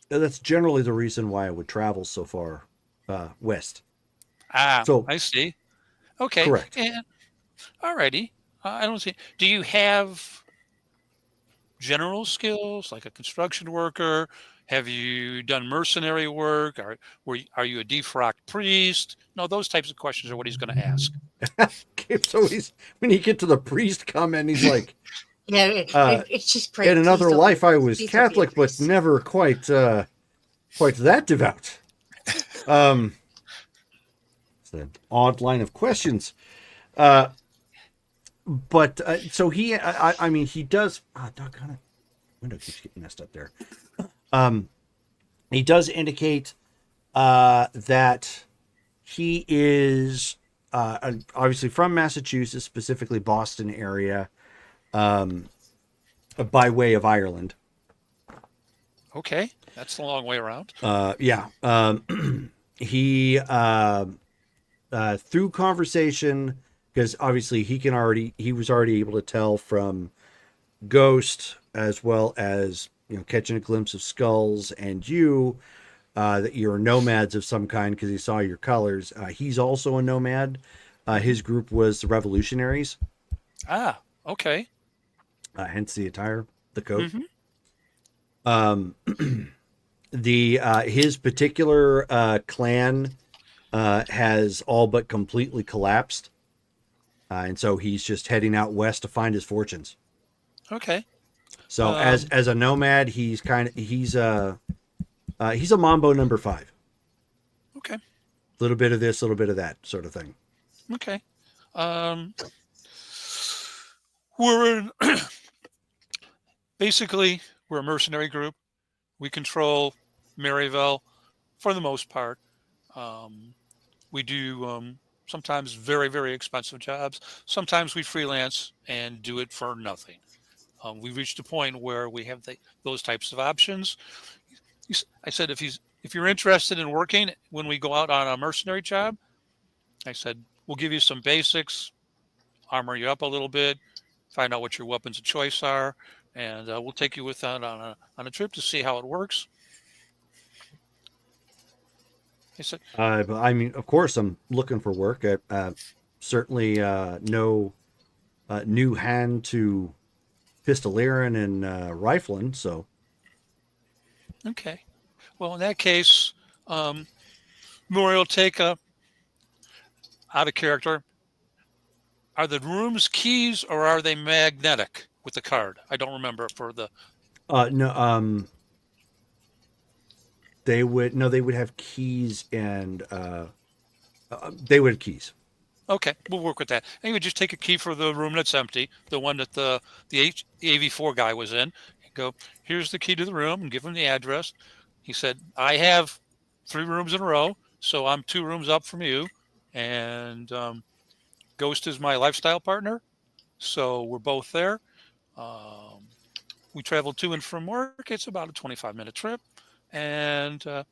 That's generally the reason why I would travel so far west. So I see. Okay. Correct. All righty. I don't see. Do you have general skills like a construction worker? Have you done mercenary work? Are you a defrocked priest? No, those types of questions are what he's going to ask. Okay, so when you get to the priest comment, he's like, "Yeah, it's just great. In another life, I was Catholic, but never quite that devout." It's an odd line of questions. But so he, I mean, he does. Doggone it, window keeps getting messed up there. He does indicate that he is obviously from Massachusetts, specifically Boston area, by way of Ireland. Okay, that's a long way around. Yeah. He through conversation, because obviously he was already able to tell from Ghost, as well as catching a glimpse of Skulls and you, that you're nomads of some kind because he saw your colors. He's also a nomad. His group was the Revolutionaries. Okay. Hence the attire, the coat. Mm-hmm. His particular clan has all but completely collapsed, and so he's just heading out west to find his fortunes. Okay. So as a nomad, he's a Mambo number 5. Okay. A little bit of this, a little bit of that sort of thing. Okay. Um, we're in basically we're a mercenary group. We control Maryville for the most part. Um, we do sometimes very, very expensive jobs. Sometimes we freelance and do it for nothing. We've reached a point where we have those types of options. I said, if you're interested in working when we go out on a mercenary job, I said we'll give you some basics, armor you up a little bit, find out what your weapons of choice are, and we'll take you with that on a trip to see how it works. I said, But I mean, of course, I'm looking for work. Certainly, no new hand to pistoleering and rifling. So, okay. Well, in that case, Maury will take a out of character. Are the rooms keys or are they magnetic with the card? I don't remember for the. no, they would have keys and they would have keys. Okay, we'll work with that. And you would just take a key for the room that's empty, the one that the AV4 guy was in, and go, here's the key to the room, and give him the address. He said, I have 3 rooms in a row, so I'm 2 rooms up from you. And Ghost is my lifestyle partner, so we're both there. Um, we travel to and from work. It's about a 25-minute trip. And uh,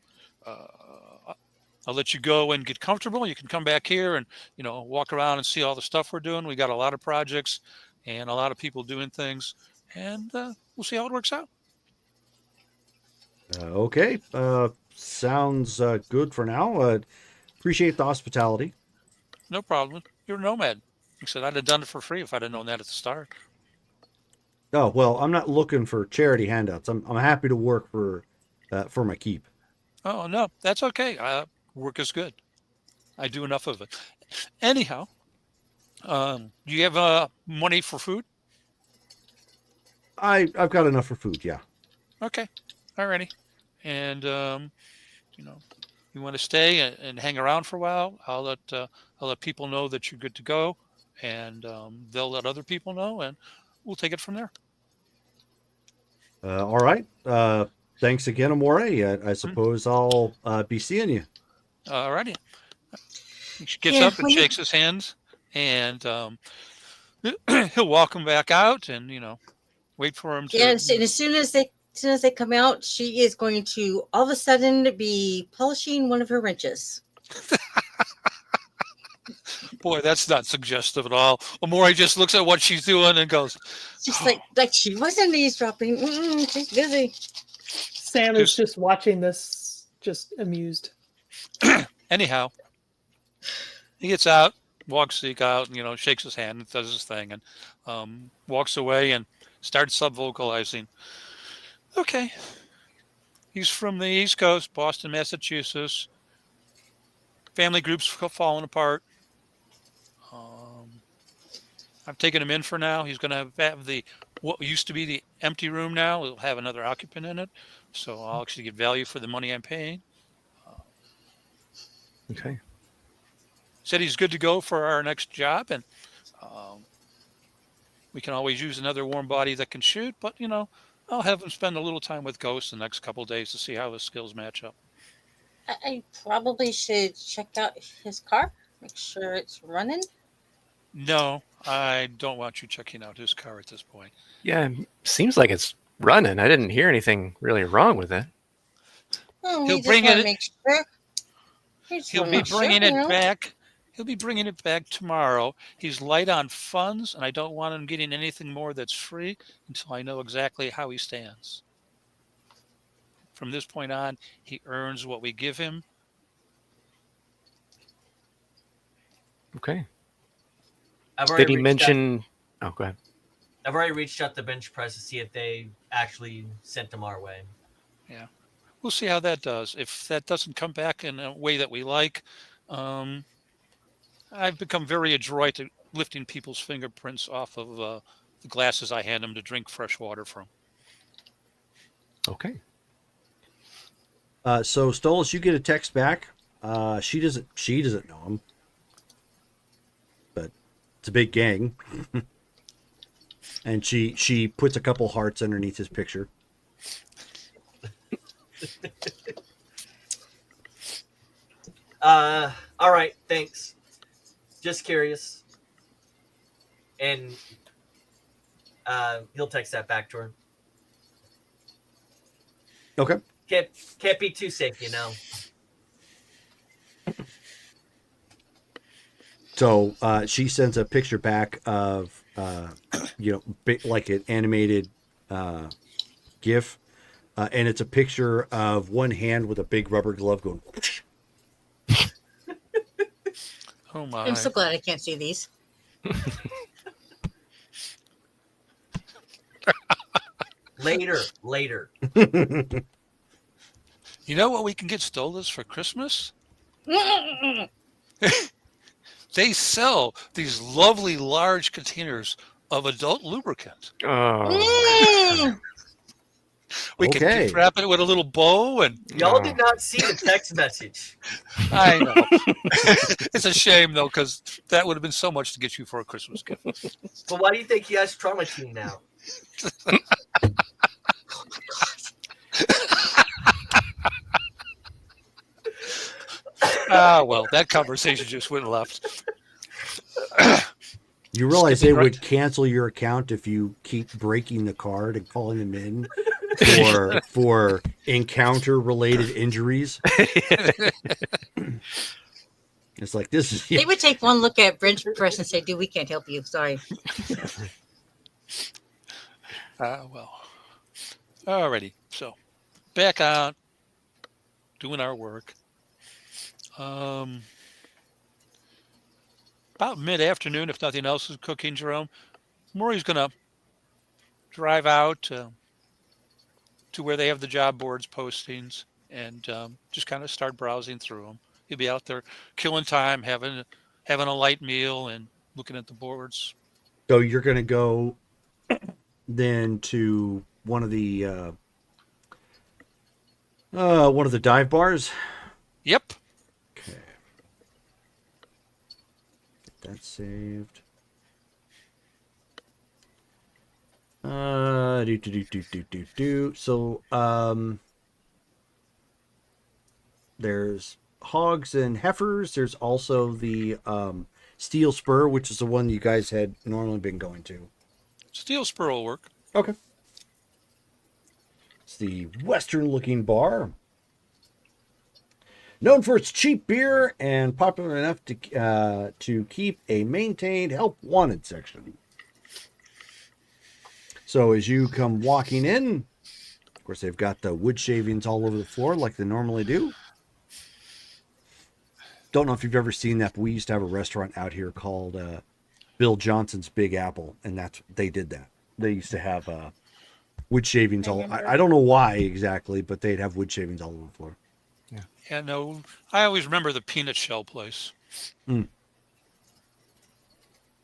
I'll let you go and get comfortable. You can come back here and, walk around and see all the stuff we're doing. We got a lot of projects and a lot of people doing things, and we'll see how it works out. Okay, sounds good for now. Appreciate the hospitality. No problem. You're a nomad. He said, I'd have done it for free if I'd have known that at the start. Oh well, I'm not looking for charity handouts. I'm happy to work for my keep. Oh, no, that's okay. Work is good. I do enough of it. Anyhow, do you have money for food? I've got enough for food. Yeah. Okay. Alrighty. And, you want to stay and hang around for a while, I'll let people know that you're good to go, and they'll let other people know, and we'll take it from there. All right. Thanks again, Amore. I suppose I'll be seeing you. Alrighty. He gets Yeah, up and shakes his hands, and he'll walk him back out, and wait for him to. Yes, and as soon as they come out, she is going to all of a sudden be polishing one of her wrenches. Boy, that's not suggestive at all. Amore just looks at what she's doing and goes, Just like she wasn't eavesdropping. She's busy. Sam is just watching this, just amused. Anyhow, he gets out, walks Zeke out, shakes his hand and does his thing, and walks away and starts sub-vocalizing. Okay. He's from the East Coast, Boston, Massachusetts. Family groups falling apart. I've taken him in for now. He's going to have what used to be the empty room now. It'll have another occupant in it. So I'll actually get value for the money I'm paying. Okay. Said he's good to go for our next job, and we can always use another warm body that can shoot, but I'll have him spend a little time with Ghost the next couple of days to see how his skills match up. I probably should check out his car, make sure it's running. No, I don't want you checking out his car at this point. Yeah, seems like it's running. I didn't hear anything really wrong with it. Oh, He'll bring it. Make sure. He'll be bringing it back. He'll be bringing it back tomorrow. He's light on funds, and I don't want him getting anything more that's free until I know exactly how he stands. From this point on, he earns what we give him. Okay. Did he mention? Oh, go ahead. I've already reached out to Bench Press to see if they actually sent them our way. Yeah. We'll see how that does. If that doesn't come back in a way that we like, I've become very adroit at lifting people's fingerprints off of the glasses I hand him to drink fresh water from. Okay. So Stolas, you get a text back. She doesn't know him, but it's a big gang. And she puts a couple hearts underneath his picture. All right, thanks. Just curious. And he'll text that back to her. Okay. Can't be too safe, you know. So she sends a picture back of like an animated GIF, and it's a picture of one hand with a big rubber glove going. Whoosh. Oh my! I'm so glad I can't see these. Later. You know what we can get Stolas for Christmas? They sell these lovely large containers of adult lubricant. Oh. We can Okay. gift wrap it with a little bow, and Y'all did not see the text message. I know. It's a shame though, because that would have been so much to get you for a Christmas gift. But why do you think he has trauma team now? Well, that conversation just went left. You realize Skipping they right- would cancel your account if you keep breaking the card and calling them in for encounter related injuries. It's like this is They would take one look at Bench Press and say, dude, we can't help you. Sorry. Well. Alrighty. So, back on doing our work. About mid-afternoon, if nothing else is cooking, Jerome, Maury's going to drive out to where they have the job boards postings and just kind of start browsing through them. He'll be out there killing time, having a light meal and looking at the boards. So you're going to go then to one of the dive bars. Yep. Okay. Get that saved. So there's hogs and heifers. There's also the steel spur, which is the one you guys had normally been going to. Steel spur will work. Okay. It's the western-looking bar, known for its cheap beer and popular enough to keep a maintained help wanted section. So as you come walking in, of course they've got the wood shavings all over the floor like they normally do. Don't know if you've ever seen that, but we used to have a restaurant out here called Bill Johnson's Big Apple, and they did that. They used to have wood shavings all. I don't know why exactly, but they'd have wood shavings all over the floor. Yeah, no, I always remember the peanut shell place.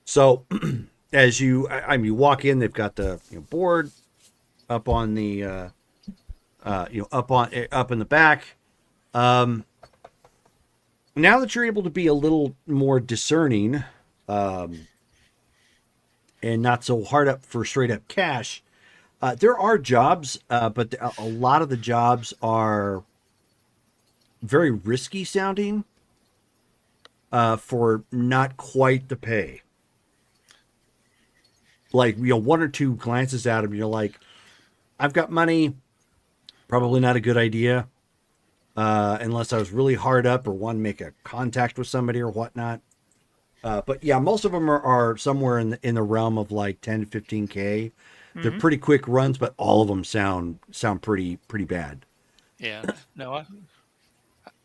So as you walk in, they've got the board up on the up in the back. Now that you're able to be a little more discerning, and not so hard up for straight up cash, there are jobs, but a lot of the jobs are very risky sounding for not quite the pay. Like, one or two glances at them, you're like, I've got money, probably not a good idea, unless I was really hard up or want to make a contact with somebody or whatnot. But yeah, most of them are somewhere in the realm of like 10 to 15K. They're pretty quick runs, but all of them sound pretty bad. Yeah, no,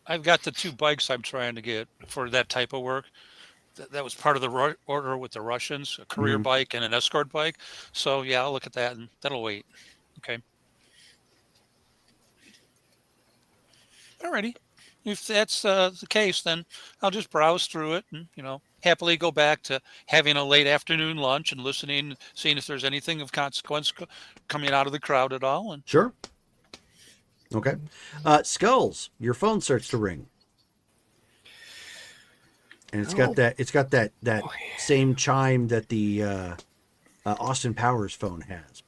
I've got the two bikes I'm trying to get for that type of work. That was part of the order with the Russians, a career bike and an escort bike. So yeah, I'll look at that and that'll wait. Okay. Alrighty. if that's the case, then I'll just browse through it and, happily go back to having a late afternoon lunch and listening, seeing if there's anything of consequence coming out of the crowd at all. And Sure. Okay. Skulls, your phone starts to ring. And it's got that same chime that the Austin Powers phone has.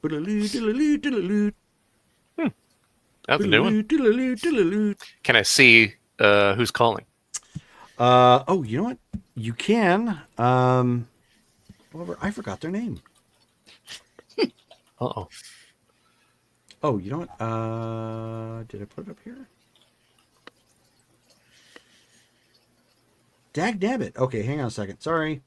That's a new one. Can I see who's calling? Oh, you know what? You can. However, I forgot their name. Uh-oh. Oh, you know what? Did I put it up here? Dag nabbit. Okay, hang on a second. Sorry.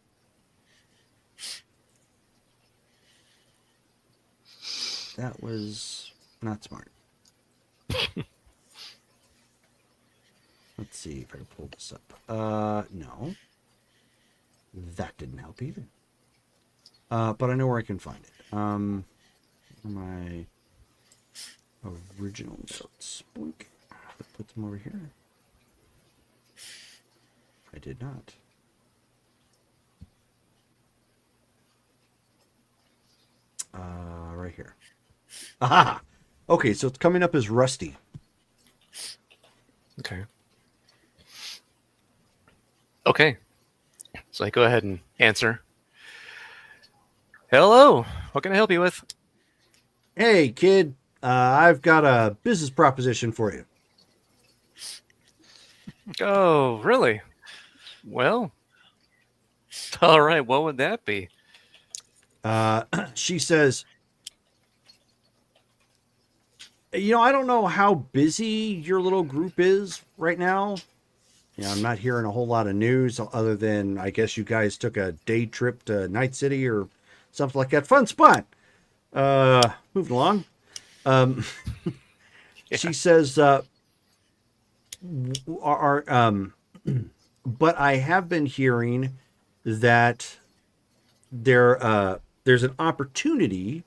That was not smart. Let's see if I can pull this up. No. That didn't help either. But I know where I can find it. My original notes. Boink. Put them over here. I did not. Right here. Aha! Okay, so it's coming up as Rusty. Okay. Okay. So I go ahead and answer. Hello. What can I help you with? Hey, kid. I've got a business proposition for you. Oh, really? Well, all right. What would that be? She says, I don't know how busy your little group is right now. I'm not hearing a whole lot of news other than I guess you guys took a day trip to Night City or something like that. Fun spot. Moving along. She says, but I have been hearing that there's an opportunity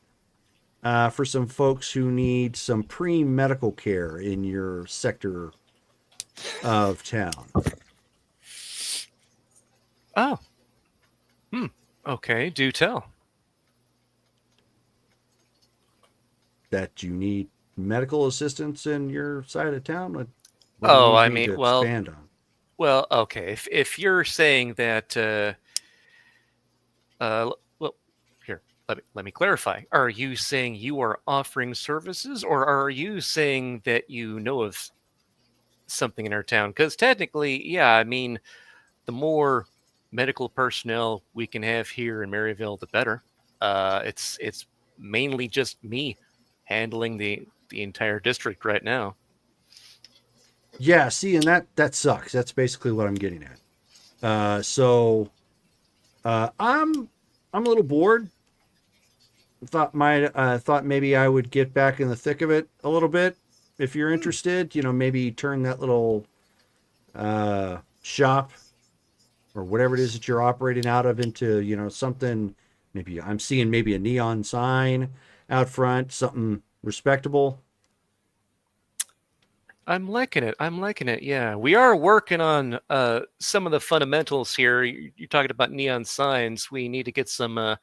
for some folks who need some pre-medical care in your sector of town. Oh. Okay, do tell. That you need medical assistance in your side of town? What do Oh, you I need mean, to well, expand on? well, okay. If you're saying that, well, here, let me clarify. Are you saying you are offering services, or are you saying that you know of something in our town? Because technically, yeah, I mean, the more medical personnel we can have here in Maryville, the better. It's mainly just me handling the entire district right now. Yeah, see, and that sucks. That's basically what I'm getting at. So I'm a little bored. Thought maybe I would get back in the thick of it a little bit. If you're interested, maybe turn that little shop or whatever it is that you're operating out of into, something. Maybe I'm seeing maybe a neon sign out front, something respectable. I'm liking it. Yeah, we are working on some of the fundamentals here. You're talking about neon signs. We need to get some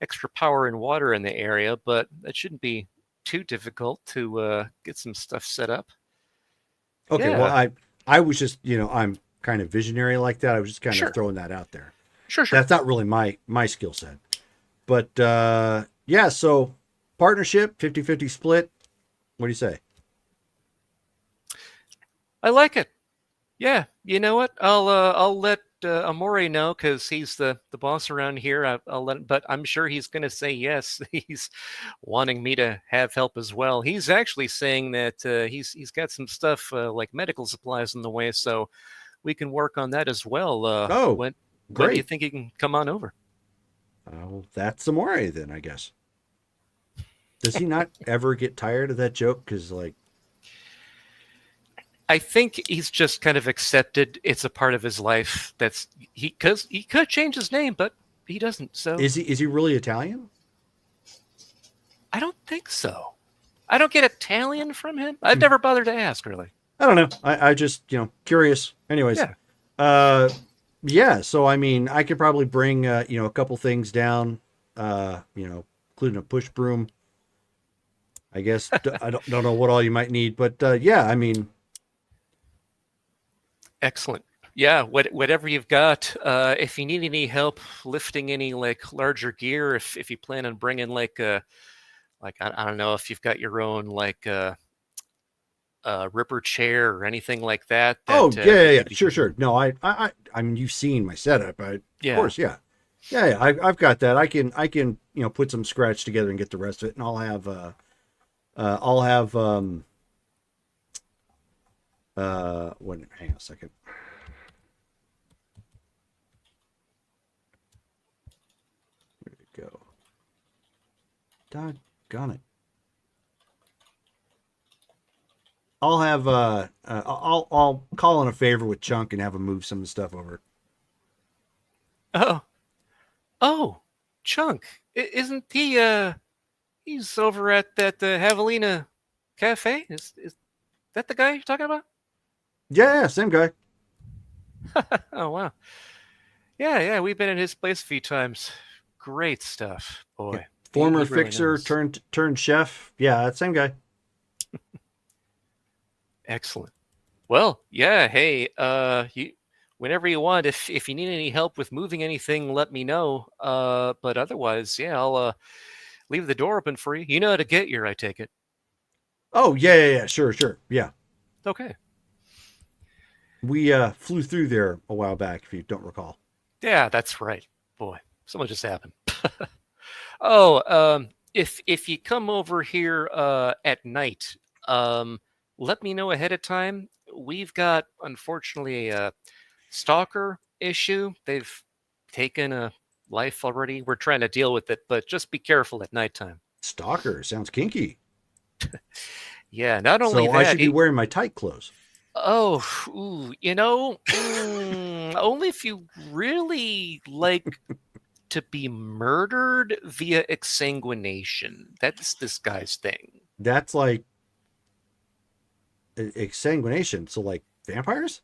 extra power and water in the area, but that shouldn't be too difficult to get some stuff set up. Okay, Yeah. well, I was just, I'm kind of visionary like that. I was just kind Sure. of throwing that out there. Sure. That's not really my skill set. But yeah, so partnership, 50-50 split. What do you say? I like it. Yeah, you know what? I'll let Amore know because he's the boss around here. I'll let, but I'm sure he's going to say yes. He's wanting me to have help as well. He's actually saying that he's got some stuff like medical supplies in the way, so we can work on that as well. Oh, when do you great. think he can come on over? Well, that's Amore then, I guess. Does he not ever get tired of that joke? Because I think he's just kind of accepted it's a part of his life. Because he could change his name, but he doesn't. So is he really Italian? I don't think so. I don't get Italian from him. I've never bothered to ask, really. I don't know. I just, curious. Anyways. Yeah. Yeah. So, I mean, I could probably bring, a couple things down, including a push broom. I guess I don't know what all you might need, but yeah, I mean, Excellent. Yeah, whatever you've got. If you need any help lifting any like larger gear, if you plan on bringing like I don't know if you've got your own like ripper chair or anything like that. oh That yeah, yeah, that yeah, could be. sure. No, I mean, you've seen my setup. Of Yeah. course, yeah, yeah. I've got that. I can put some scratch together and get the rest of it, and I'll have hang on a second. Where did it go? Doggone it. I'll have I'll call in a favor with Chunk and have him move some of the stuff over. Oh, Chunk. Isn't he? He's over at that Javelina Cafe. Is that the guy you're talking about? Yeah, same guy. Oh wow. Yeah. We've been in his place a few times. Great stuff, boy. Yeah. Former He really fixer knows. turned chef. Yeah, that same guy. Excellent. Well, yeah. Hey, you whenever you want, if you need any help with moving anything, let me know. But otherwise, yeah, I'll leave the door open for you. You know how to get here, I take it. Oh yeah, sure, yeah. Okay. We flew through there a while back, if you don't recall. Yeah, that's right. Boy, something just happened. Oh, if you come over here at night, let me know ahead of time. We've got, unfortunately, a stalker issue. They've taken a life already. We're trying to deal with it, but just be careful at nighttime. Stalker sounds kinky. Yeah, not only So that. I should be wearing my tight clothes. Oh, ooh, only if you really like to be murdered via exsanguination. That's this guy's thing. That's like exsanguination. So like vampires?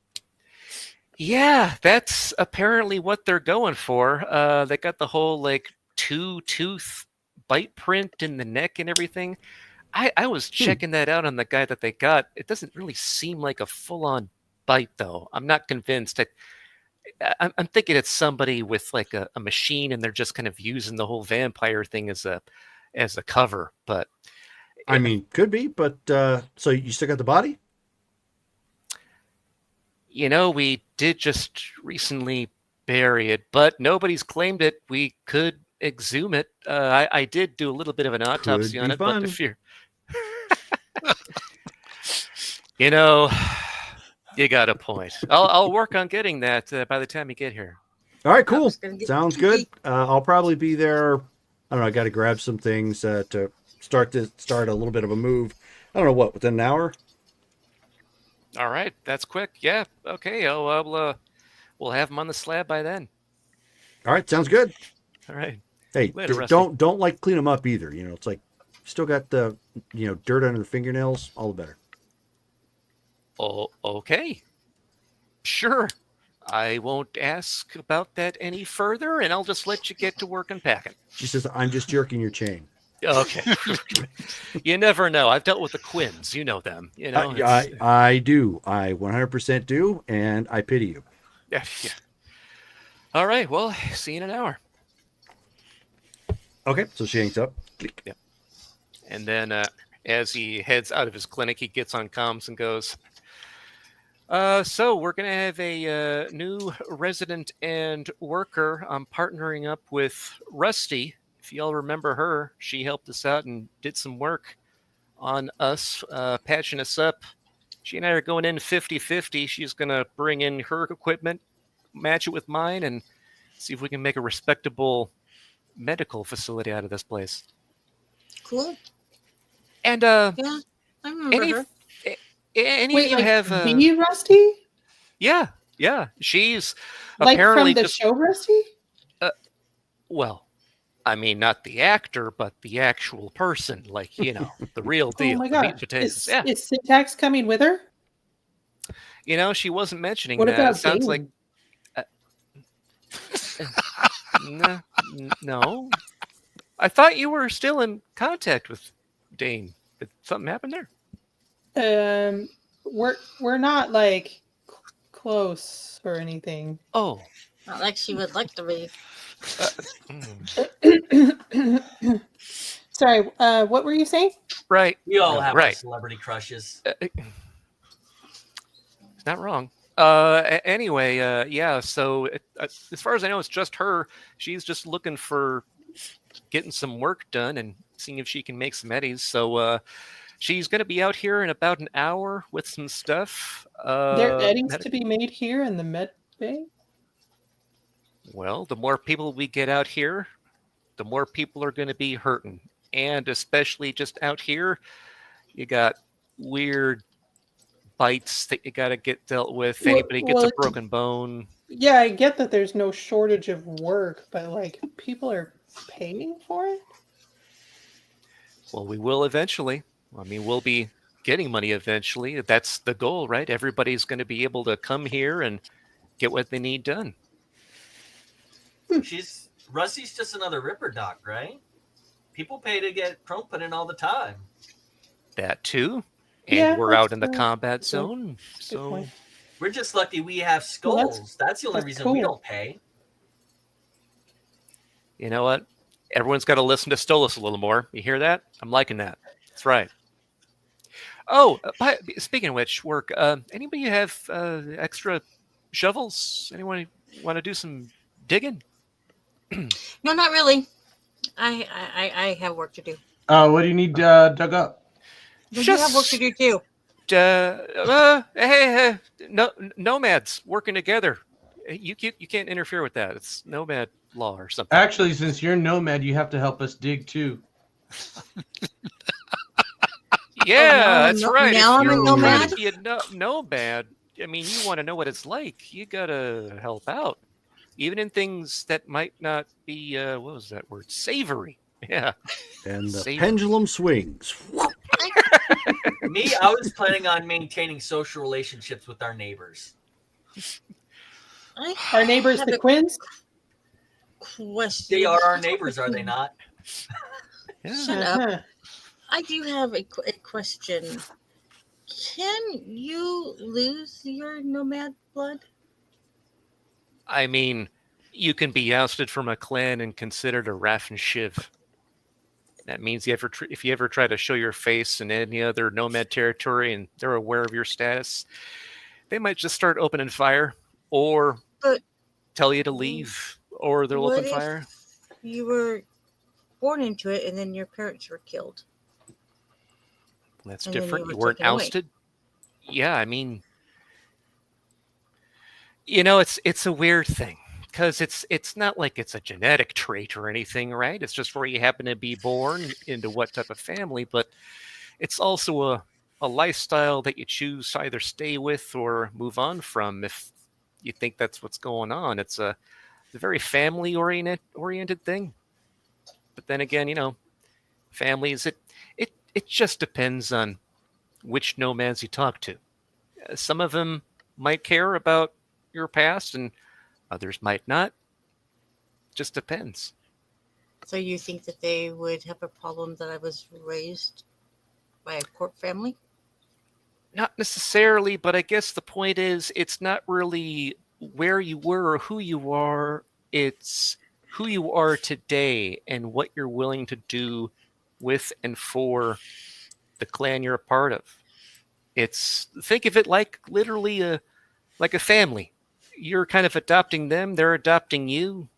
Yeah, that's apparently what they're going for. They got the whole like two-tooth bite print in the neck and everything. I was checking that out on the guy that they got. It doesn't really seem like a full-on bite, though. I'm not convinced. I'm thinking it's somebody with like a machine, and they're just kind of using the whole vampire thing as a cover. But I mean, could be. But so you still got the body? We did just recently bury it, but nobody's claimed it. We could exhume it. I did do a little bit of an autopsy on it, but if you're you got a point. I'll work on getting that by the time you get here. All right, cool. Sounds good. I'll probably be there. I don't know. I got to grab some things to start a little bit of a move. I don't know what, within an hour. All right, that's quick. Yeah. Okay. We'll have them on the slab by then. All right, sounds good. All right. Hey, Later, don't like clean them up either. It's like still got the dirt under the fingernails. All the better. Oh, okay. Sure. I won't ask about that any further, and I'll just let you get to work unpacking. She says, "I'm just jerking your chain." Okay. You never know. I've dealt with the Quins. You know them. I do. I 100% do, and I pity you. Yeah. All right. Well, see you in an hour. Okay. So she hangs up. Yep. And then as he heads out of his clinic, he gets on comms and goes, so we're going to have a new resident and worker. I'm partnering up with Rusty. If y'all remember her, she helped us out and did some work on us, patching us up. She and I are going in 50-50. She's going to bring in her equipment, match it with mine, and see if we can make a respectable medical facility out of this place. Cool. And yeah, I remember her. Any Wait, of you like have the Rusty? Yeah. She's Like apparently from the show Rusty? Well, I mean, not the actor, but the actual person, like the real deal. Oh my the meat and gosh. potatoes. Is Syntax coming with her? She wasn't mentioning What that. about It sounds like Dane? no. I thought you were still in contact with Dane. Did something happen there? We're not like close or anything. Oh. Not like she would like to be. Sorry, what were you saying? Right. We all No, have our right. celebrity crushes. It's not wrong. Anyway, yeah. So as far as I know, it's just her. She's just looking for getting some work done and seeing if she can make some eddies. So she's going to be out here in about an hour with some stuff. There are eddies to be made here in the med bay? Well, the more people we get out here, the more people are going to be hurting. And especially just out here, you got weird bites that you got to get dealt with. Anybody gets a broken bone. Yeah, I get that there's no shortage of work, but like people are paying for it? Well, we will eventually. I mean, we'll be getting money eventually. That's the goal, right? Everybody's going to be able to come here and get what they need done. Rusty's just another Ripper Doc, right? People pay to get chrome put in all the time. That too. And Yeah, we're that's out in the true. combat Good. zone. Good So point. We're just lucky we have Well, skulls. that's the only that's reason we cool. don't pay. you know what? Everyone's got to listen to Stolas a little more. You hear that? I'm liking that. That's right. Oh, speaking of which, work. Anybody have extra shovels? Anyone want to do some digging? No, not really. I have work to do. What do you need dug up? But you have work to do too. Hey, nomads working together. You can't interfere with that. It's nomad law or something. Actually, since you're nomad, you have to help us dig too. Yeah, that's right. Now I'm a nomad. Trying to be a nomad, I mean, you want to know what it's like. You gotta help out, even in things that might not be what was that word? Savory. Yeah. And the Savory. pendulum swings. Me, I was planning on maintaining social relationships with our neighbors. Our neighbors, the Quins? Question. They are our neighbors, are they not? Shut up. I do have a question. Can you lose your nomad blood? I mean, you can be ousted from a clan and considered a Raffen Shiv. That means if you ever try to show your face in any other nomad territory and they're aware of your status, they might just start opening fire or tell you to leave, or they'll What open if fire. you were born into it and then your parents were killed? That's and then different. you You were weren't taken away. ousted. Yeah, I mean, it's a weird thing because it's not like it's a genetic trait or anything, right? It's just where you happen to be born into what type of family, but it's also a lifestyle that you choose to either stay with or move on from if you think that's what's going on. It's a very family oriented thing. But then again, families it just depends on which nomads you talk to. Some of them might care about your past and others might not. Just depends. So you think that they would have a problem that I was raised by a court family? Not necessarily, but I guess the point is it's not really where you were or who you are. It's who you are today and what you're willing to do with and for the clan you're a part of. Think of it like literally like a family. You're kind of adopting them, they're adopting you.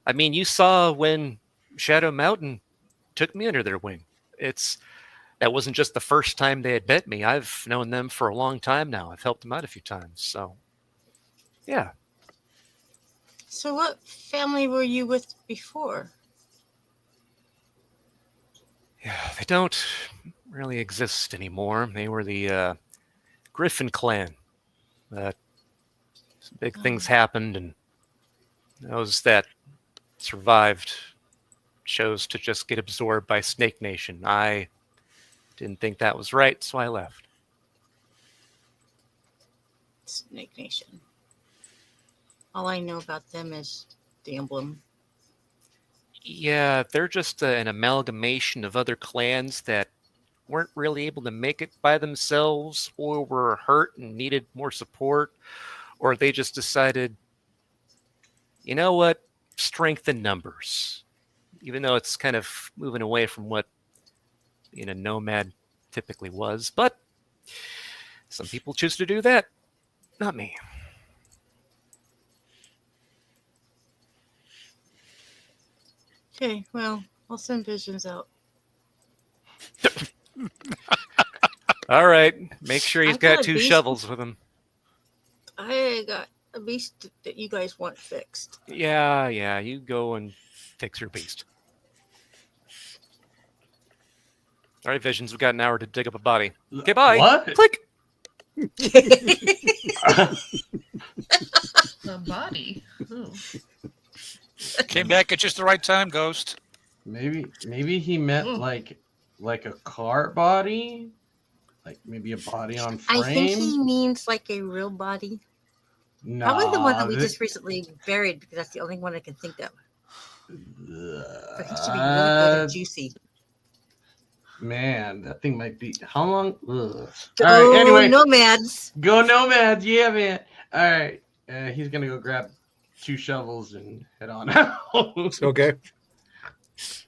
I mean, you saw when Shadow Mountain took me under their wing. That wasn't just the first time they had met me. I've known them for a long time now. I've helped them out a few times. So, yeah. So what family were you with before? Yeah, they don't really exist anymore. They were the Griffin clan. Some big things happened, and those that survived chose to just get absorbed by Snake Nation. I didn't think that was right, so I left. Snake Nation. All I know about them is the emblem. Yeah, they're just an amalgamation of other clans that weren't really able to make it by themselves, or were hurt and needed more support, or they just decided, you know what, strength in numbers. Even though it's kind of moving away from what Nomad typically was, but some people choose to do that. Not me. Okay, well, I'll send visions out. All right, make sure he's I've got got a 2 beast. shovels with him. I got a beast that you guys want fixed. Yeah, you go and fix your beast. All right, Visions, we've got an hour to dig up a body. Okay, bye. What? Click. The body. Ooh. Came back at just the right time, Ghost. Maybe he meant Ooh. like a car body, like maybe a body on frame. I think he means like a real body. No, Probably the one that we just recently buried, because that's the only one I can think of. For him to be really good and juicy. Man, that thing might be how long? Ugh. Go All right, anyway, Nomads. go Nomads, yeah, man. All right, he's gonna go grab 2 shovels and head on out. Okay.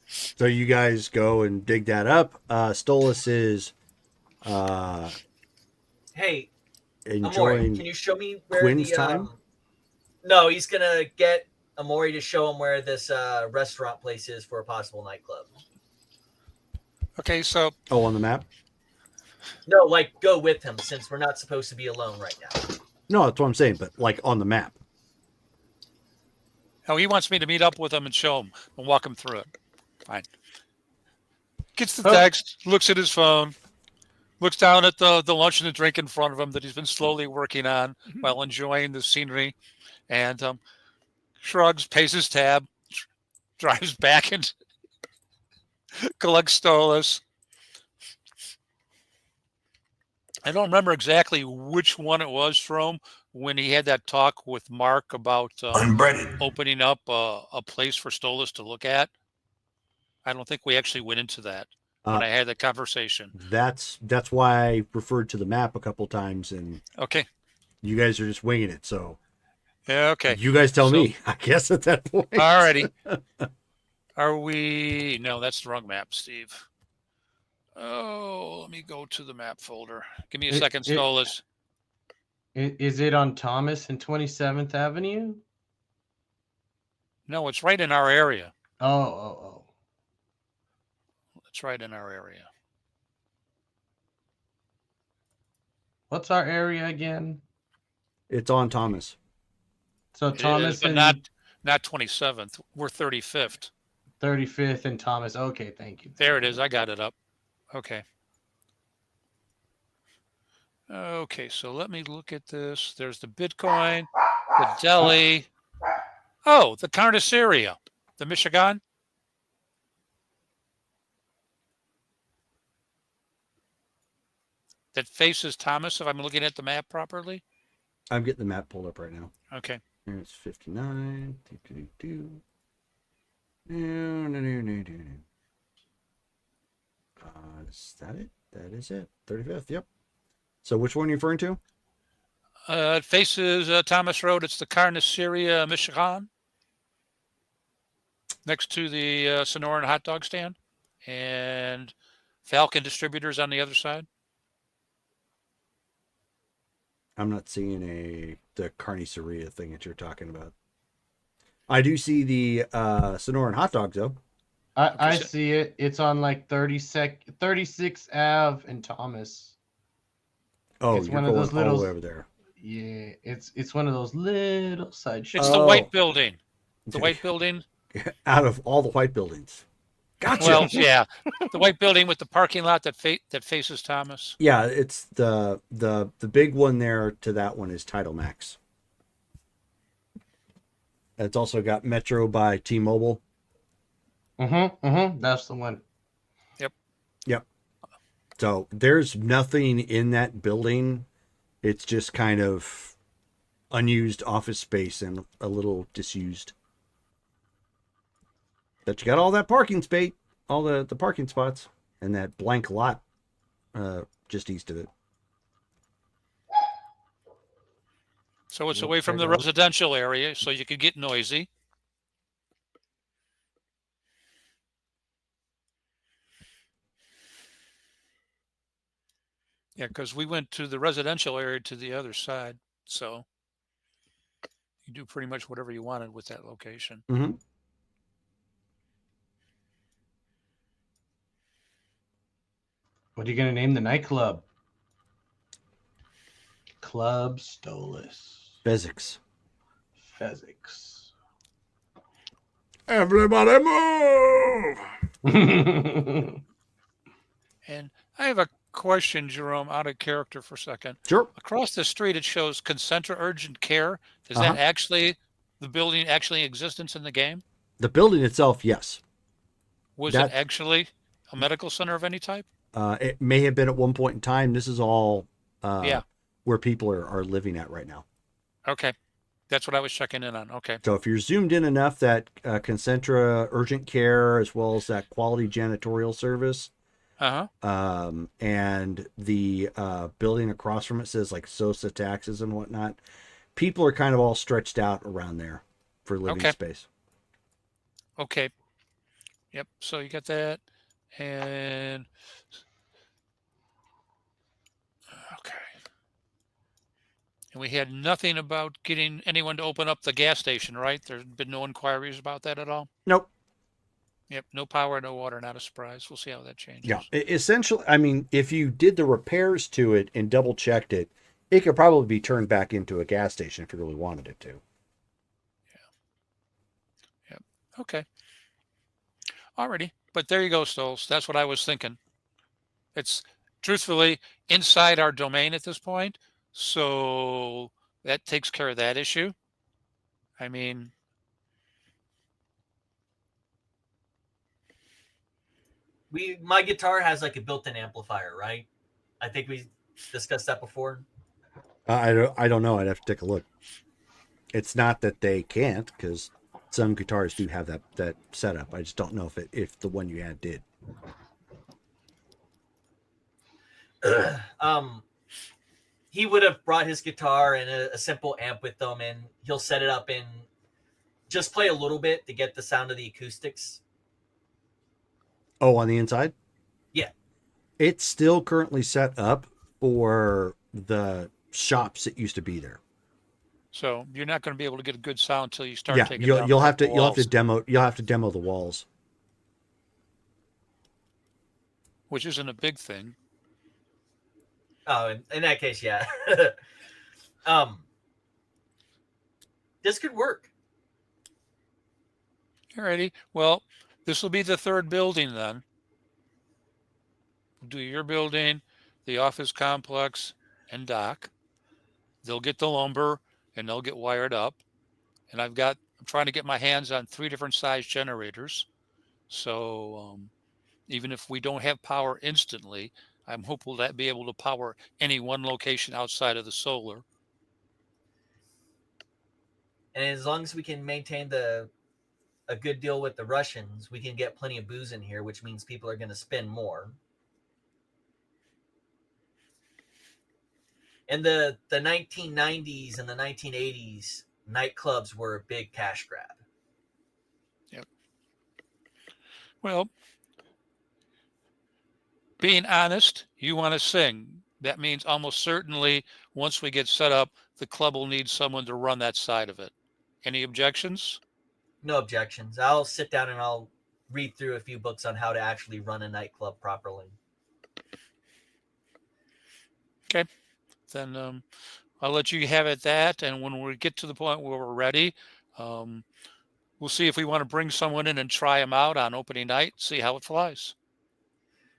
So you guys go and dig that up. Stolas is Hey, Amori, enjoying can you show me where Quinn's the time. No, he's gonna get Amori to show him where this restaurant place is for a possible nightclub. Okay, so Oh, on the map? No, like go with him since we're not supposed to be alone right now. No, that's what I'm saying, but like on the map. he wants me to meet up with him and show him and walk him through it. Fine. Gets the text, looks at his phone, looks down at the lunch and the drink in front of him that he's been slowly working on while enjoying the scenery, and shrugs, pays his tab, drives back and collects Stolas. I don't remember exactly which one it was from when he had that talk with Mark about opening up a place for Stolas to look at. I don't think we actually went into that when I had the conversation. That's why I referred to the map a couple times, and Okay. you guys are just winging it. So Yeah, okay. you guys tell me, I guess, at that point. Alrighty. Are we? No, that's the wrong map, Steve. Oh, let me go to the map folder. Give me a second, Stolas. Is it on Thomas and 27th Avenue? No, it's right in our area. Oh. It's right in our area. What's our area again? It's on Thomas. So It Thomas is, but and not 27th. We're 35th. 35th and Thomas. Okay, thank you. There it is. I got it up. Okay. Okay, so let me look at this. There's the Bitcoin, the deli. Oh, the Carniceria, the Michigan. That faces Thomas, if I'm looking at the map properly. I'm getting the map pulled up right now. Okay. Here it's 59. Is that it? That is it. 35th. Yep. So which one are you referring to? It faces Thomas Road. It's the Carniceria, Michigan, next to the Sonoran hot dog stand, and Falcon Distributors on the other side. I'm not seeing the Carniceria thing that you're talking about. I do see the Sonoran hot dogs though. I see it. It's on like 36th Ave and Thomas. Oh, it's you're one going of those little all the way over there. Yeah, it's one of those little side shops. It's the white building. The white building. Out of all the white buildings. Gotcha. Well, yeah, the white building with the parking lot that faces Thomas. Yeah, it's the big one there to that one is Tidal Max. It's also got Metro by T-Mobile. That's the one. Yep. So there's nothing in that building. It's just kind of unused office space and a little disused. But you got all that parking space, all the parking spots, and that blank lot just east of it. So it's Yep, away from check the it out. residential area, so you could get noisy. Yeah, because we went to the residential area to the other side, so you do pretty much whatever you wanted with that location. Mm-hmm. What are you gonna name the nightclub? Club Stolas. Physics. Physics. Everybody move! And I have a question, Jerome, out of character for a second. Sure. Across the street, it shows Concentra Urgent Care. Is Uh-huh. that actually the building actually in existence in the game? The building itself, yes. Was That- it actually a medical center of any type? It may have been at one point in time. This is all Yeah. where people are living at right now. Okay. That's what I was checking in on. Okay. So if you're zoomed in enough, that Concentra Urgent Care, as well as that Quality Janitorial Service, Uh-huh. and the building across from it says like Sosa Taxes and whatnot, people are kind of all stretched out around there for living Okay. space. Okay. Yep. So you got that. And okay. And we had nothing about getting anyone to open up the gas station, right? There's been no inquiries about that at all? Nope. Yep. No power, no water, not a surprise. We'll see how that changes. Yeah. Essentially, I mean, if you did the repairs to it and double checked it, it could probably be turned back into a gas station if you really wanted it to. Yep. Okay. Alrighty. But there you go, Stoles. That's what I was thinking. It's truthfully inside our domain at this point. So that takes care of that issue. I mean, My guitar has like a built-in amplifier, right? I think we discussed that before. I don't know. I'd have to take a look. It's not that they can't, because some guitars do have that setup. I just don't know if the one you had did. He would have brought his guitar and a simple amp with him, and he'll set it up and just play a little bit to get the sound of the acoustics. Oh, on the inside? Yeah. It's still currently set up for the shops that used to be there. so you're not going to be able to get a good sound until you start Yeah, taking you'll down have the to walls, demo the walls. which isn't a big thing. Oh, in that case, yeah. This could work. Alrighty. Well, this will be the third building then. Do your building, the office complex, and dock. They'll get the lumber and they'll get wired up. And I'm trying to get my hands on 3 different size generators. So even if we don't have power instantly, I'm hopeful that be able to power any one location outside of the solar. And as long as we can maintain a good deal with the Russians, we can get plenty of booze in here, which means people are going to spend more. In the 1990s and the 1980s, nightclubs were a big cash grab. Yep. Well, being honest, you want to sing. That means almost certainly once we get set up, the club will need someone to run that side of it. Any objections? No objections. I'll sit down and I'll read through a few books on how to actually run a nightclub properly. Okay. Then I'll let you have it that. And when we get to the point where we're ready, we'll see if we want to bring someone in and try them out on opening night, see how it flies.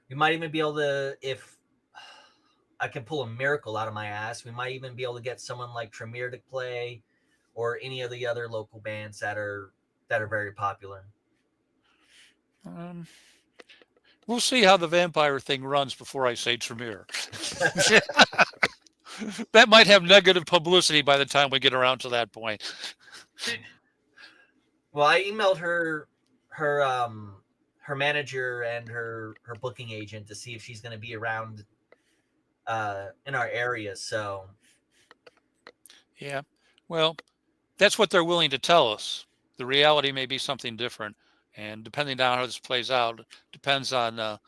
We might even be able to, if I can pull a miracle out of my ass, we might even be able to get someone like Tremere to play, or any of the other local bands that are very popular. We'll see how the vampire thing runs before I say Tremere. that might have negative publicity by the time we get around to that point. Well, I emailed her manager and her booking agent to see if she's going to be around in our area. So Yeah. Well, that's what they're willing to tell us. The reality may be something different, and depending on how this plays out, depends on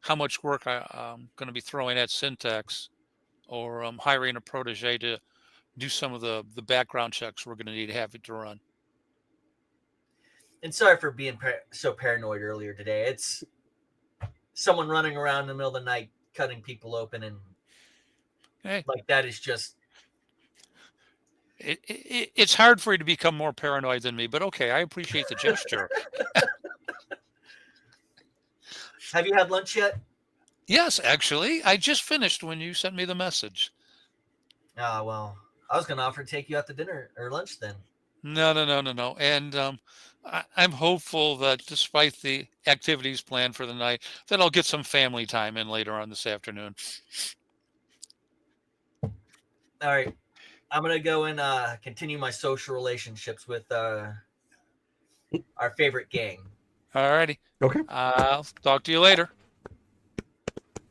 how much work I'm going to be throwing at Syntax, or hiring a protege to do some of the background checks we're going to need to have it to run. and sorry for being so paranoid earlier today. It's someone running around in the middle of the night cutting people open, and like that is just. It's hard for you to become more paranoid than me, but okay, I appreciate the gesture. Have you had lunch yet? Yes, actually, I just finished when you sent me the message. Well, I was going to offer to take you out to dinner or lunch then. No. And I'm hopeful that despite the activities planned for the night, that I'll get some family time in later on this afternoon. All right. I'm going to go and continue my social relationships with our favorite gang. All righty. Okay. I'll talk to you later.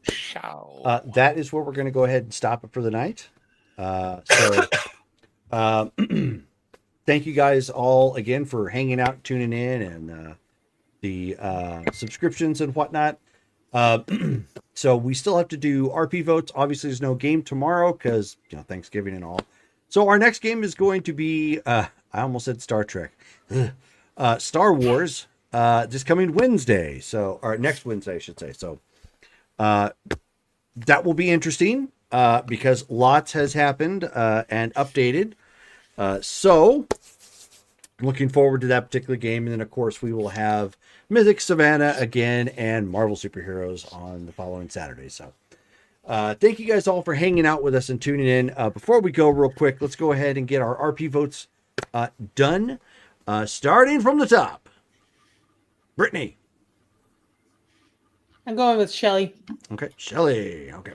Ciao. That is where we're going to go ahead and stop it for the night. Thank you guys all again for hanging out, tuning in, and the subscriptions and whatnot. So we still have to do RP votes. Obviously, there's no game tomorrow because Thanksgiving and all. So our next game is going to be I almost said Star Trek, Star Wars. This coming Wednesday. Or next Wednesday, I should say. So that will be interesting because lots has happened and updated. So looking forward to that particular game. And then, of course, we will have Mythic Savannah again and Marvel Superheroes on the following Saturday. So thank you guys all for hanging out with us and tuning in. Before we go real quick, let's go ahead and get our RP votes done. Starting from the top. Brittany. I'm going with Shelly. Okay, Shelly. Okay.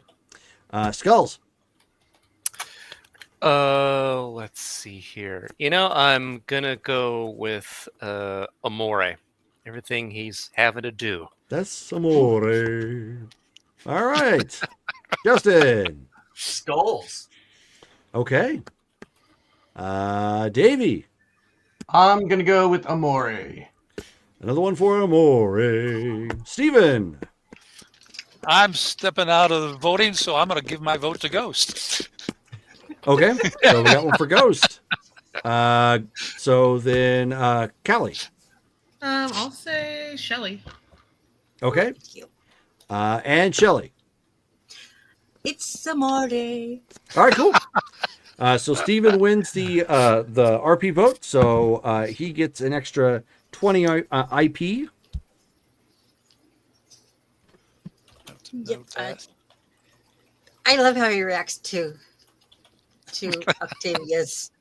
Skulls. Let's see here. I'm gonna go with Amore. Everything he's having to do. That's Amore. All right. Justin. Skulls. Okay. Davey. I'm going to go with Amore. Another one for Amore. Steven. I'm stepping out of the voting, so I'm going to give my vote to Ghost. Okay, so we got one for Ghost. So then, Callie. I'll say Shelly. Okay. And Shelly. It's Amore. All right, cool. So Steven wins the RP vote, so he gets an extra 20 IP. Yep. I love how he reacts to Octavia's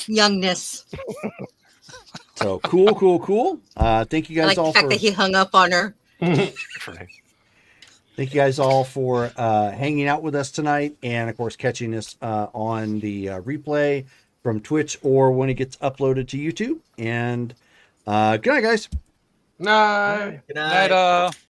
youngness. So cool. Thank you I guys like all the fact for that he hung up on her. Thank you guys all for hanging out with us tonight, and of course catching us on the replay from Twitch or when it gets uploaded to YouTube. And good night, guys. Night. Good night. Night,